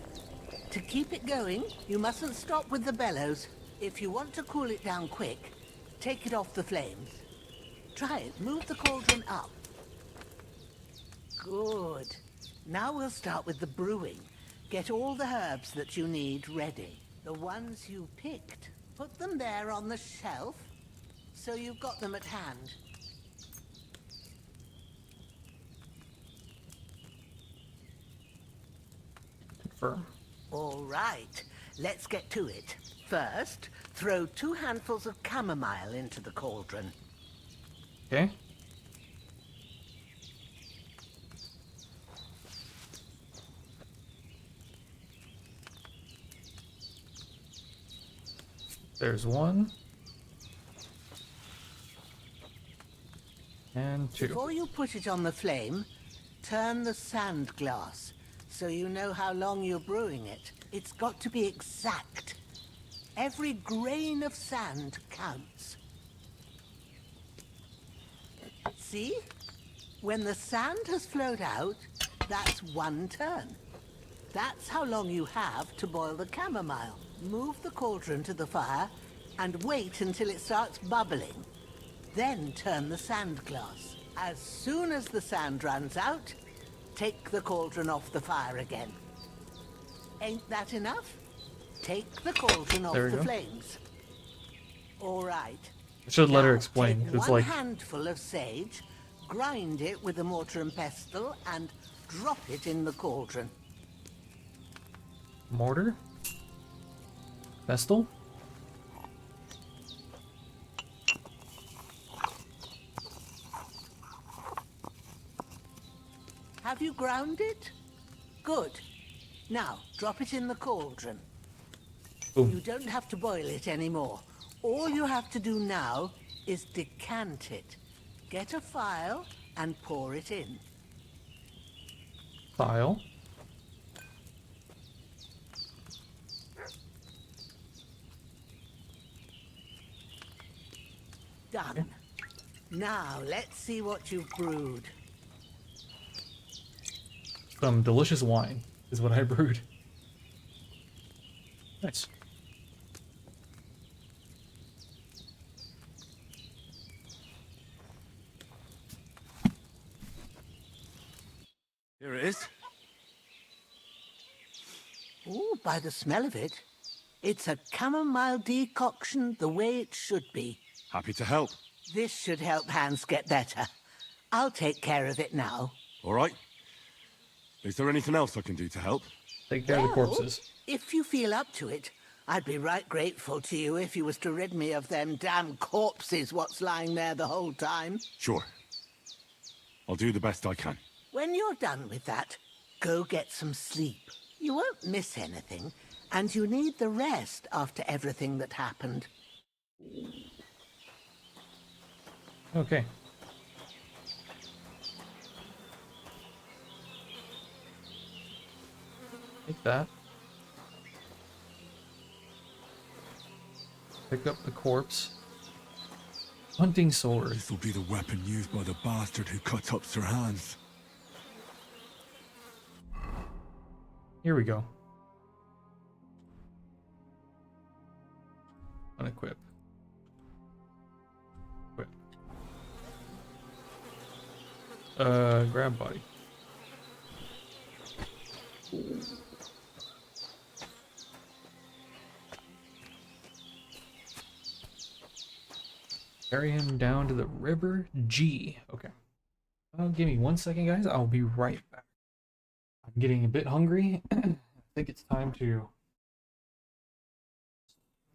To keep it going, you mustn't stop with the bellows. If you want to cool it down quick, take it off the flames. Try it. Move the cauldron up. Good. Now we'll start with the brewing. Get all the herbs that you need ready. The ones you picked. Put them there on the shelf, so you've got them at hand. Confirm. All right, let's get to it. First, throw 2 handfuls of chamomile into the cauldron. Okay. There's 1. And 2. Before you put it on the flame, turn the sand glass so you know how long you're brewing it. It's got to be exact. Every grain of sand counts. See? When the sand has flowed out, that's 1 turn. That's how long you have to boil the chamomile. Move the cauldron to the fire and wait until it starts bubbling. Then turn the sand glass. As soon as the sand runs out, take the cauldron off the fire again. Ain't that enough? Take the cauldron off the flames. All right. I should let her Now, explain. take It's 1 like handful of sage, grind it with a mortar and pestle, and drop it in the cauldron. mortar. Pestle. Have you ground it? Good. Now, drop it in the cauldron. Boom. You don't have to boil it anymore. All you have to do now is decant it. Get a phial and pour it in. File. Done. Now, let's see what you've brewed. Some delicious wine is what I brewed. Nice. Here it is. Ooh, by the smell of it, it's a chamomile decoction the way it should be. Happy to help. This should help Hans get better. I'll take care of it now. All right. Is there anything else I can do to help? Take care of the corpses. If you feel up to it, I'd be right grateful to you if you was to rid me of them damn corpses what's lying there the whole time. Sure. I'll do the best I can. When you're done with that, go get some sleep. You won't miss anything, and you need the rest after everything that happened. Okay. Take that. Pick up the corpse. Hunting sword. This will be the weapon used by the bastard who cut up Sir Hans. Here we go. Unequip. Equip. Grab body. Carry him down to the river G. Okay. Give me 1 second, guys. I'll be right back. I'm getting a bit hungry. I think it's time to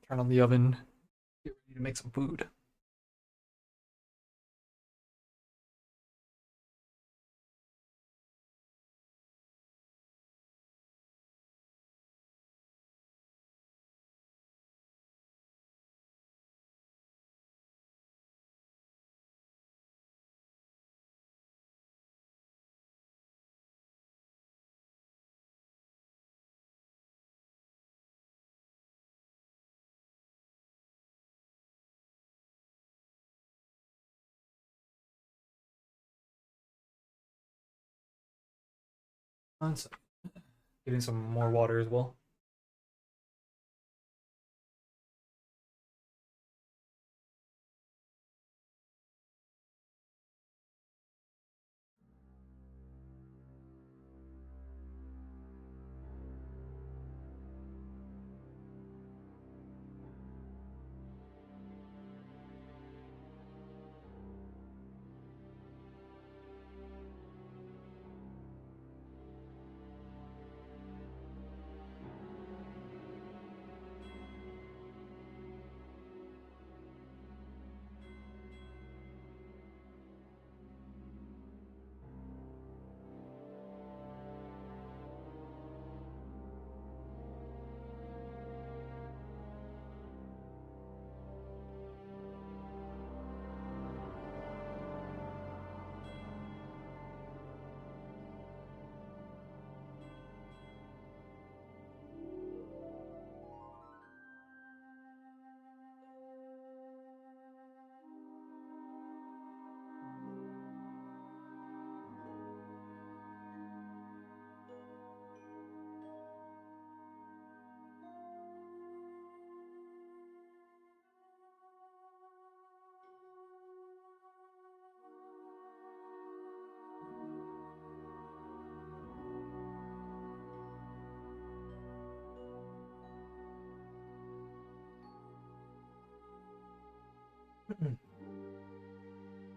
turn on the oven, get ready to make some food. One second. Getting some more water as well.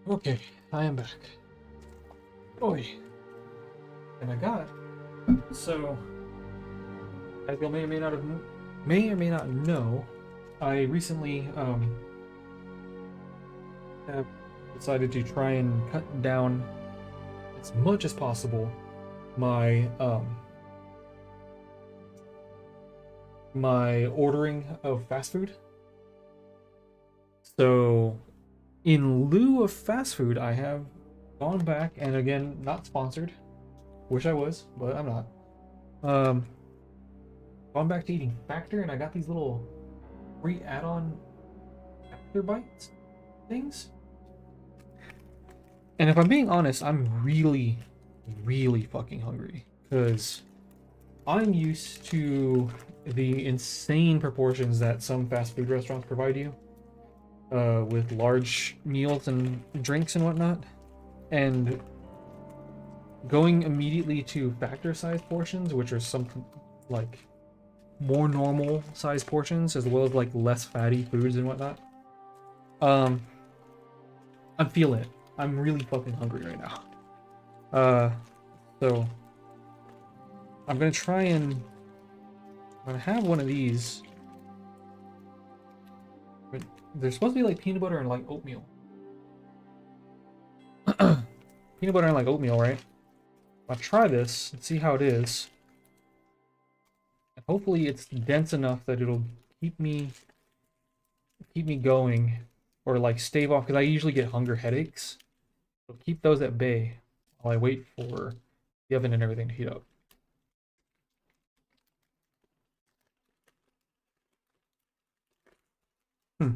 Okay, I am back. Oi. And I got so as you may or may not know, I recently have decided to try and cut down as much as possible my my ordering of fast food. So in lieu of fast food, I have gone back, and again, not sponsored. Wish I was, but I'm not. Gone back to eating Factor, and I got these little free add-on Factor bites things. And if I'm being honest, I'm really, really fucking hungry, because I'm used to the insane proportions that some fast food restaurants provide you, with large meals and drinks and whatnot, and going immediately to factor size portions, which are something like more normal size portions, as well as like less fatty foods and whatnot. I'm feeling it. I'm really fucking hungry right now. So I'm gonna try and I'm gonna have one of these. But there's supposed to be like peanut butter and like oatmeal. Peanut butter and like oatmeal, right? I'll try this and see how it is. And hopefully it's dense enough that it'll keep me going, or like stave off, because I usually get hunger headaches. So keep those at bay while I wait for the oven and everything to heat up. Hmm.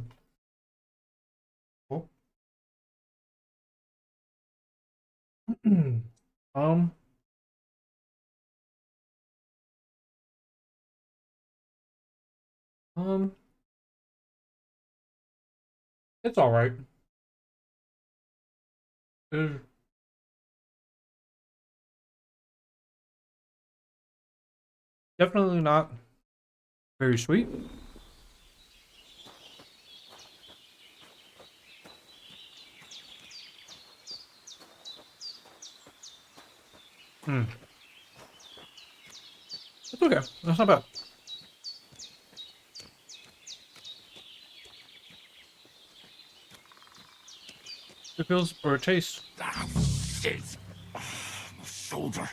Oh. um. Um. It's all right. It's definitely not very sweet. Hmm. It's okay. That's not bad. It feels, or it tastes. Ah, shit. My shoulder.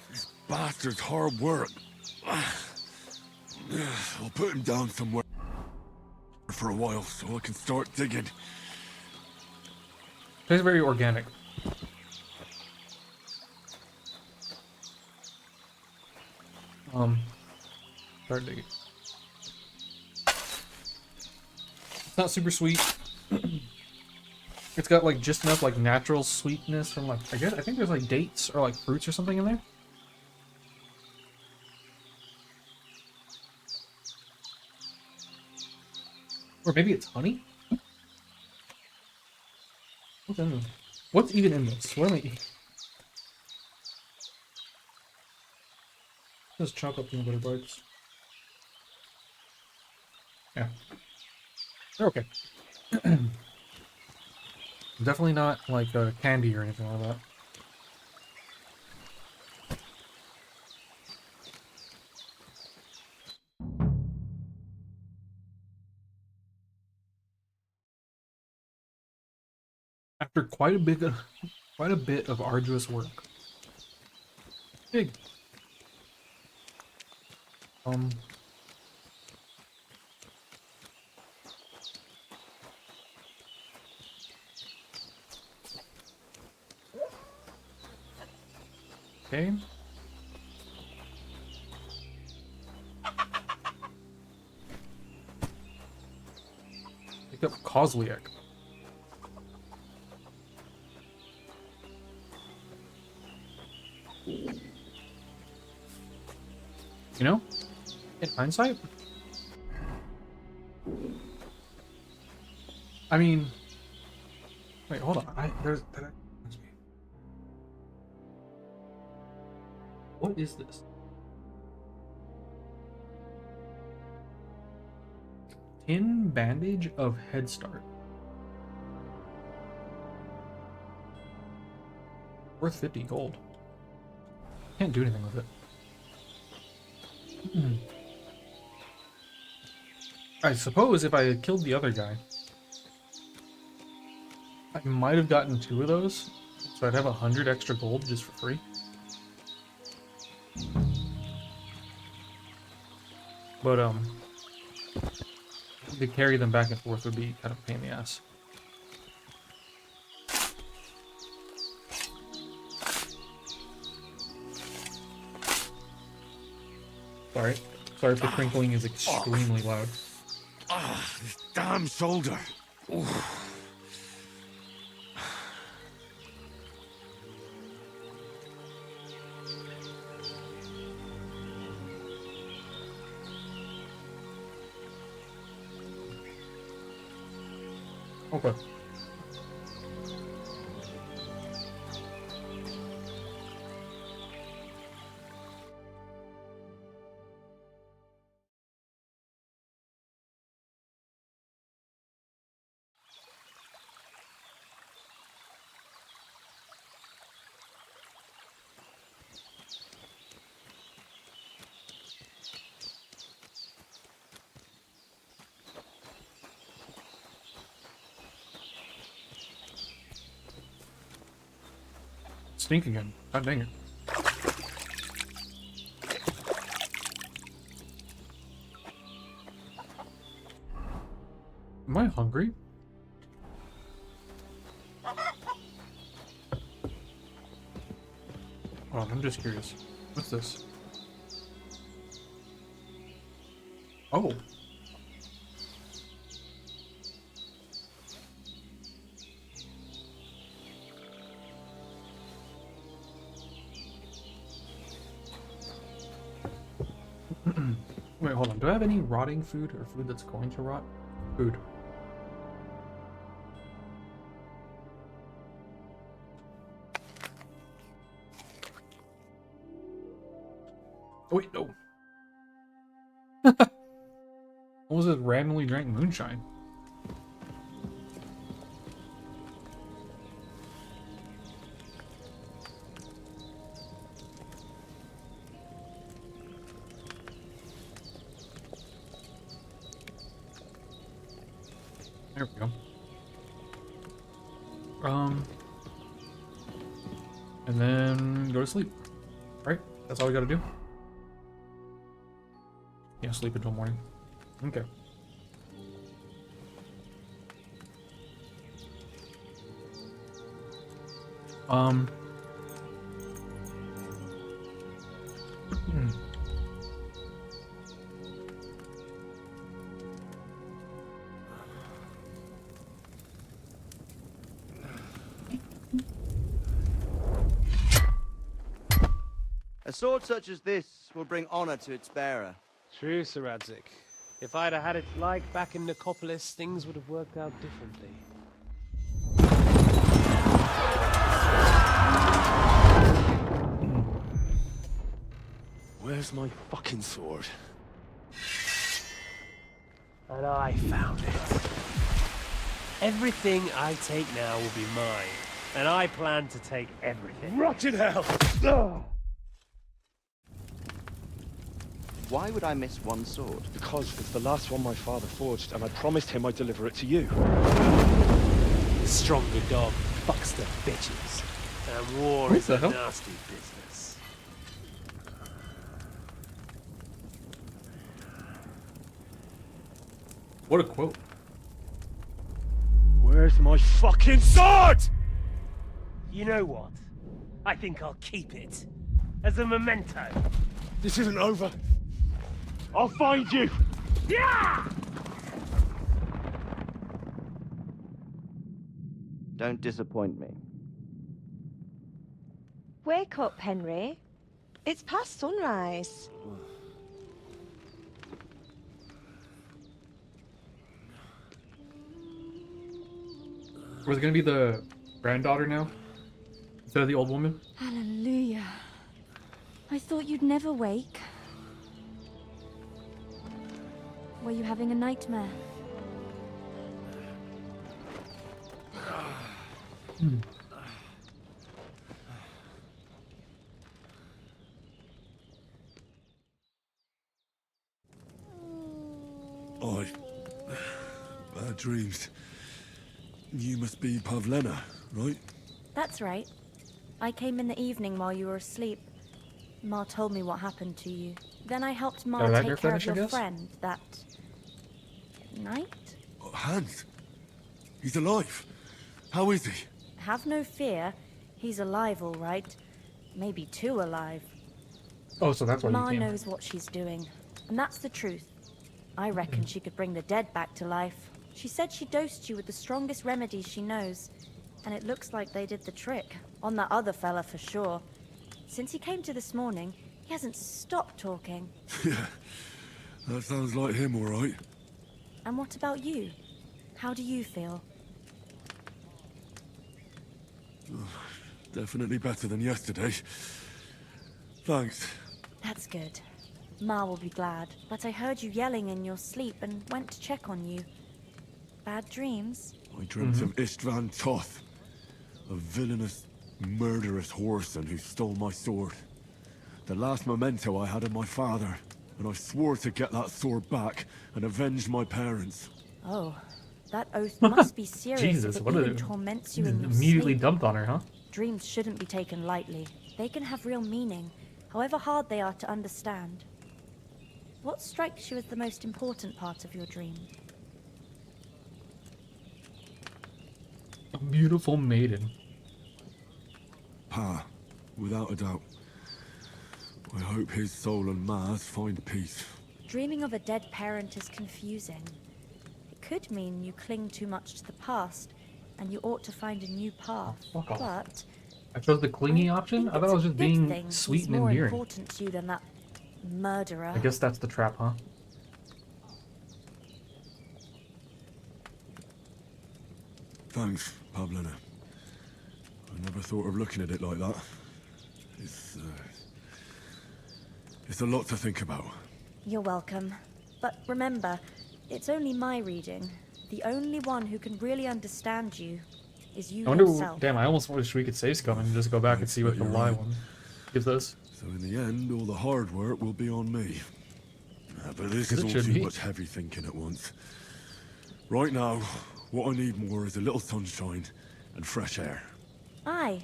These bastards hard work. I'll put him down somewhere for a while so I can start digging. Tastes very organic. Start digging. It's not super sweet. It's got like just enough like natural sweetness from like, I think there's like dates or like fruits or something in there. Or maybe it's honey? What's in this? What's even in this? What am I eating? Just chocolate peanut butter bites. Yeah. They're okay. Definitely not like candy or anything like that. After quite a bit of arduous work. Big. Okay. Pick up Kozliak. You know, in hindsight, I mean, wait, hold on. What is this? Tin bandage of Head Start. Worth 50 gold. Can't do anything with it. I suppose if I had killed the other guy, I might have gotten 2 of those, so I'd have 100 extra gold just for free. But to carry them back and forth would be kind of a pain in the ass. Sorry if the crinkling is extremely loud. This damn shoulder. Ooh. Okay. stink again. God dang it. Am I hungry? Oh, I'm just curious. What's this? Oh. Wait, hold on. Do I have any rotting food or food that's going to rot? Food. Oh, wait, no. What was this randomly drank moonshine? There we go. And then go to sleep. Right? That's all we gotta do? Yeah, sleep until morning. Okay. A sword such as this will bring honor to its bearer. True, Sir Radzik. If I'd have had it like back in Nicopolis, things would have worked out differently. Where's my fucking sword? And I found it. Everything I take now will be mine, and I plan to take everything. Rot in hell! Why would I miss one sword? Because it's the last one my father forged, and I promised him I'd deliver it to you. The stronger dog fucks the bitches, and war What is the a hell? nasty business. What a quote. Where's my fucking sword? You know what? I think I'll keep it. As a memento. This isn't over. I'll find you! Yeah! Don't disappoint me. Wake up, Henry. It's past sunrise. Was it gonna be the granddaughter now? Instead of the old woman? Hallelujah. I thought you'd never wake. Were you having a nightmare? Bad dreams. You must be Pavlena, right? That's right. I came in the evening while you were asleep. Ma told me what happened to you. Then I helped Ma that take your care finish, I of your guess? friend that night. Hans. He's alive. How is he? Have no fear. He's alive, all right. Maybe too alive. Oh, so that's why Ma you came. knows what she's doing. And that's the truth. I reckon she could bring the dead back to life. She said she dosed you with the strongest remedies she knows. And it looks like they did the trick. On that other fella for sure. Since he came to this morning, he hasn't stopped talking. Yeah, that sounds like him, all right. And what about you? How do you feel? Definitely better than yesterday. Thanks. That's good. Ma will be glad. But I heard you yelling in your sleep and went to check on you. Bad dreams? I dreamt of Istvan Toth, a villainous, murderous whoreson who stole my sword. The last memento I had of my father, and I swore to get that sword back and avenge my parents. Oh, that oath must be serious Jesus, if it what even a... torments you in your Immediately sleep. dumped on her, huh? Dreams shouldn't be taken lightly. They can have real meaning, however hard they are to understand. What strikes you as the most important part of your dream? A beautiful maiden. Pa, without a doubt. I hope his soul and Ma's find peace. Dreaming of a dead parent is confusing. It could mean you cling too much to the past, and you ought to find a new path. Fuck off. But I chose the clingy option? I thought I was just being sweet he's and more endearing. important to you than that murderer. I guess that's the trap, huh? Thanks, Pavlina. I never thought of looking at it like that. It's a lot to think about. You're welcome. But remember, it's only my reading. The only one who can really understand you is you I wonder, yourself. damn, I almost wish we could save scum and just go back and see what the you're lie right. one gives us. So in the end, all the hard work will be on me. But this is It all should too be. much heavy thinking at once. Right now, what I need more is a little sunshine and fresh air. Aye,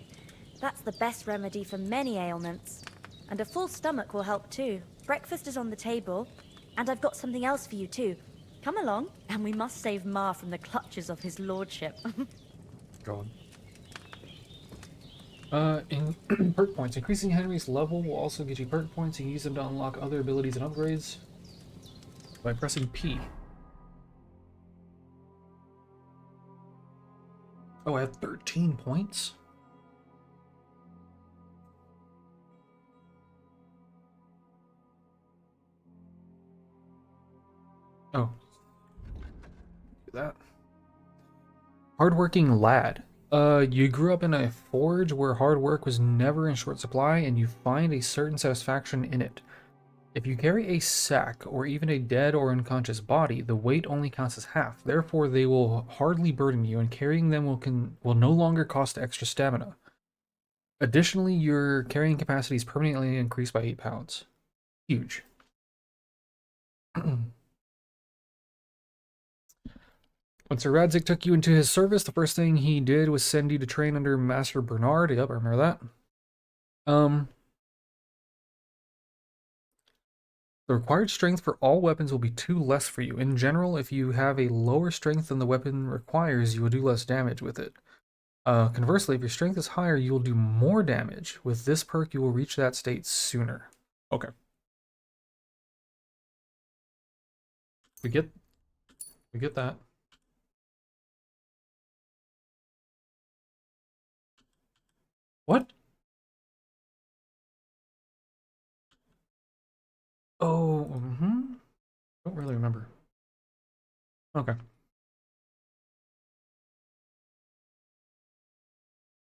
that's the best remedy for many ailments. And a full stomach will help too. Breakfast is on the table, and I've got something else for you too. Come along, and we must save Ma from the clutches of his lordship. Go on. In perk points. Increasing Henry's level will also get you perk points. You can use them to unlock other abilities and upgrades by pressing P. Oh, I have 13 points? Oh. Do that. Hardworking lad. You grew up in a forge where hard work was never in short supply, and you find a certain satisfaction in it. If you carry a sack, or even a dead or unconscious body, the weight only counts as half. Therefore, they will hardly burden you, and carrying them will no longer cost extra stamina. Additionally, your carrying capacity is permanently increased by 8 pounds. Huge. When Sir Radzik took you into his service, the first thing he did was send you to train under Master Bernard. Yep, I remember that. The required strength for all weapons will be 2 less for you. In general, if you have a lower strength than the weapon requires, you will do less damage with it. Conversely, if your strength is higher, you will do more damage. With this perk, you will reach that state sooner. Okay. We get that. What? Oh, don't really remember. Okay.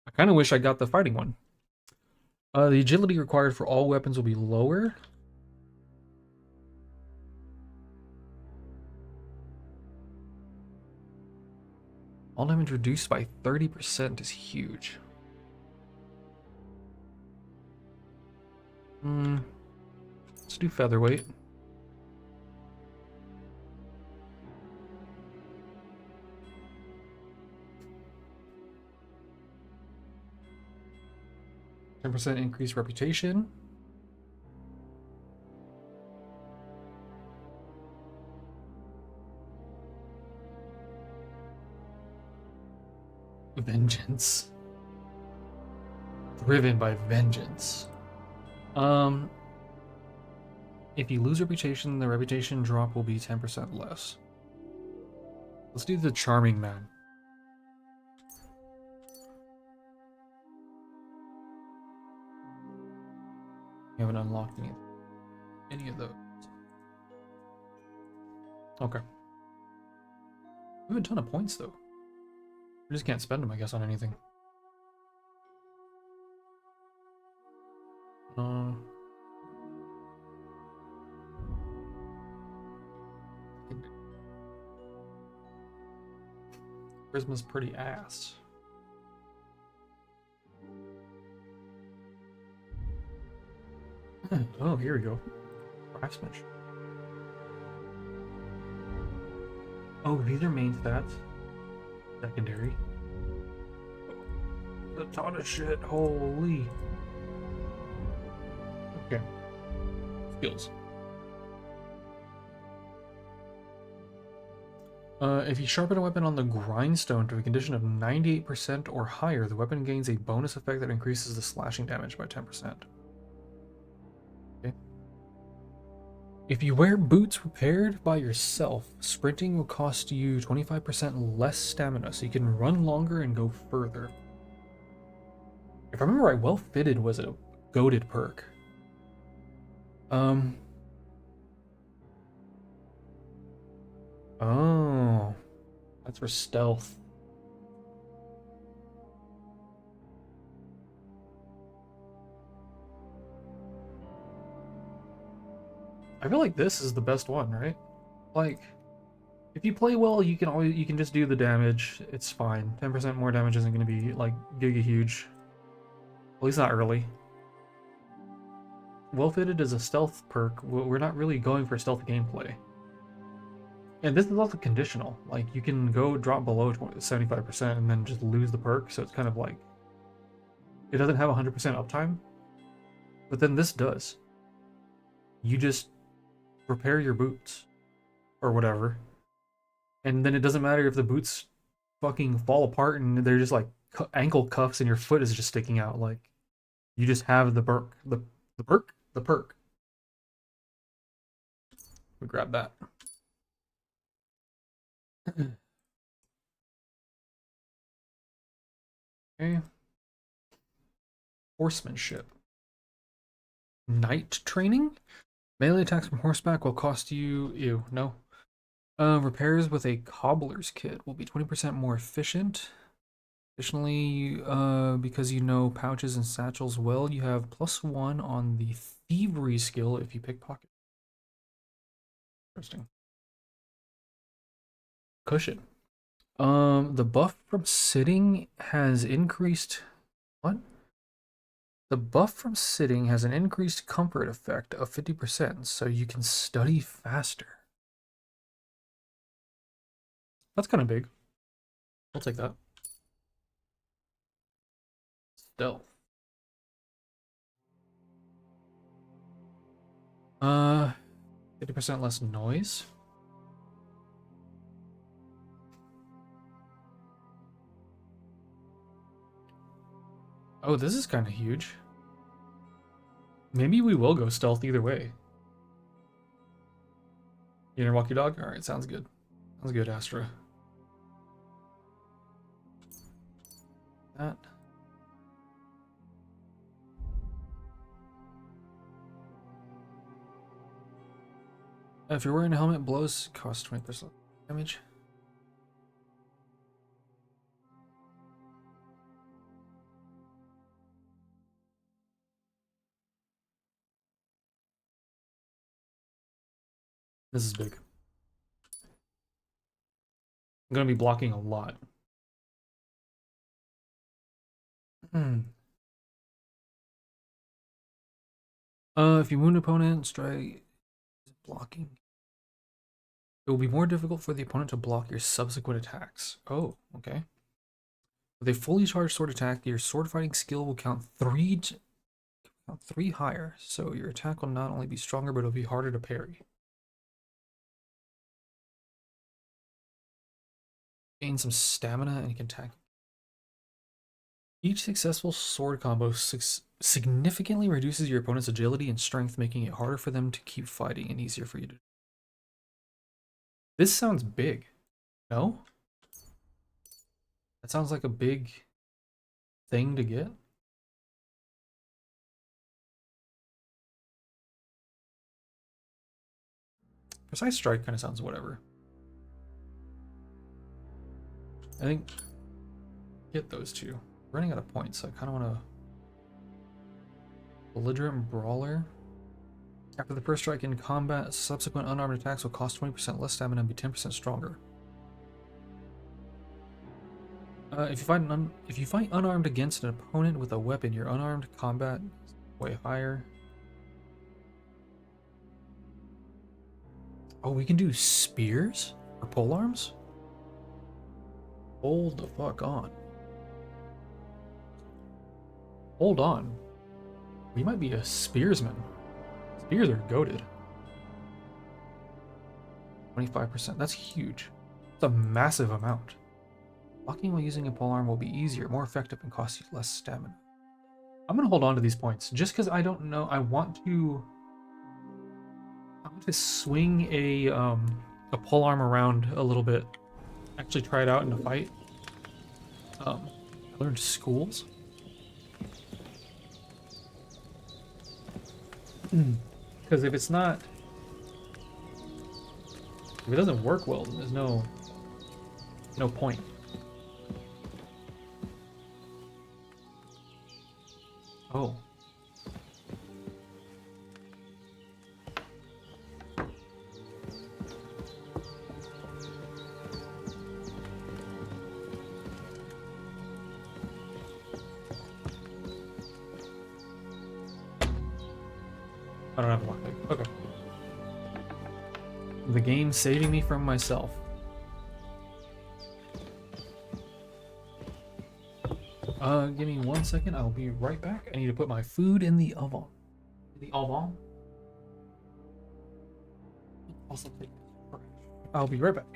I kind of wish I got the fighting one. The agility required for all weapons will be lower. All damage reduced by 30% is huge. Let's do featherweight. %10 increased reputation. Vengeance. Driven by vengeance. If you lose reputation, the reputation drop will be 10% less. Let's do the charming man. We haven't unlocked any of those. Okay. We have a ton of points though. We just can't spend them, I guess, on anything. Charisma's pretty ass. Oh, here we go. Craftsmanship. Oh, these are main stats. Secondary. a ton of shit. Holy. Okay. Skills. If you sharpen a weapon on the grindstone to a condition of 98% or higher, the weapon gains a bonus effect that increases the slashing damage by 10%. Okay. If you wear boots repaired by yourself, sprinting will cost you 25% less stamina, so you can run longer and go further. If I remember right, well fitted was a goated perk. Oh, that's for stealth. I feel like this is the best one, right? Like, if you play well, you can just do the damage. It's fine. 10% more damage isn't going to be like giga huge. At least not early. Well fitted is a stealth perk. We're not really going for stealth gameplay. And this is also conditional. Like, you can go drop below 75% and then just lose the perk. So it's kind of like, it doesn't have 100% uptime. But then this does. You just repair your boots or whatever. And then it doesn't matter if the boots fucking fall apart and they're just like ankle cuffs and your foot is just sticking out. Like, you just have the perk. The perk? The perk. We grab that. Okay. Horsemanship. Night training? Melee attacks from horseback will cost you... Ew, no. Repairs with a cobbler's kit will be 20% more efficient. Additionally, because you know pouches and satchels well, you have +1 on the thievery skill if you pickpocket. Interesting. Cushion. The buff from sitting has increased... What? The buff from sitting has an increased comfort effect of 50%, so you can study faster. That's kind of big. I'll take that. Stealth. 50% less noise. Oh, this is kind of huge. Maybe we will go stealth either way. You gonna walk your dog? Alright, sounds good. Sounds good, Astra. That. If you're wearing a helmet, blows cost 20% damage. This is big. I'm gonna be blocking a lot. If you wound opponent, strike blocking. It will be more difficult for the opponent to block your subsequent attacks. Oh, okay. With a fully charged sword attack, your sword fighting skill will count three higher, so your attack will not only be stronger, but it'll be harder to parry. Gain some stamina and you can attack. Each successful sword combo significantly reduces your opponent's agility and strength, making it harder for them to keep fighting and easier for you to... This sounds big. No? That sounds like a big thing to get. Precise strike kind of sounds whatever. I think get those two. Running out of points, so I kind of want to... Belligerent Brawler. After the first strike in combat, subsequent unarmed attacks will cost 20% less stamina and be 10% stronger. If you fight unarmed against an opponent with a weapon, your unarmed combat is way higher. Oh, we can do spears or polearms? Hold the fuck on. Hold on. We might be a spearsman. Spears are goated. 25%. That's huge. It's a massive amount. Blocking while using a polearm will be easier, more effective, and cost you less stamina. I'm gonna hold on to these points just because I don't know. I want to swing a polearm around a little bit. Actually, try it out in a fight. I learned schools. Because if it's not, if it doesn't work well, then there's no point. Oh. I don't have a lockpick. Okay. The game saving me from myself. Give me 1 second. I'll be right back. I need to put my food in the oven. Also take this. I'll be right back.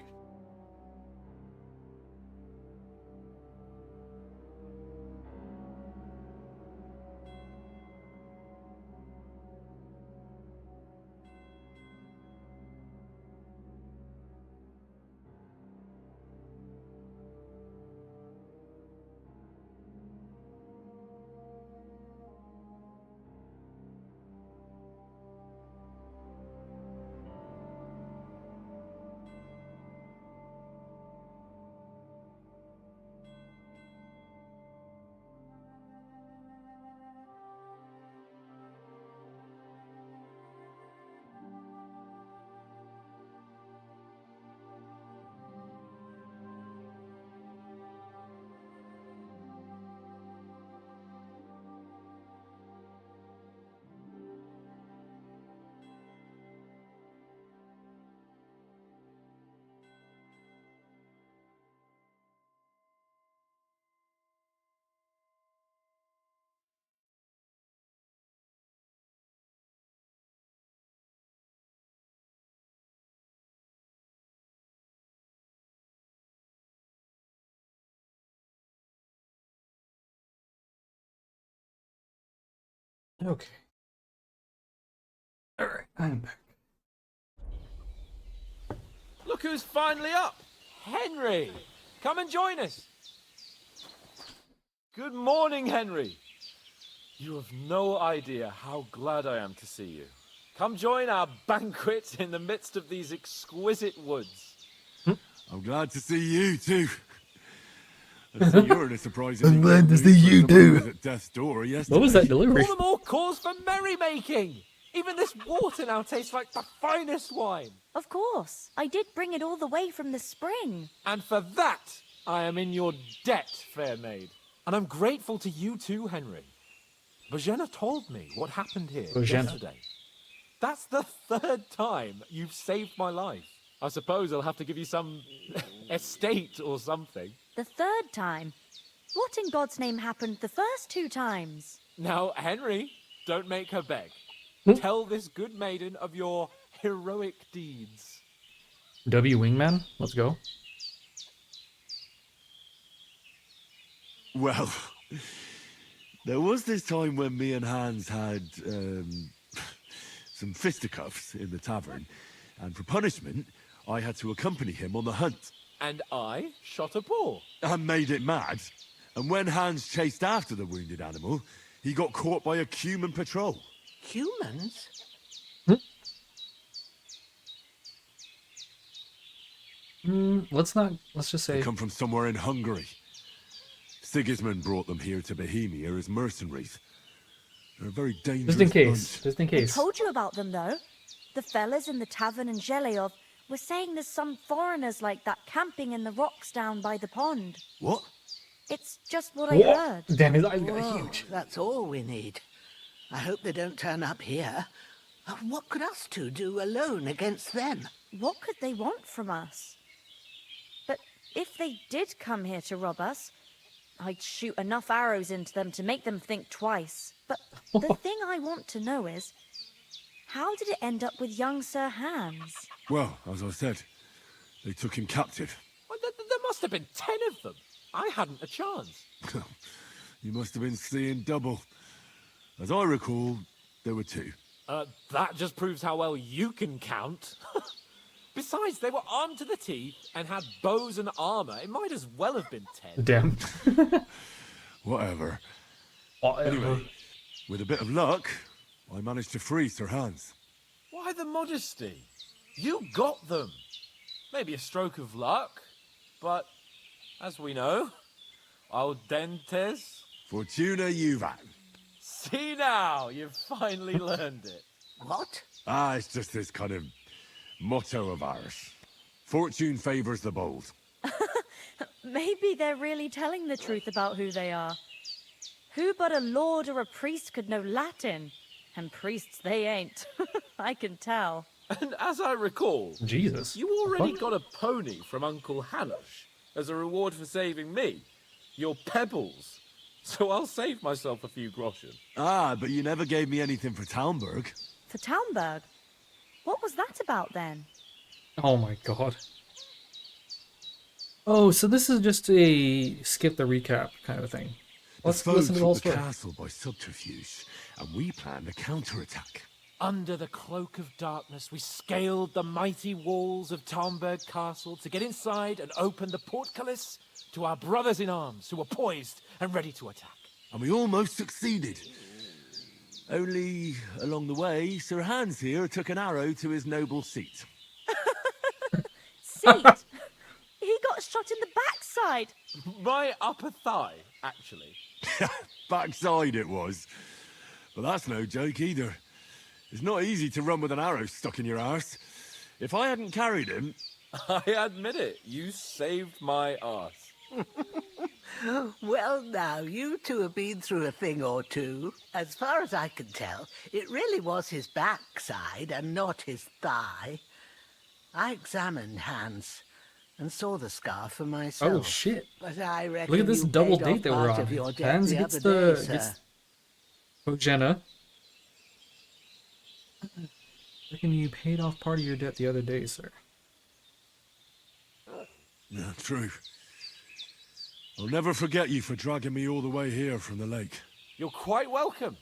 Okay. Alright, I'm back. Look who's finally up! Henry! Come and join us! Good morning, Henry! You have no idea how glad I am to see you. Come join our banquet in the midst of these exquisite woods. I'm glad to see you too. I see you're in a surprising. I'm glad to see you too. At death's door yesterday. What was that delivery? All the more cause for merrymaking! Even this water now tastes like the finest wine. Of course. I did bring it all the way from the spring. And for that, I am in your debt, fair maid. And I'm grateful to you too, Henry. Bojena told me what happened here yesterday. That's the 3rd time you've saved my life. I suppose I'll have to give you some estate or something. The 3rd time? What in God's name happened the first 2 times? Now, Henry, don't make her beg. Tell this good maiden of your heroic deeds. W Wingman, let's go. Well, there was this time when me and Hans had some fisticuffs in the tavern, and for punishment, I had to accompany him on the hunt. And I shot a boar. And made it mad. And when Hans chased after the wounded animal, he got caught by a human patrol. Humans? Let's just say... They come from somewhere in Hungary. Sigismund brought them here to Bohemia as mercenaries. They're a very dangerous Just in case. I told you about them, though. The fellas in the tavern in Zheleov were saying there's some foreigners like that camping in the rocks down by the pond. What? It's just what I heard. Damn, his eyes got Whoa, huge. That's all we need. I hope they don't turn up here. What could us two do alone against them? What could they want from us? But if they did come here to rob us, I'd shoot enough arrows into them to make them think twice. But the thing I want to know is, how did it end up with young Sir Hans? Well, as I said, they took him captive. Well, there must have been 10 of them. I hadn't a chance. You must have been seeing double. As I recall, there were 2. That just proves how well you can count. Besides, they were armed to the teeth and had bows and armor. It might as well have been 10. Damn. Whatever. Anyway, with a bit of luck, I managed to free Sir Hans. Why the modesty? You got them. Maybe a stroke of luck, but as we know, al dentes. Fortuna juvat. See now, you've finally learned it. What? It's just this kind of motto of ours. Fortune favors the bold. Maybe they're really telling the truth about who they are. Who but a lord or a priest could know Latin? And priests they ain't. I can tell. And as I recall, Jesus, you already got a pony from Uncle Hanosh as a reward for saving me. Your pebbles. So I'll save myself a few groschen. But you never gave me anything for Talmberg. For Talmberg? What was that about then? Oh my god. Oh, so this is just a skip the recap kind of thing. Let's The foe listen to the whole took the story. castle by subterfuge, and we planned a counterattack. Under the cloak of darkness, we scaled the mighty walls of Talmberg Castle to get inside and open the portcullis to our brothers in arms who were poised and ready to attack. And we almost succeeded. Only, along the way, Sir Hans here took an arrow to his noble seat. Seat? He got shot in the backside. My upper thigh, actually. Backside it was. But that's no joke either. It's not easy to run with an arrow stuck in your arse. If I hadn't carried him... I admit it, you saved my arse. Well, now, you two have been through a thing or two. As far as I can tell, it really was his backside and not his thigh. I examined Hans and saw the scar for myself. Oh shit! But I reckon Look at this you double paid date off that we're part on. of your debt Hans the gets other the day, gets sir. Jenna. Reckon you paid off part of your debt the other day, sir. Yeah, true. I'll never forget you for dragging me all the way here from the lake. You're quite welcome.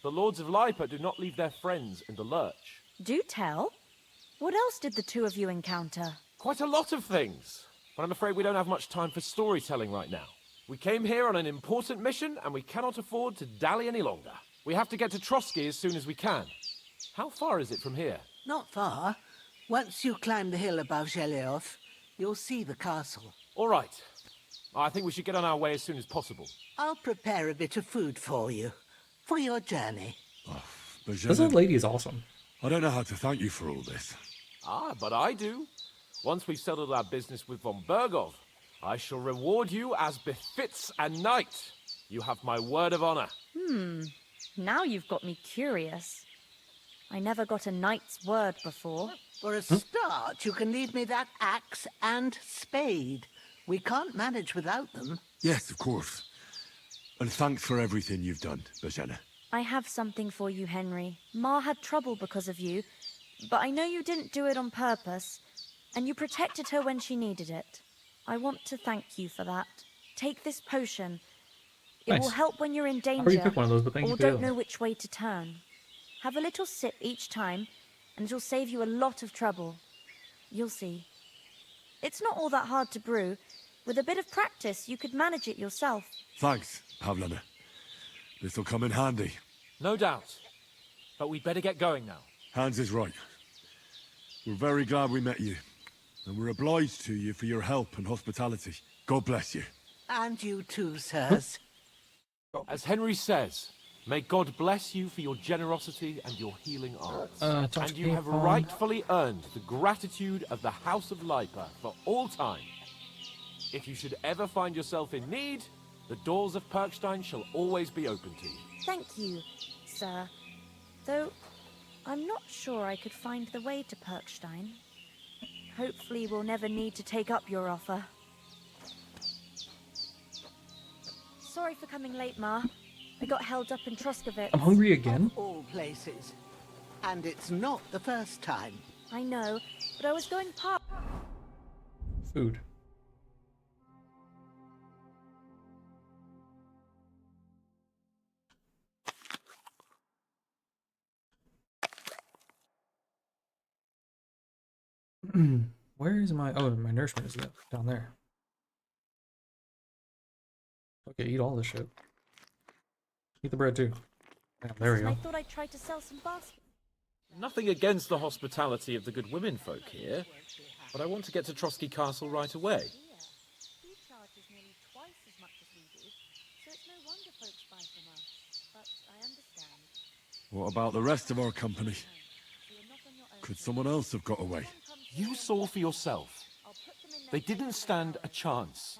The Lords of Lipa do not leave their friends in the lurch. Do tell. What else did the two of you encounter? Quite a lot of things. But I'm afraid we don't have much time for storytelling right now. We came here on an important mission, and we cannot afford to dally any longer. We have to get to Trotsky as soon as we can. How far is it from here? Not far. Once you climb the hill above Zheleov, you'll see the castle. All right. I think we should get on our way as soon as possible. I'll prepare a bit of food for you, for your journey. But This old lady is awesome. I don't know how to thank you for all this. But I do. Once we've settled our business with von Bergov, I shall reward you as befits a knight. You have my word of honor. Now you've got me curious. I never got a knight's word before. For a start, you can leave me that axe and spade. We can't manage without them. Yes, of course. And thanks for everything you've done, Bajana. I have something for you, Henry. Ma had trouble because of you, but I know you didn't do it on purpose, and you protected her when she needed it. I want to thank you for that. Take this potion. It Nice. will help when you're in I already danger took one of those, but thank you or for the don't other know one. which way to turn. Have a little sip each time, and it'll save you a lot of trouble. You'll see. It's not all that hard to brew. With a bit of practice, you could manage it yourself. Thanks, Pavlana. This'll come in handy. No doubt. But we'd better get going now. Hans is right. We're very glad we met you. And we're obliged to you for your help and hospitality. God bless you. And you too, sirs. As Henry says, may God bless you for your generosity and your healing arts. talk And to you have people. rightfully earned the gratitude of the House of Lipa for all time. If you should ever find yourself in need, the doors of Perkstein shall always be open to you. Thank you, sir. Though, I'm not sure I could find the way to Perkstein. Hopefully we'll never need to take up your offer. Sorry for coming late, Ma. I got held up in Troskovitz. I'm hungry again. Of all places. And it's not the first time. I know, but I was going past. Food. Where is my... Oh, my nourishment is down there. Okay, eat all this shit. Eat the bread too. Yeah, there we go. I thought I'd try to sell some baskets. Nothing against the hospitality of the good women folk here, but I want to get to Trotsky Castle right away. He charges nearly twice as much as we do, so it's no wonder folks buy from us. But I understand. What about the rest of our company? Could someone else have got away? You saw for yourself. They didn't stand a chance.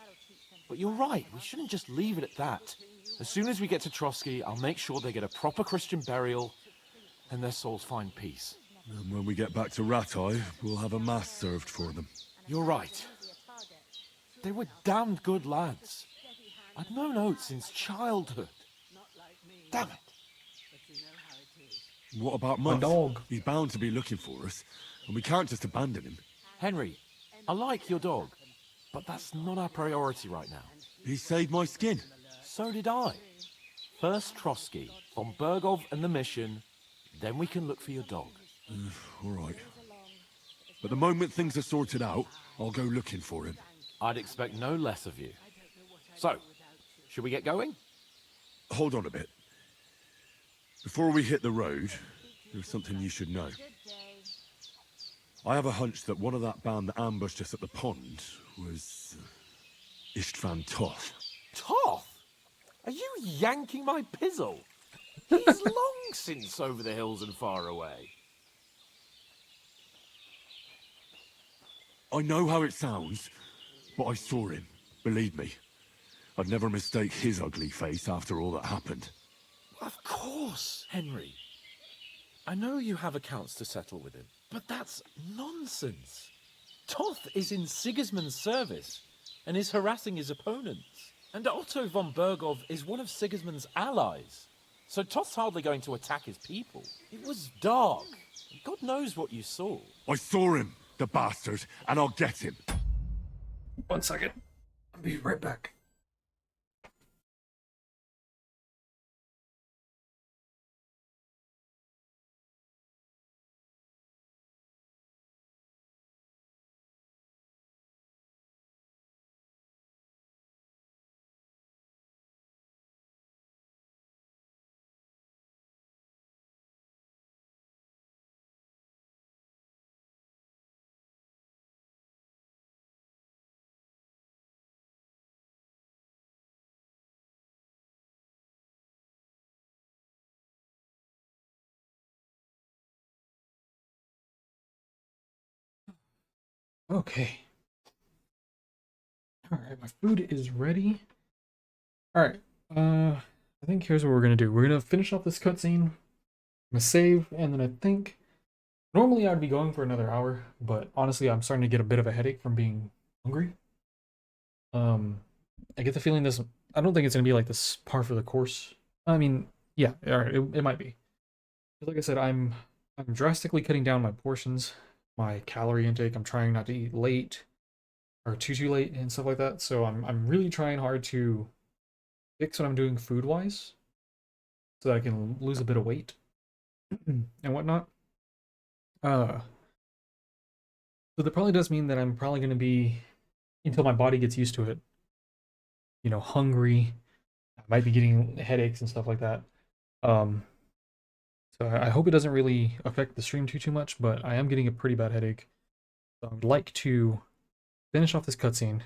But you're right, we shouldn't just leave it at that. As soon as we get to Trotsky, I'll make sure they get a proper Christian burial and their souls find peace. And when we get back to Ratai, we'll have a mass served for them. You're right. They were damned good lads. I've known Oates since childhood. Damn it. What about My Mutt? dog. He's bound to be looking for us, and we can't just abandon him. Henry, I like your dog, but that's not our priority right now. He saved my skin. So did I. First Trotsky, von Bergov and the mission, then we can look for your dog. All right. But the moment things are sorted out, I'll go looking for him. I'd expect no less of you. So, should we get going? Hold on a bit. Before we hit the road, there's something you should know. I have a hunch that one of that band that ambushed us at the pond was Istvan Toth. Toth? Are you yanking my pizzle? He's long since over the hills and far away. I know how it sounds, but I saw him. Believe me. I'd never mistake his ugly face after all that happened. Of course, Henry. I know you have accounts to settle with him, but that's nonsense. Toth is in Sigismund's service and is harassing his opponents. And Otto von Bergov is one of Sigismund's allies. So Toth's hardly going to attack his people. It was dark. God knows what you saw. I saw him, the bastard, and I'll get him. 1 second. I'll be right back. Okay. Alright, my food is ready. Alright, I think here's what we're gonna do. We're gonna finish off this cutscene. I'm gonna save, and then I think... Normally I'd be going for another hour, but honestly I'm starting to get a bit of a headache from being hungry. I get the feeling this... I don't think it's gonna be like this par for the course. I mean, yeah, alright, it might be. Like I said, I'm drastically cutting down my portions, my calorie intake. I'm trying not to eat late or too late and stuff like that. So I'm really trying hard to fix what I'm doing food wise so that I can lose a bit of weight and whatnot. So that probably does mean that I'm probably going to be, until my body gets used to it, you know, hungry. I might be getting headaches and stuff like that. So I hope it doesn't really affect the stream too much, but I am getting a pretty bad headache. So I would like to finish off this cutscene,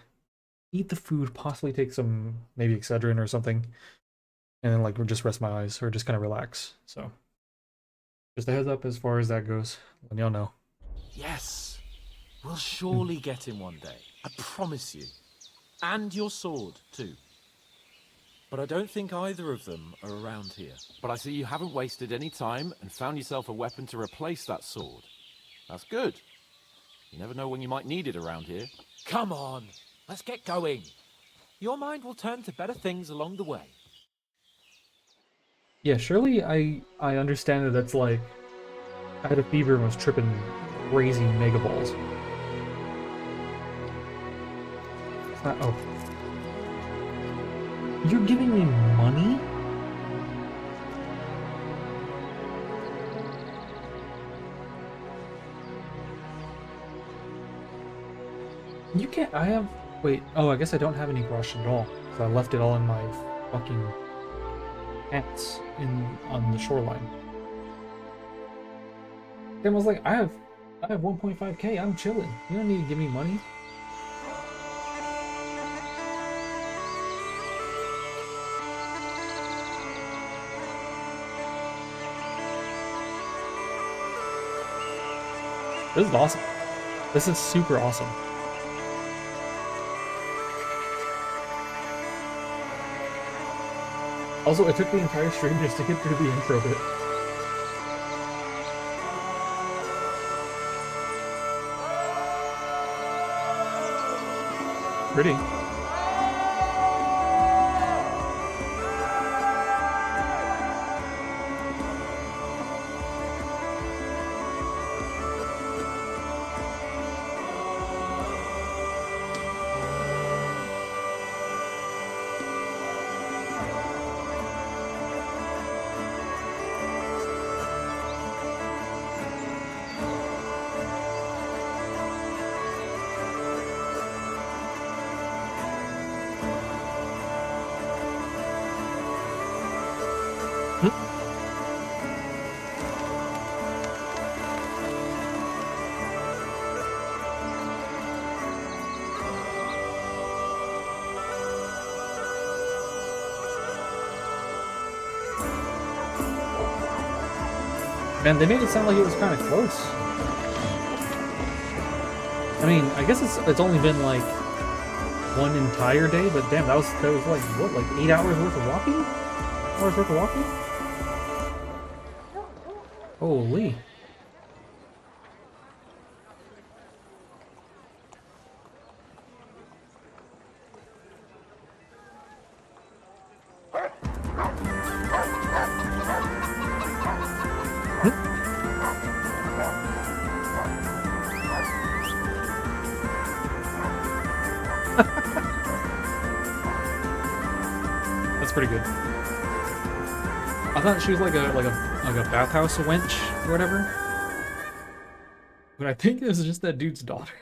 eat the food, possibly take some maybe Excedrin or something, and then like just rest my eyes or just kind of relax. So just a heads up as far as that goes. Let y'all know. Yes, we'll surely get him one day. I promise you. And your sword, too. But I don't think either of them are around here. But I see you haven't wasted any time and found yourself a weapon to replace that sword. That's good. You never know when you might need it around here. Come on, let's get going. Your mind will turn to better things along the way. Yeah, surely I understand that that's like I had a fever and was tripping crazy mega balls. It's not, oh. You're giving me money? You can't, I have, wait, oh, I guess I don't have any brush at all, because I left it all in my fucking pants on the shoreline. Tim was like, I have 1.5k, I'm chilling. You don't need to give me money. This is awesome. This is super awesome. Also, it took the entire stream just to get through the intro bit. Pretty. Man, they made it sound like it was kind of close. I mean, I guess it's only been like one entire day, but damn, that was like what, like 8 hours worth of walking? Hours worth of walking? Holy. That's pretty good. I thought she was like a bathhouse wench or whatever. But I think this is just that dude's daughter.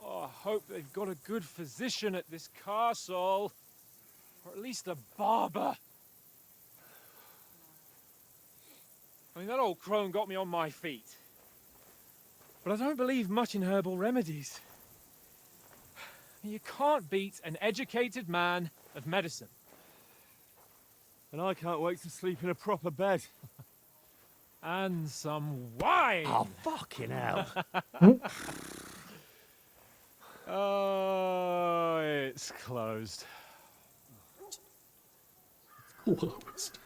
Oh, I hope they've got a good physician at this castle. Or at least a barber. I mean, that old crone got me on my feet. But I don't believe much in herbal remedies. You can't beat an educated man of medicine. And I can't wait to sleep in a proper bed. And some wine! Oh, fucking hell. Oh, it's closed. Closed.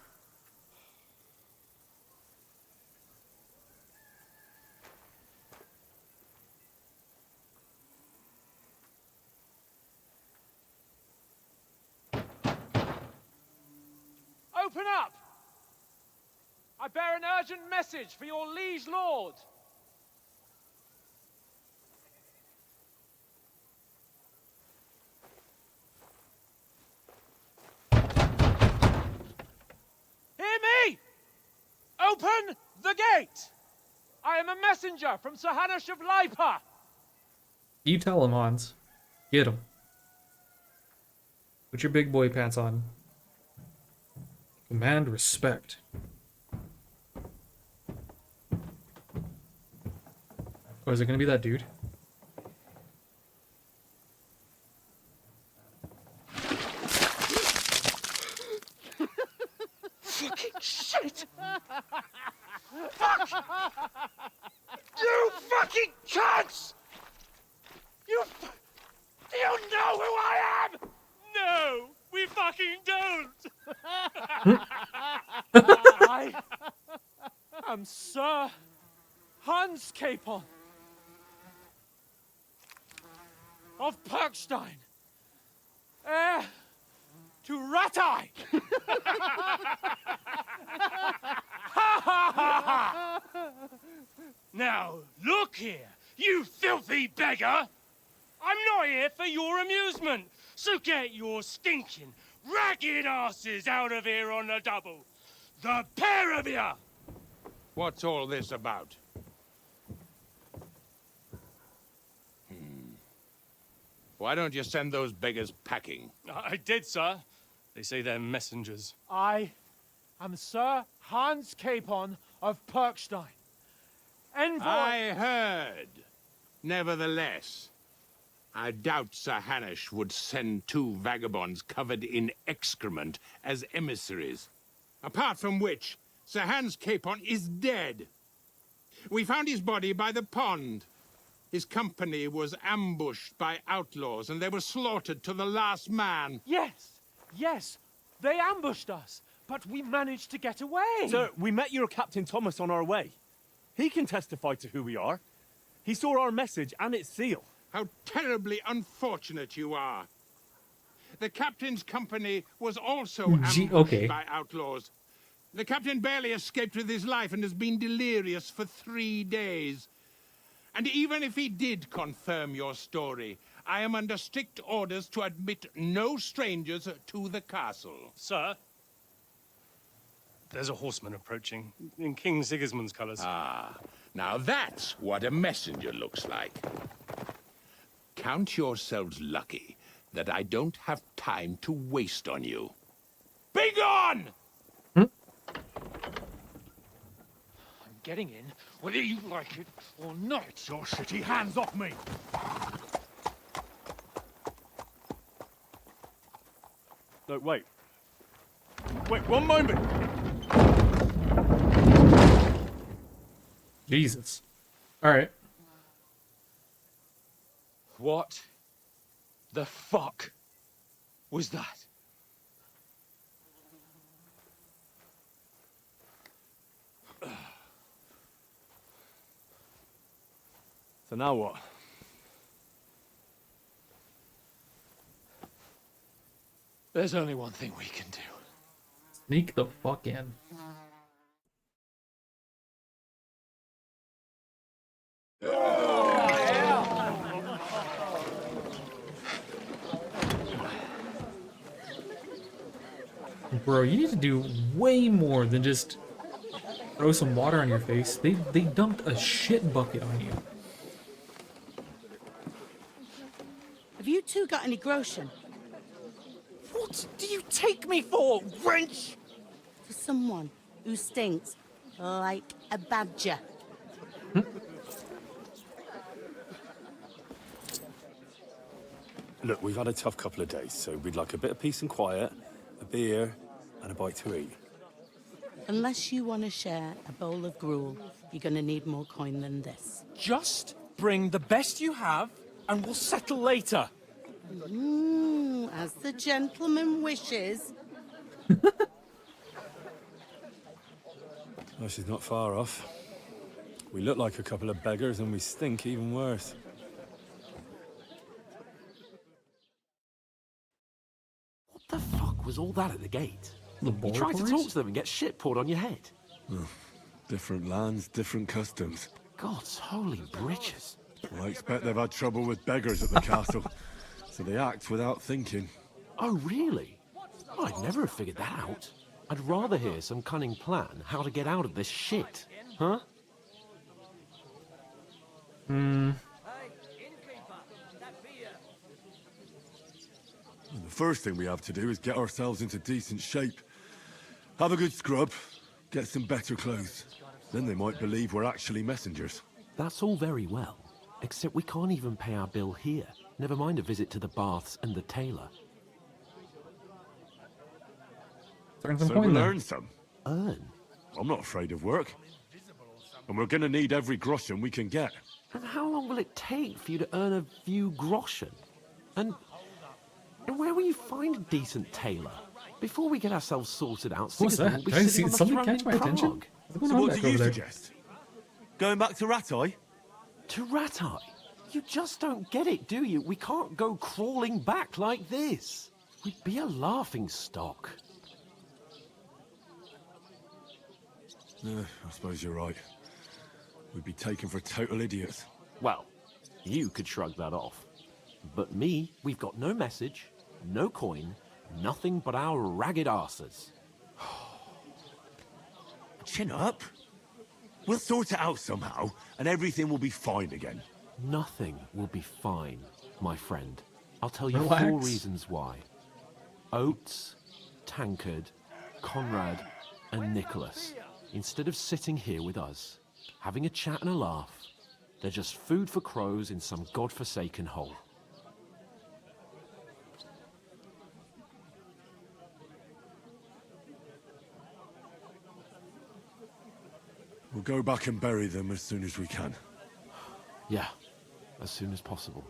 Open up! I bear an urgent message for your liege lord. Hear me! Open the gate! I am a messenger from Sir Hanush of Lipa. You tell him, Hans. Get him. Put your big boy pants on. Command respect. Oh, is it gonna be that dude? Fucking shit! Fuck! You fucking cunts! Do you know who I am? No, we fucking don't. I am Sir Hans Capon of Perkstein, heir to Ratai. Now, look here, you filthy beggar! I'm not here for your amusement, so get your stinking, ragged asses out of here on the double. The pair of you! What's all this about? Why don't you send those beggars packing? I did, sir. They say they're messengers. I am Sir Hans Capon of Perkstein. Envoy... I heard. Nevertheless, I doubt Sir Hanush would send two vagabonds covered in excrement as emissaries. Apart from which, Sir Hans Capon is dead. We found his body by the pond. His company was ambushed by outlaws, and they were slaughtered to the last man. Yes, yes, they ambushed us, but we managed to get away. Sir, we met your Captain Thomas on our way. He can testify to who we are. He saw our message and its seal. How terribly unfortunate you are. The captain's company was also ambushed by outlaws. The captain barely escaped with his life and has been delirious for 3 days. And even if he did confirm your story, I am under strict orders to admit no strangers to the castle. Sir, there's a horseman approaching in King Sigismund's colours. Ah, now that's what a messenger looks like. Count yourselves lucky that I don't have time to waste on you. Be gone! Getting in, whether you like it or not. Your shitty hands off me! No, wait. Wait, one moment! Jesus. Alright. What the fuck was that? So now what? There's only one thing we can do. Sneak the fuck in. Bro, you need to do way more than just throw some water on your face. They dumped a shit bucket on you. Have you two got any groschen? What do you take me for, wench? For someone who stinks like a badger. Look, we've had a tough couple of days, so we'd like a bit of peace and quiet, a beer, and a bite to eat. Unless you want to share a bowl of gruel, you're going to need more coin than this. Just bring the best you have, and we'll settle later. As the gentleman wishes. Well, she's not far off. We look like a couple of beggars, and we stink even worse. What the fuck was all that at the gate? The you tried to talk to them and get shit poured on your head. Oh, different lands, different customs. God's holy britches. Well, I expect they've had trouble with beggars at the castle, so they act without thinking. Oh, really? I'd never have figured that out. I'd rather hear some cunning plan how to get out of this shit. Huh? The first thing we have to do is get ourselves into decent shape. Have a good scrub, get some better clothes. Then they might believe we're actually messengers. That's all very well, except we can't even pay our bill here. Never mind a visit to the baths and the tailor. So we'll earn some. Earn? I'm not afraid of work. And we're gonna need every groschen we can get. And how long will it take for you to earn a few groschen? And where will you find a decent tailor? Before we get ourselves sorted out, What's Sigismund that? will be Can I sitting see on the something throne catch in my attention? Prague. What's going So on what back do you over there? suggest? Going back to Ratai? To Ratai? You just don't get it, do you? We can't go crawling back like this. We'd be a laughing stock. I suppose you're right. We'd be taken for total idiots. Well, you could shrug that off. But me, we've got no message, no coin, nothing but our ragged arses. Chin up. We'll sort it out somehow, and everything will be fine again. Nothing will be fine, my friend. I'll tell you Relax. 4 reasons why. Oates, Tankard, Conrad, and Nicholas, instead of sitting here with us, having a chat and a laugh, they're just food for crows in some godforsaken hole. We'll go back and bury them as soon as we can. Yeah, as soon as possible.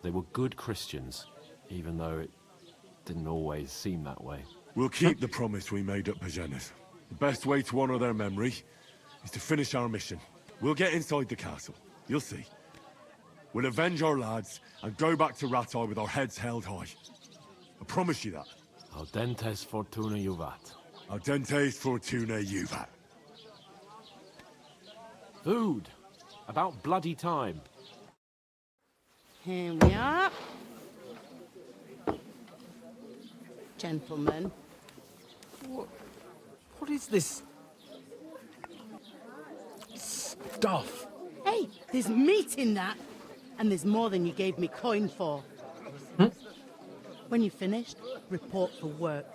They were good Christians, even though it didn't always seem that way. We'll keep the promise we made at Pagenes. The best way to honor their memory is to finish our mission. We'll get inside the castle. You'll see. We'll avenge our lads and go back to Ratai with our heads held high. I promise you that. Audentes fortuna juvat. Audentes fortuna juvat. Food. About bloody time. Here we are. Gentlemen. What is this stuff? Hey, there's meat in that. And there's more than you gave me coin for. When you're finished, report for work.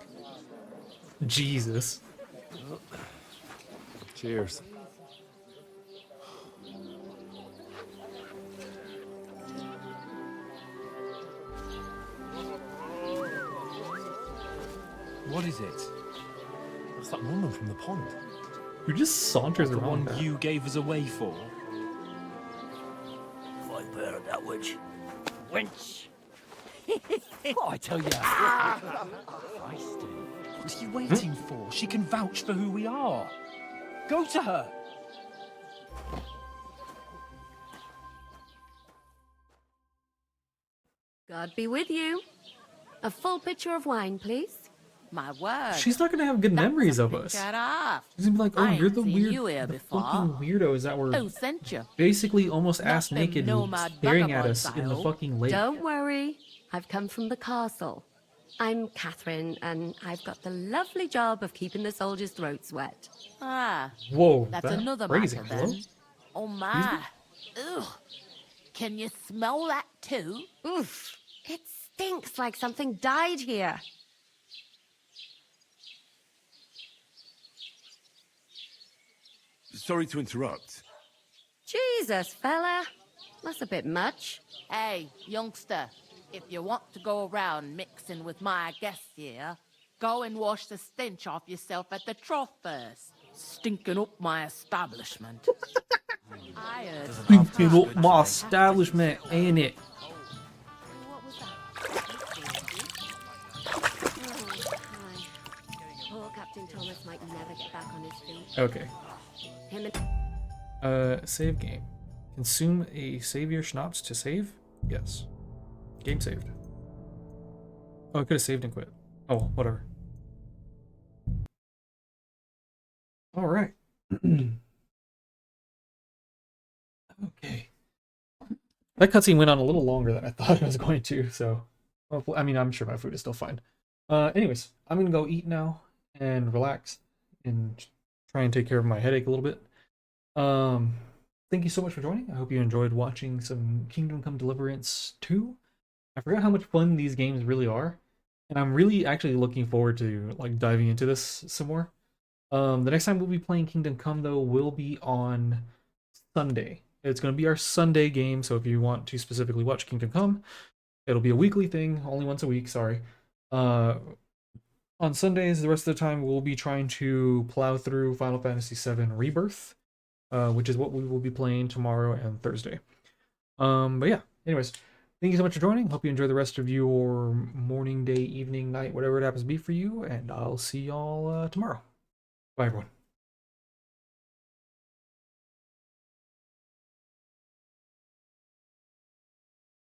Jesus. Cheers. What is it? What's that woman from the pond? Who just saunters The around? one you gave us away for? I bear that witch. Wench! What I tell you? What are you waiting for? She can vouch for who we are. Go to her. God be with you. A full pitcher of wine, please. My word. She's not gonna have good memories of us. Shut up. She's gonna be like, oh, I you're ain't the seen weird, you here the before. fucking weirdos that were Who sent you? basically almost ass them naked nomad staring at vagabonds, us I in the hope. fucking lake. Don't worry. I've come from the castle. I'm Catherine, and I've got the lovely job of keeping the soldiers' throats wet. Ah. Whoa, That's that another phrasing, matter hello? then. Oh my. Ugh. Can you smell that too? Oof. It stinks like something died here. Sorry to interrupt. Jesus, fella. That's a bit much. Hey, youngster, if you want to go around mixing with my guests here, go and wash the stench off yourself at the trough first. Stinking up my establishment. I heard Thinking up my establishment, ain't it? Poor Captain Thomas might never get back on his feet. Okay. Him and Save game. Consume a savior schnapps to save? Yes. Game saved. Oh, I could have saved and quit. Oh, well, whatever. Alright. Okay. That cutscene went on a little longer than I thought it was going to, so... Hopefully, I mean, I'm sure my food is still fine. Anyways, I'm gonna go eat now and relax and try and take care of my headache a little bit. Thank you so much for joining. I hope you enjoyed watching some Kingdom Come Deliverance 2. I forgot how much fun these games really are, and I'm really actually looking forward to like diving into this some more. The next time we'll be playing Kingdom Come though will be on Sunday. It's going to be our Sunday game, so if you want to specifically watch Kingdom Come, it'll be a weekly thing, only once a week, sorry. On Sundays, the rest of the time, we'll be trying to plow through Final Fantasy VII Rebirth, which is what we will be playing tomorrow and Thursday. But yeah, anyways, thank you so much for joining. Hope you enjoy the rest of your morning, day, evening, night, whatever it happens to be for you, and I'll see y'all tomorrow. Bye, everyone.